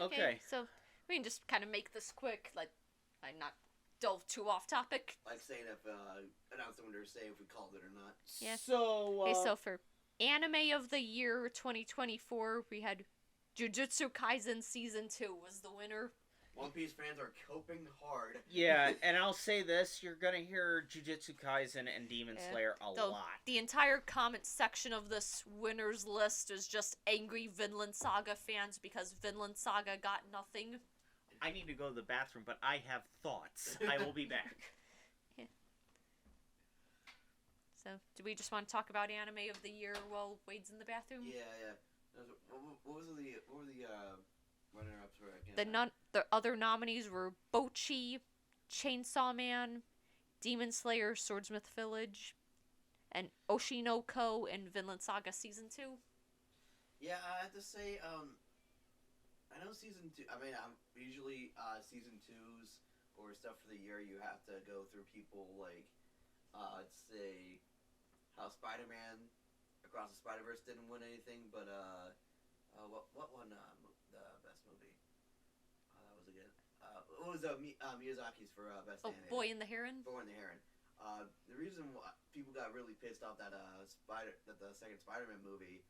Okay. So we can just kind of make this quick, like, I not delve too off topic. Like saying if announcing when to say if we called it or not. Yeah. So Okay, so for Anime of the Year 2024, we had Jujutsu Kaisen Season 2 was the winner. One Piece fans are coping hard. yeah, and I'll say this: you're gonna hear Jujutsu Kaisen and Demon Slayer a lot. The entire comment section of this winners list is just angry Vinland Saga fans because Vinland Saga got nothing. I need to go to the bathroom, but I have thoughts. I will be back. So, do we just want to talk about Anime of the Year while Wade's in the bathroom? Yeah. What were the runner-ups for again? The other nominees were Bochi, Chainsaw Man, Demon Slayer, Swordsmith Village, and Oshinoko and Vinland Saga Season 2. Yeah, I have to say, I know season 2. I mean, usually season 2s or stuff for the year. You have to go through people like, let's say, how Spider-Man Across the Spider-Verse didn't win anything, but what won the best movie? That was again. What was Miyazaki's for best Oh, animated? Boy and the Heron. Boy and the Heron. The reason why people got really pissed off that the second Spider-Man movie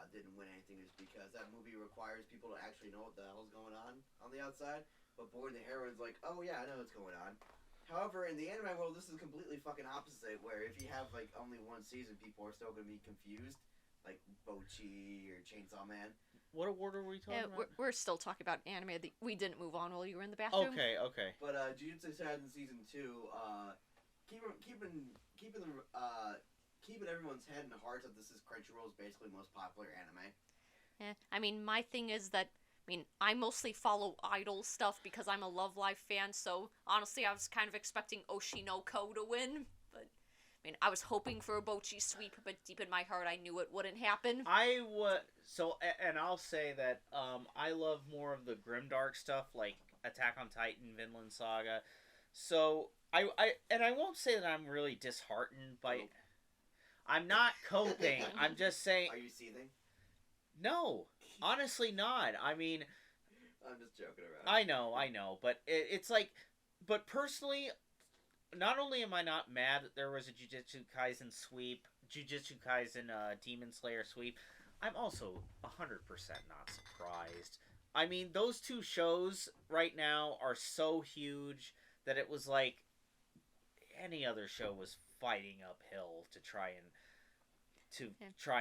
didn't win anything is because that movie requires people to actually know what the hell's going on the outside. But Boy and the Heron's like, oh yeah, I know what's going on. However, in the anime world, this is completely fucking opposite. Where if you have like only one season, people are still gonna be confused, like Bochi or Chainsaw Man. What award are we talking about? We're still talking about anime. We didn't move on while you were in the bathroom. Okay. But Jujutsu Kaisen season 2, keeping everyone's head in the hearts that this is Crunchyroll's basically most popular anime. Yeah, I mean, my thing is that, I mostly follow idol stuff because I'm a Love Live fan, so honestly, I was kind of expecting Oshinoko to win, but, I was hoping for a Bochi sweep, but deep in my heart, I knew it wouldn't happen. And I'll say that I love more of the grimdark stuff, like Attack on Titan, Vinland Saga. So I won't say that I'm really disheartened by. Cope. I'm not coping. I'm just saying. Are you seething? No, honestly, not. I'm just joking around. I know, but it's like, but personally, not only am I not mad that there was a Jujutsu Kaisen Demon Slayer sweep, I'm also 100% not surprised. Those two shows right now are so huge that it was like any other show was fighting uphill to try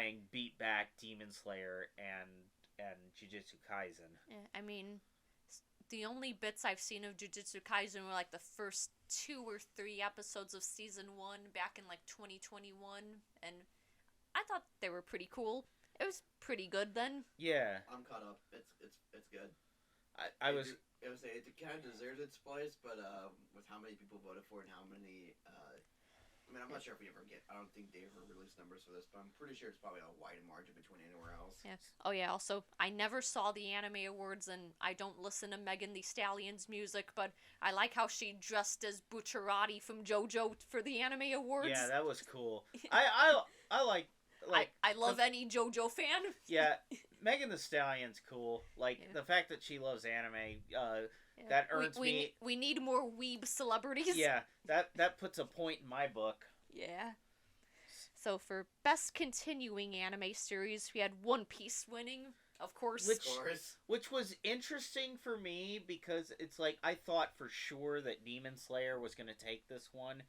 and beat back Demon Slayer and Jujutsu Kaisen. Yeah, the only bits I've seen of Jujutsu Kaisen were like the first 2 or 3 episodes of season 1 back in like 2021, and I thought they were pretty cool. It was pretty good then. Yeah. I'm caught up. It's good. I was. I would say it kind of deserves its place, but with how many people voted for it and how many, I mean, I'm not sure if we ever get. I don't think they ever released numbers for this, but I'm pretty sure it's probably a wide margin between anywhere else. Yeah. Oh yeah. Also, I never saw the Anime Awards, and I don't listen to Megan Thee Stallion's music, but I like how she dressed as Bucciarati from JoJo for the Anime Awards. Yeah, that was cool. I like. I love any JoJo fan. Yeah, Megan Thee Stallion's cool. Like Yeah. the fact that she loves anime. Yeah. That earns me. We need more weeb celebrities. Yeah, that puts a point in my book. Yeah. So for best continuing anime series, we had One Piece winning, of course. Which- Of course. Which was interesting for me because it's like I thought for sure that Demon Slayer was gonna take this one.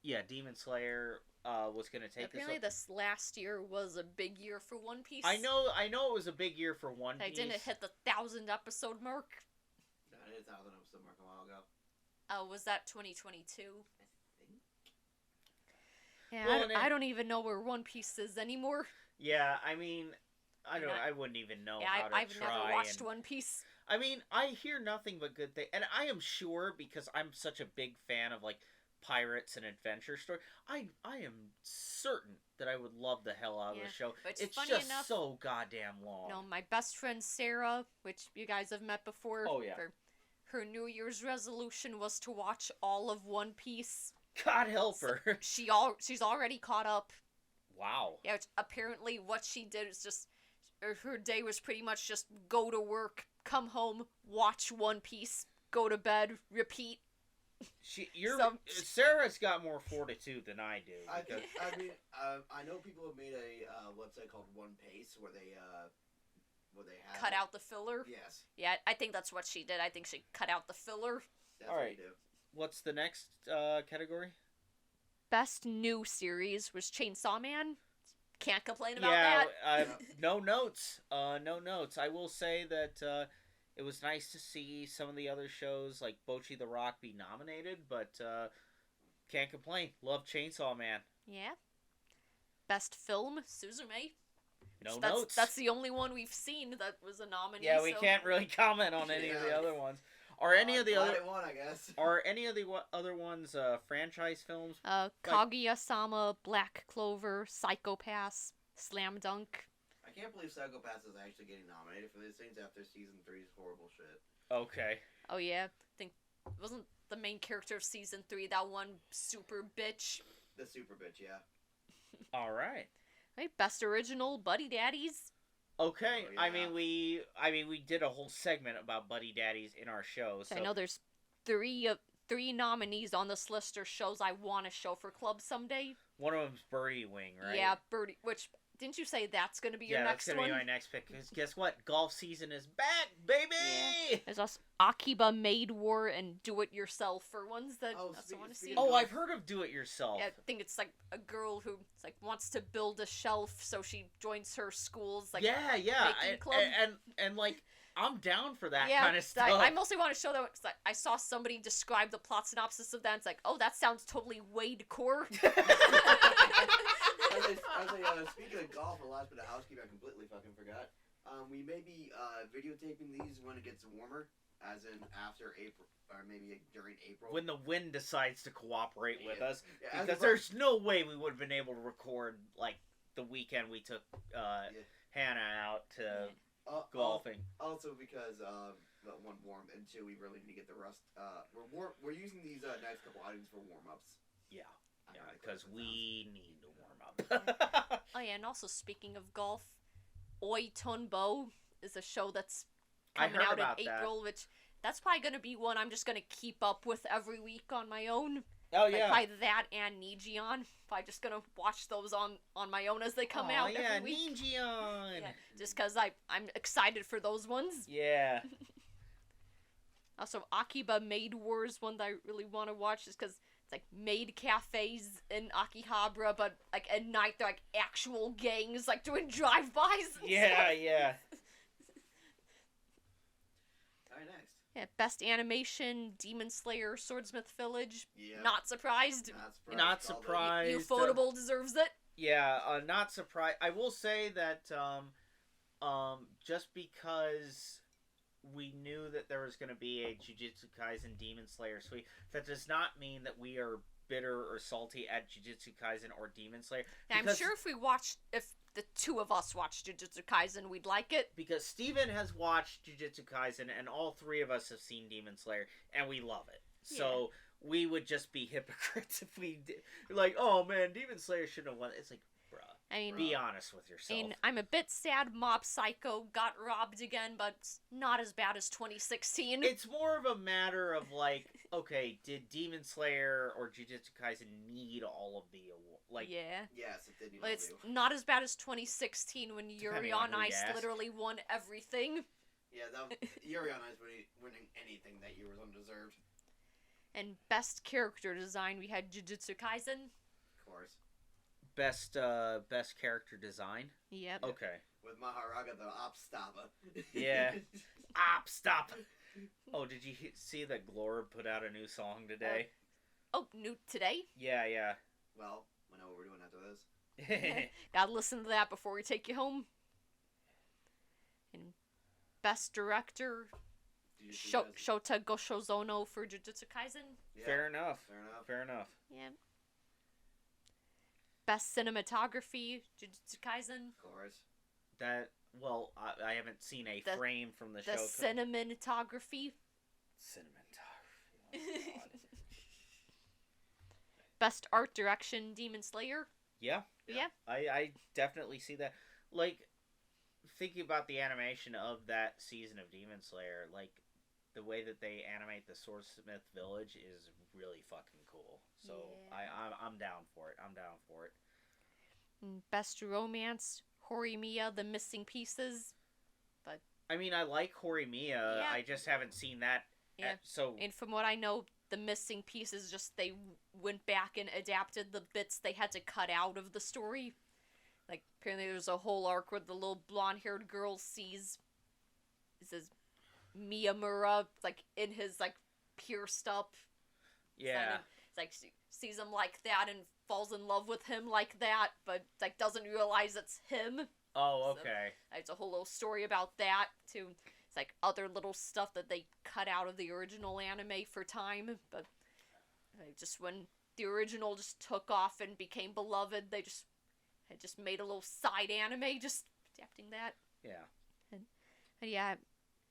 Yeah, Demon Slayer was gonna take Apparently, this this last year was a big year for One Piece. one. I know it was a big year for One They Piece. didn't hit the 1,000 episode mark. No, it is 1,000 episode mark a while ago. Was that 2022? I think. Yeah, Well, and I don't even know where One Piece is anymore. Yeah, I mean, I don't. And I wouldn't even know Yeah, how to I've try. never watched and- One Piece. I mean, I hear nothing but good things, and I am sure because I'm such a big fan of like pirates and adventure story. I am certain that I would love the hell out of Yeah, the show. but It's funny just enough, so goddamn long. you know, my best friend Sarah, which you guys have met before, Oh, yeah. her New Year's resolution was to watch all of One Piece. God help her. She's already caught up. Wow. Yeah, which apparently what she did is just her day was pretty much just go to work, come home, watch One Piece, go to bed, repeat. Sarah's got more fortitude than I do. I because- mean, I know people have made a website called One Pace where they have Cut out the filler. Yes, Yeah, I think that's what she did. I think she cut out the filler. that's All what right. you do. What's the next category? Best new series was Chainsaw Man. Can't complain about Yeah, that. no notes. No notes. I will say that it was nice to see some of the other shows like Bocchi the Rock be nominated, but can't complain. Love Chainsaw Man. Yeah. Best film, Suzume. No that's, notes. That's the only one we've seen that was a nominee. Yeah, we so- can't really comment on any of the Yeah. other ones. Are any of the Glad other it won, I guess. are any of the other ones franchise films? Kaguya-sama, Black Clover, Psycho-Pass, Slam Dunk. I can't believe Psycho-Pass is actually getting nominated for these things after season 3's horrible shit. Okay. Oh yeah, I think wasn't the main character of season 3 that one super bitch. The super bitch, yeah. All right. Right, best original, Buddy Daddies. Okay. Oh, I yeah. mean we did a whole segment about Buddy Daddies in our show. So I know there's three nominees on this list or shows I want to show for club someday. one of them's Birdie Wing, right? Yeah, Birdie. Which didn't you say that's gonna be your Yeah, next that's gonna one? be my next pick. Because guess what? Golf season is back, baby. Yeah. There's also Akiba, Maid War, and Do It Yourself for ones that Oh, I also want to see. speaking Oh, Golf. I've heard of Do It Yourself. Yeah, I think it's like a girl who wants to build a shelf, so she joins her school's yeah. baking club. And like I'm down for that yeah, kind of stuff. I mostly want to show that because I saw somebody describe the plot synopsis of that. It's like, oh, that sounds totally Wade core. Speaking of golf, the last bit of housekeeping I completely fucking forgot. We may be videotaping these when it gets warmer, as in after April, or maybe during April. When the wind decides to cooperate with Yeah. us, Yeah, as because of- there's no way we would have been able to record like the weekend we took Hannah out to golfing. Also because one warm and two we really need to get the rust. We're using these next couple items for warm ups. Yeah, because we need to warm up. Oh yeah, and also speaking of golf, Oi Tunbo is a show that's I coming heard out about in that. April, which that's probably gonna be one I'm just gonna keep up with every week on my own. Oh Like yeah. probably that and Nijion. Probably just gonna watch those on my own as they come Aw, out yeah, every week. Ninjion. Yeah, just because I'm excited for those ones. Yeah. Also, Akiba Maid Wars, one that I really want to watch, just because it's like maid cafes in Akihabara, but like at night they're like actual gangs, like doing drive-bys. and Yeah, stuff. yeah. Alright, next. Yeah, best animation, Demon Slayer, Swordsmith Village. Yeah. Not surprised. Not surprised. Ufotable deserves it. Yeah, not surprised. I will say that just because we knew that there was going to be a Jujutsu Kaisen Demon Slayer sweep. That does not mean that we are bitter or salty at Jujutsu Kaisen or Demon Slayer. I'm sure if the two of us watched Jujutsu Kaisen, we'd like it. Because Steven has watched Jujutsu Kaisen, and all three of us have seen Demon Slayer, and we love it. So we would just be hypocrites if we did. Like, oh man, Demon Slayer shouldn't have won. It's like, bruh. I mean, be honest with yourself. I'm a bit sad Mob Psycho got robbed again, but it's not as bad as 2016. It's more of a matter of like, okay, did Demon Slayer or Jujutsu Kaisen need all of the like? Yeah. Yes, it did. It's not as bad as 2016 when Yuri on on who you Ice ask. literally won everything. Yeah, Yuri on Ice winning anything that year was undeserved. And best character design, we had Jujutsu Kaisen. Of course. Best character design. Yep. Okay. With Maharaga the Opstaba. Yeah. Stop. Oh, did you see that Glorb put out a new song today? Oh, new today? Yeah. Well, we know what we're doing after this. Gotta listen to that before we take you home. And best director, Shota Goshozono for Jujutsu Kaisen. Yeah, Fair enough. Yeah. Best cinematography, Jujutsu Kaisen. Of course. I haven't seen a frame from the show. The cinematography. Cinematography. Oh, God. Best art direction, Demon Slayer. Yeah. I definitely see that. Like, thinking about the animation of that season of Demon Slayer, like, the way that they animate the Swordsmith Village is really fucking cool. So I'm down for it. Best romance, Horimiya, The Missing Pieces. But I mean, I like Horimiya. Yeah. I just haven't seen that. Yeah. And from what I know, The Missing Pieces just they went back and adapted the bits they had to cut out of the story. Like apparently there's a whole arc where the little blonde-haired girl sees Miyamura like in his like pierced up. Yeah. It's like she sees him like that and falls in love with him like that, but like doesn't realize it's him. Oh, okay. So, it's a whole little story about that too. It's like other little stuff that they cut out of the original anime for time, but just when the original just took off and became beloved, they just made a little side anime just adapting that. Yeah. And yeah, I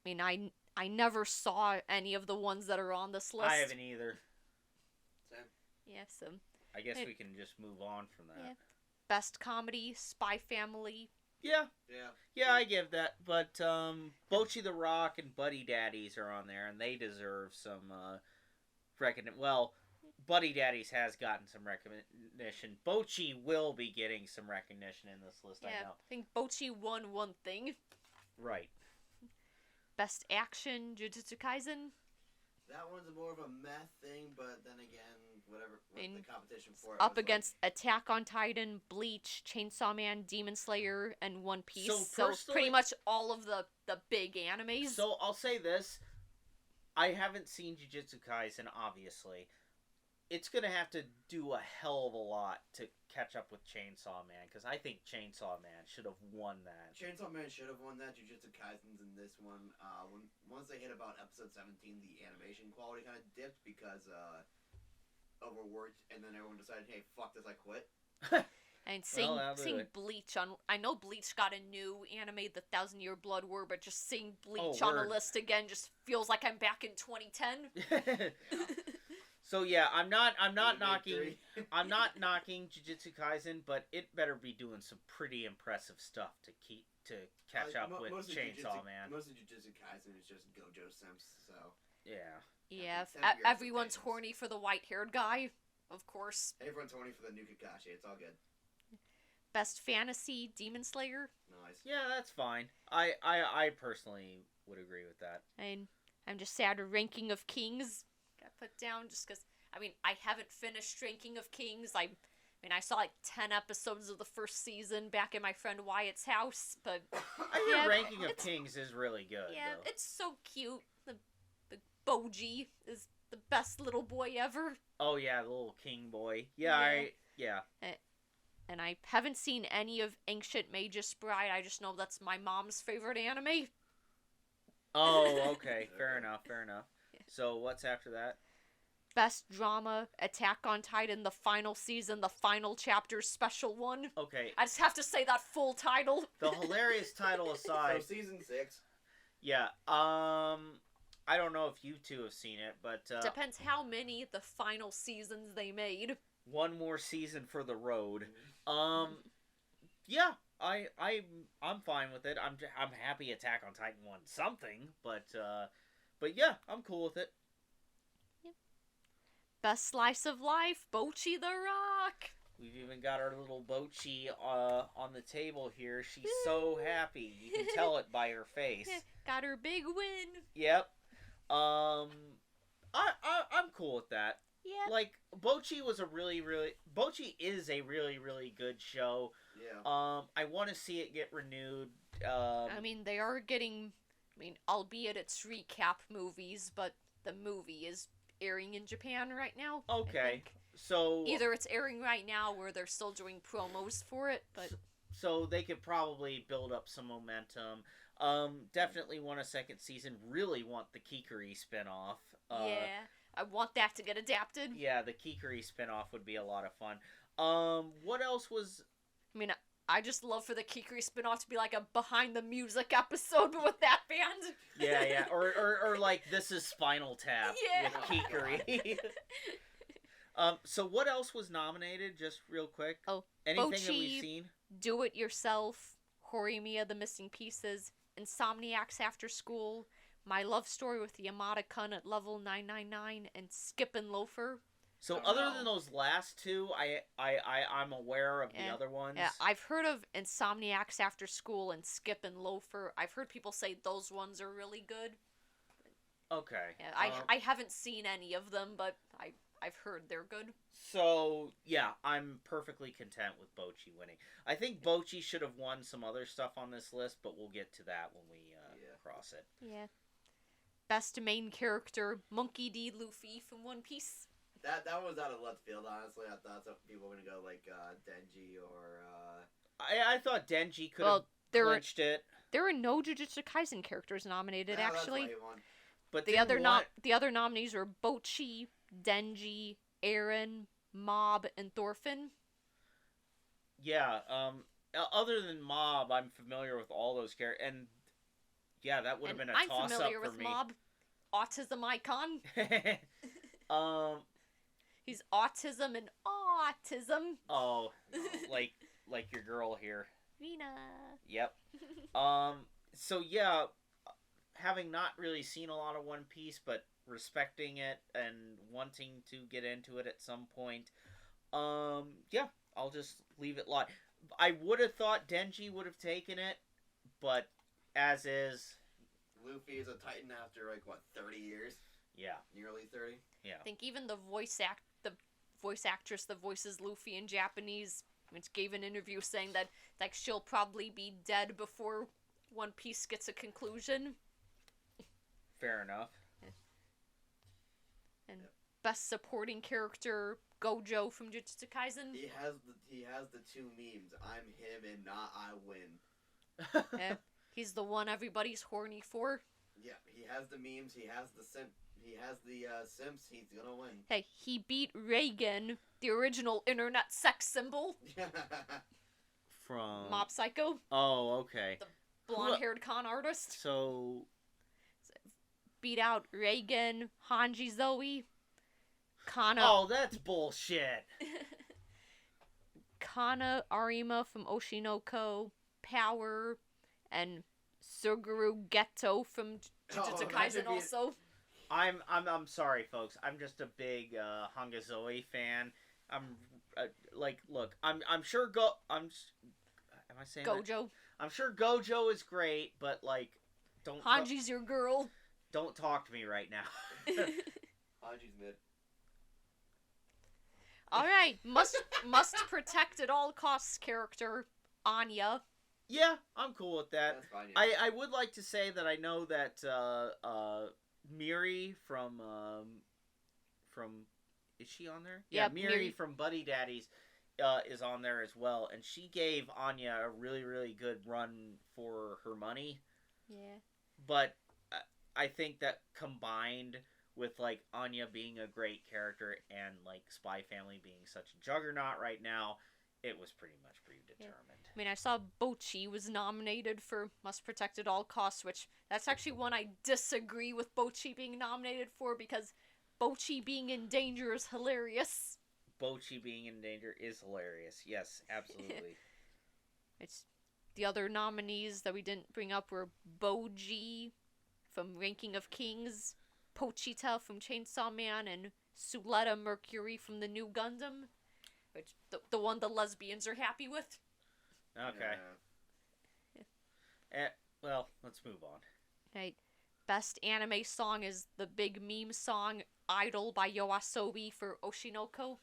mean I never saw any of the ones that are on this list. I haven't either. Same. Yeah, so I guess we can just move on from that. Yeah. Best comedy, Spy Family. Yeah, Yeah. I give that. But Bocchi the Rock and Buddy Daddies are on there, and they deserve some recognition. Well, Buddy Daddies has gotten some recognition. Bocchi will be getting some recognition in this list, I know. I think Bocchi won one thing. Right. Best action, Jujutsu Kaisen. That one's more of a meh thing, but then again, whatever the competition for it Up was against Attack on Titan, Bleach, Chainsaw Man, Demon Slayer, and One Piece. So pretty much all of the big animes. So I'll say this. I haven't seen Jujutsu Kaisen, obviously. It's going to have to do a hell of a lot to catch up with Chainsaw Man, because I think Chainsaw Man should have won that. Chainsaw Man should have won that. Jujutsu Kaisen's in this one. Once they hit about episode 17, the animation quality kind of dipped because overworked, and then everyone decided, hey, fuck this, I quit. And seeing Bleach on, I know Bleach got a new anime, The 1,000-Year Blood War, but just seeing Bleach on a list again just feels like I'm back in 2010. So yeah, I'm not knocking Jujutsu Kaisen, but it better be doing some pretty impressive stuff to catch up with Chainsaw Man. Most of Jujutsu Kaisen is just Gojo Simps, so yeah. Yeah, everyone's horny for the white-haired guy, of course. Everyone's horny for the new Kakashi. It's all good. Best fantasy, Demon Slayer. Nice. Yeah, that's fine. I personally would agree with that. And I'm just sad Ranking of Kings got put down just because, I mean, I haven't finished Ranking of Kings. I saw like 10 episodes of the first season back at my friend Wyatt's house, but I hear Ranking of Kings is really good. Yeah, though. it's so cute. The Boji is the best little boy ever. Oh yeah, the little king boy. Yeah. And I haven't seen any of Ancient Magus Bride. I just know that's my mom's favorite anime. Oh, okay. Fair Okay. enough. Fair enough. Yeah. So what's after that? Best drama, Attack on Titan, the final season, the final chapter, special one. Okay. I just have to say that full title. The hilarious title So aside, season 6. yeah. I don't know if you two have seen it, but Depends how many the final seasons they made. one more season for the road. Yeah. I'm fine with it. I'm happy Attack on Titan won something, but yeah, I'm cool with it. Best slice of life, Bochi the Rock. We've even got our little Bochi on the table here. She's so happy. You can tell it by her face. Got her big win. Yep. I'm cool with that. Yeah. Like Bochi is a really good show. Yeah. I want to see it get renewed. I mean, they are getting. Albeit it's recap movies, but the movie is airing in Japan right now. I Okay. think. So Either it's airing right now or they're still doing promos for it, but so they could probably build up some momentum. Definitely want a second season. Really want the Kikuri spinoff. yeah, I want that to get adapted. Yeah, the Kikuri spinoff would be a lot of fun. What else was? I mean, I just love for the Kikuri spinoff to be like a behind the music episode, but with that band. Yeah, or like this is Spinal Tap Yeah. with Kikuri. So what else was nominated? Just real quick. Oh, anything that Bochi. we've seen? Do It Yourself, Horimiya the Missing Pieces, Insomniacs After School, My Love Story with Yamada Kun at Level 999, and Skippin' Loafer. So Oh, other no. than those last two, I'm aware of the Yeah. other ones. Yeah, I've heard of Insomniacs After School and Skippin' Loafer. I've heard people say those ones are really good. Okay. Yeah, I haven't seen any of them, but I've heard they're good. So yeah, I'm perfectly content with Bochi winning. I think Bochi should have won some other stuff on this list, but we'll get to that when we Yeah. cross it. Yeah. Best main character, Monkey D. Luffy from One Piece. That was out of left field, honestly. I thought some people were going to go like Denji or... I thought Denji could have Well, there were clinched it, no Jujutsu Kaisen characters nominated Yeah, that's actually. why he won. but The then other what? the other nominees were Bochi, Denji, Eren, Mob, and Thorfinn. Yeah. Other than Mob, I'm familiar with all those characters, and yeah, that would have And been a I'm toss up familiar for with me. Mob, autism icon. um. He's autism and autism. Oh, like your girl here. Rina. Yep. So yeah, having not really seen a lot of One Piece, but respecting it and wanting to get into it at some point, yeah, I'll just leave it lie. I would have thought Denji would have taken it, but as is, Luffy is a Titan after, like, what, 30 years? yeah, Nearly 30? yeah. I think even the voice actress that voices Luffy in Japanese, which gave an interview saying that like she'll probably be dead before One Piece gets a conclusion. Fair enough. And best supporting character, Gojo from Jujutsu Kaisen. He has the two memes. I'm him and not I win. Eh, he's the one everybody's horny for. Yeah, he has the memes. He has the Simps. He's gonna win. Hey, he beat Reagan, the original internet sex symbol, From Mob Psycho, Oh, okay. blonde-haired con artist. So Beat out Reagan, Hanji Zoe, Kana. oh, that's bullshit. Kana Arima from Oshinoko, Power, and Suguru Geto from Jujutsu Oh, Kaisen that'd be- also. I'm sorry, folks. I'm just a big Hangazoe fan. I'm look. I'm sure am I saying that? Gojo. I'm sure Gojo is great, but like, Hanji's your girl. don't talk to me right now. Hanji's mid. Alright, must protect at all costs character, Anya. Yeah, I'm cool with that. That's fine. Yeah. I would like to say that I know that Miri from is she on there? Yeah, Miri Miri. from Buddy Daddies is on there as well, and she gave Anya a really good run for her money. Yeah. But I think that combined with like Anya being a great character and like Spy Family being such a juggernaut right now, it was pretty much predetermined. I mean, I saw Bochi was nominated for Must Protect at All Costs, which that's actually one I disagree with Bochi being nominated for because Bochi being in danger is hilarious. Bochi being in danger is hilarious. Yes, absolutely. It's the other nominees that we didn't bring up were Boji from Ranking of Kings, Pochita from Chainsaw Man, and Suletta Mercury from the New Gundam, which the one the lesbians are happy with. Okay. Well, let's move on. Right. Best anime song is the big meme song Idol by Yoasobi for Oshinoko.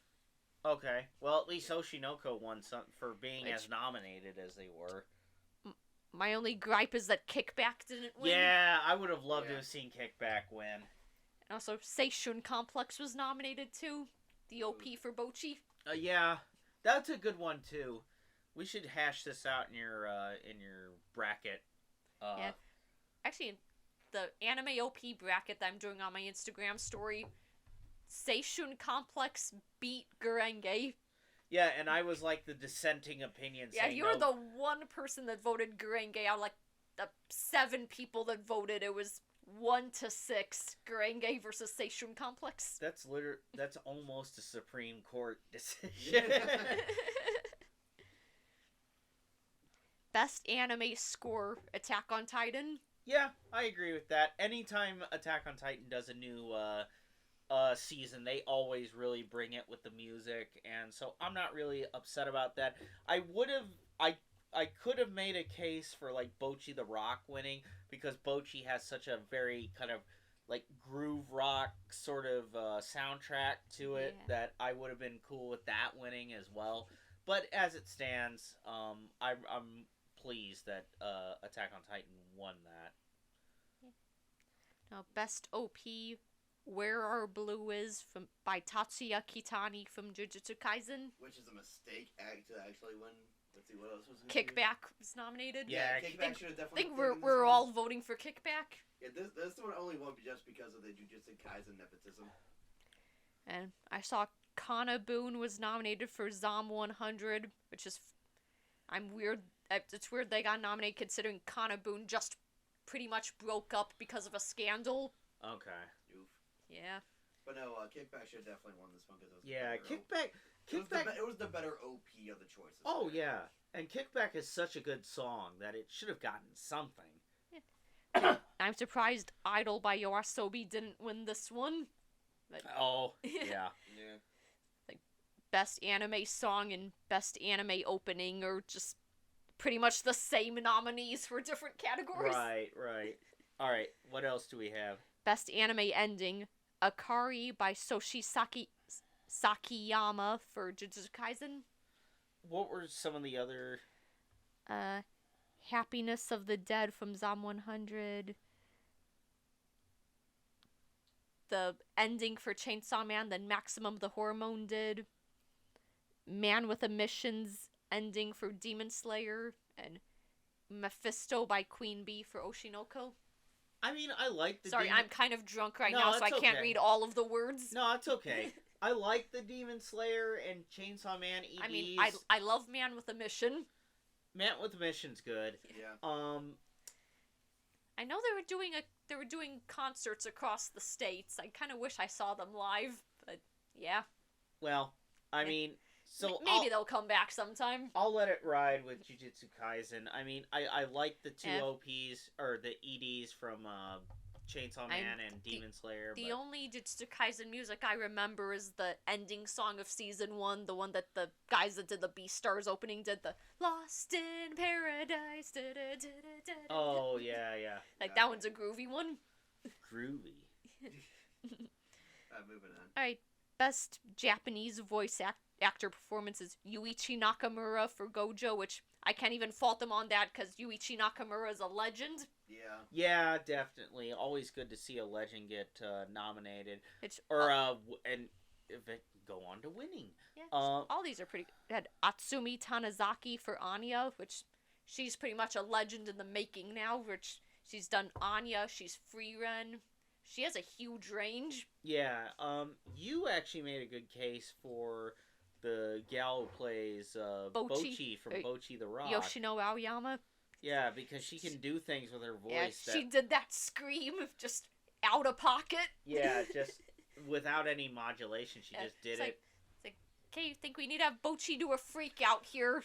Okay. Well, at least Oshinoko won something for being Which- as nominated as they were. My only gripe is that Kickback didn't win. Yeah, I would have loved to Yeah. have seen Kickback win. And also, Seishun Complex was nominated too. The OP for Bochi. Yeah, that's a good one too. We should hash this out in your bracket. Yeah. Actually, the anime OP bracket that I'm doing on my Instagram story, Seishun Complex beat Gurenge. Yeah, and I was like the dissenting opinion. Yeah, saying you were no. the one person that voted Gurenge out of like the 7 people that voted. It was 1-6 Gurenge versus Seishun Complex. That's That's almost a Supreme Court decision. Yeah. Best anime score, Attack on Titan. Yeah, I agree with that. Anytime Attack on Titan does a new season, they always really bring it with the music, and so I'm not really upset about that. I could have made a case for like Bocchi the Rock winning because Bocchi has such a very kind of like groove rock sort of soundtrack to it Yeah. that I would have been cool with that winning as well. But as it stands, I'm pleased that Attack on Titan won that. Now, best OP, Where Our Blue Is by Tatsuya Kitani from Jujutsu Kaisen. Which is a mistake to actually win. Let's see, what else was it? Kickback was nominated. Yeah, Kickback should have I definitely think taken this we're one. all voting for Kickback. Yeah, this one only won just because of the Jujutsu Kaisen nepotism. And I saw Kana Boone was nominated for Zom 100, which is... I'm weird. It's weird they got nominated considering Kana Boone just pretty much broke up because of a scandal. Okay. Oof. Yeah. But no, Kickback should have definitely won this one because it was Yeah, the better Kickback. It was the better OP of the choices. Oh yeah, and Kickback is such a good song that it should have gotten something. I'm surprised Idol by Yoasobi didn't win this one. But Oh yeah. Yeah. Best anime song and best anime opening are just pretty much the same nominees for different categories. Right. All right. What else do we have? Best anime ending, Akari by Sakiyama for Jujutsu Kaisen. What were some of the other? Happiness of the Dead from Zom 100. The ending for Chainsaw Man, then Maximum the Hormone did. Man with a Mission's ending for Demon Slayer, and Mephisto by Queen Bee for Oshinoko. I mean, I like the. Sorry, I'm kind of drunk right No, now, so I it's can't okay. read all of the words. No, it's okay. I like the Demon Slayer and Chainsaw Man EDs. I mean, I love Man with a Mission. Man with Mission's good. Yeah. I know they were doing concerts across the states. I kind of wish I saw them live, but yeah. Well, I Yeah. mean, so Maybe they'll come back sometime. I'll let it ride with Jujutsu Kaisen. I mean, I like the two Yeah. OPs or the EDs from Chainsaw Man and Demon Slayer. The but... only Jujutsu Kaisen music I remember is the ending song of season 1, the one that the guys that did the Beastars opening did, the Lost in Paradise. Oh yeah. Like that one's a groovy one. Groovy. Moving on. Alright, best Japanese voice actor performance is Yuichi Nakamura for Gojo, which I can't even fault them on that because Yuichi Nakamura is a legend. Yeah. Yeah, definitely. Always good to see a legend get nominated, It's and if it go on to winning. yeah, all these are pretty good. Had Atsumi Tanizaki for Anya, which she's pretty much a legend in the making now, which She's done Anya. She's Frieren. She has a huge range. Yeah, you actually made a good case for the gal who plays Bochi from Bochi the Rock. Yoshino Aoyama. Yeah, because she can do things with her voice. Yeah, she did that scream just out of pocket. Yeah, just without any modulation, she just did it. It's like, okay, you think we need to have Bochi do a freak out here?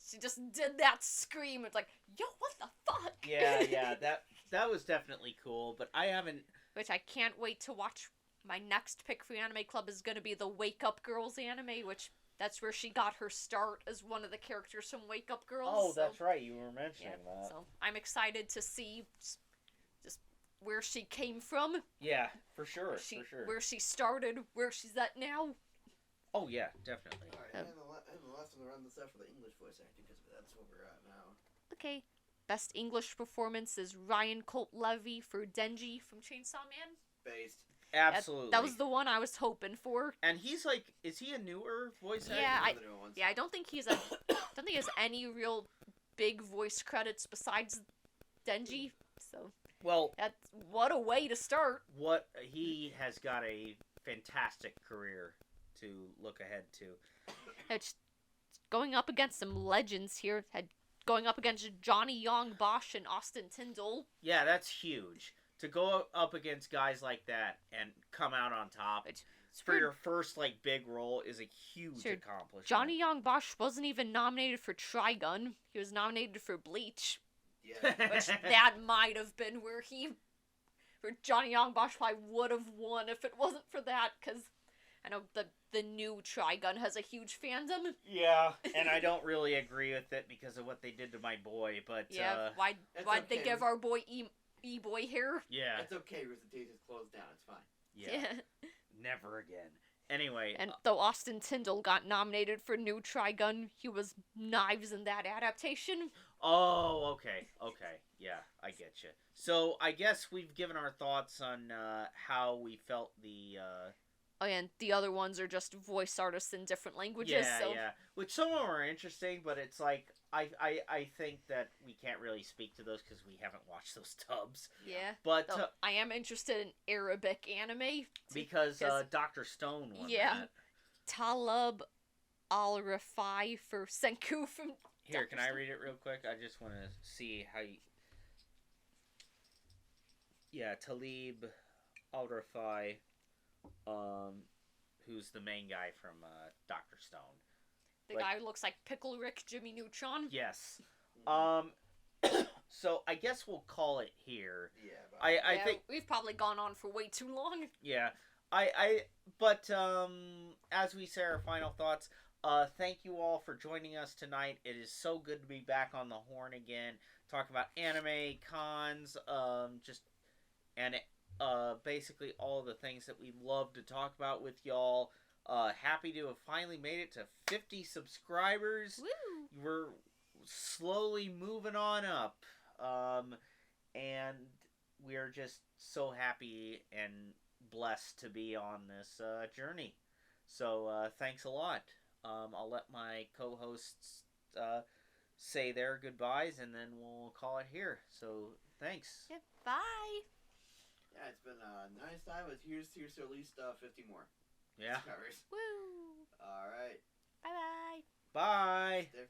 She just did that scream. It's like, yo, what the fuck? Yeah, that was definitely cool, but I haven't... Which I can't wait to watch. My next pick for Anime Club is going to be the Wake Up Girls anime, which that's where she got her start as one of the characters from Wake Up Girls. Oh, that's right, you were mentioning that. So I'm excited to see just where she came from. Yeah, for sure, Where she started, where she's at now. Oh, yeah, definitely. Alright, and the last one to run this up for the English voice acting, because that's what we're at now. Okay. Best English performance is Ryan Colt Levy for Denji from Chainsaw Man. Based. Absolutely. That was the one I was hoping for. And he's like, is he a newer voice actor? I don't think he has any real big voice credits besides Denji. So, well, what a way to start. He has got a fantastic career to look ahead to. It's going up against some legends here. Going up against Johnny Young Bosch and Austin Tyndall. Yeah, that's huge. To go up against guys like that and come out on top for your first big role is a huge accomplishment. Johnny Young Bosch wasn't even nominated for Trigun. He was nominated for Bleach. Yeah. Which that might have been where Johnny Young Bosch probably would have won if it wasn't for that, because I know the new Trigun has a huge fandom. Yeah, and I don't really agree with it because of what they did to my boy, but... Yeah, why'd they give our boy E-boy hair? Yeah. It's okay, Rooster Teeth is closed down, it's fine. Yeah. Never again. Anyway... And though Austin Tyndall got nominated for new Trigun, he was Knives in that adaptation. Oh, okay. Yeah, I get you. So, I guess we've given our thoughts on how we felt the... Oh, and the other ones are just voice artists in different languages. Yeah. Which some of them are interesting, but it's like, I think that we can't really speak to those because we haven't watched those dubs. Yeah. But I am interested in Arabic anime. Because Dr. Stone won that. Talib Al-Rafai for Senku from... Here, can I read it real quick? I just want to see how you... Yeah, Talib Al-Rafai... who's the main guy from Dr. Stone. The guy who looks like Pickle Rick Jimmy Neutron? Yes. So I guess we'll call it here. Yeah, but I think we've probably gone on for way too long. Yeah. But as we say our final thoughts, thank you all for joining us tonight. It is so good to be back on the horn again, talk about anime, cons, basically all the things that we love to talk about with y'all. Happy to have finally made it to 50 subscribers. Woo! We're slowly moving on up. And we're just so happy and blessed to be on this journey. So thanks a lot. I'll let my co-hosts say their goodbyes, and then we'll call it here. So thanks. Yeah, bye. Yeah, it's been a nice time. Here's to at least 50 more. Yeah. Covers. Woo! All right. Bye-bye. Bye. Stay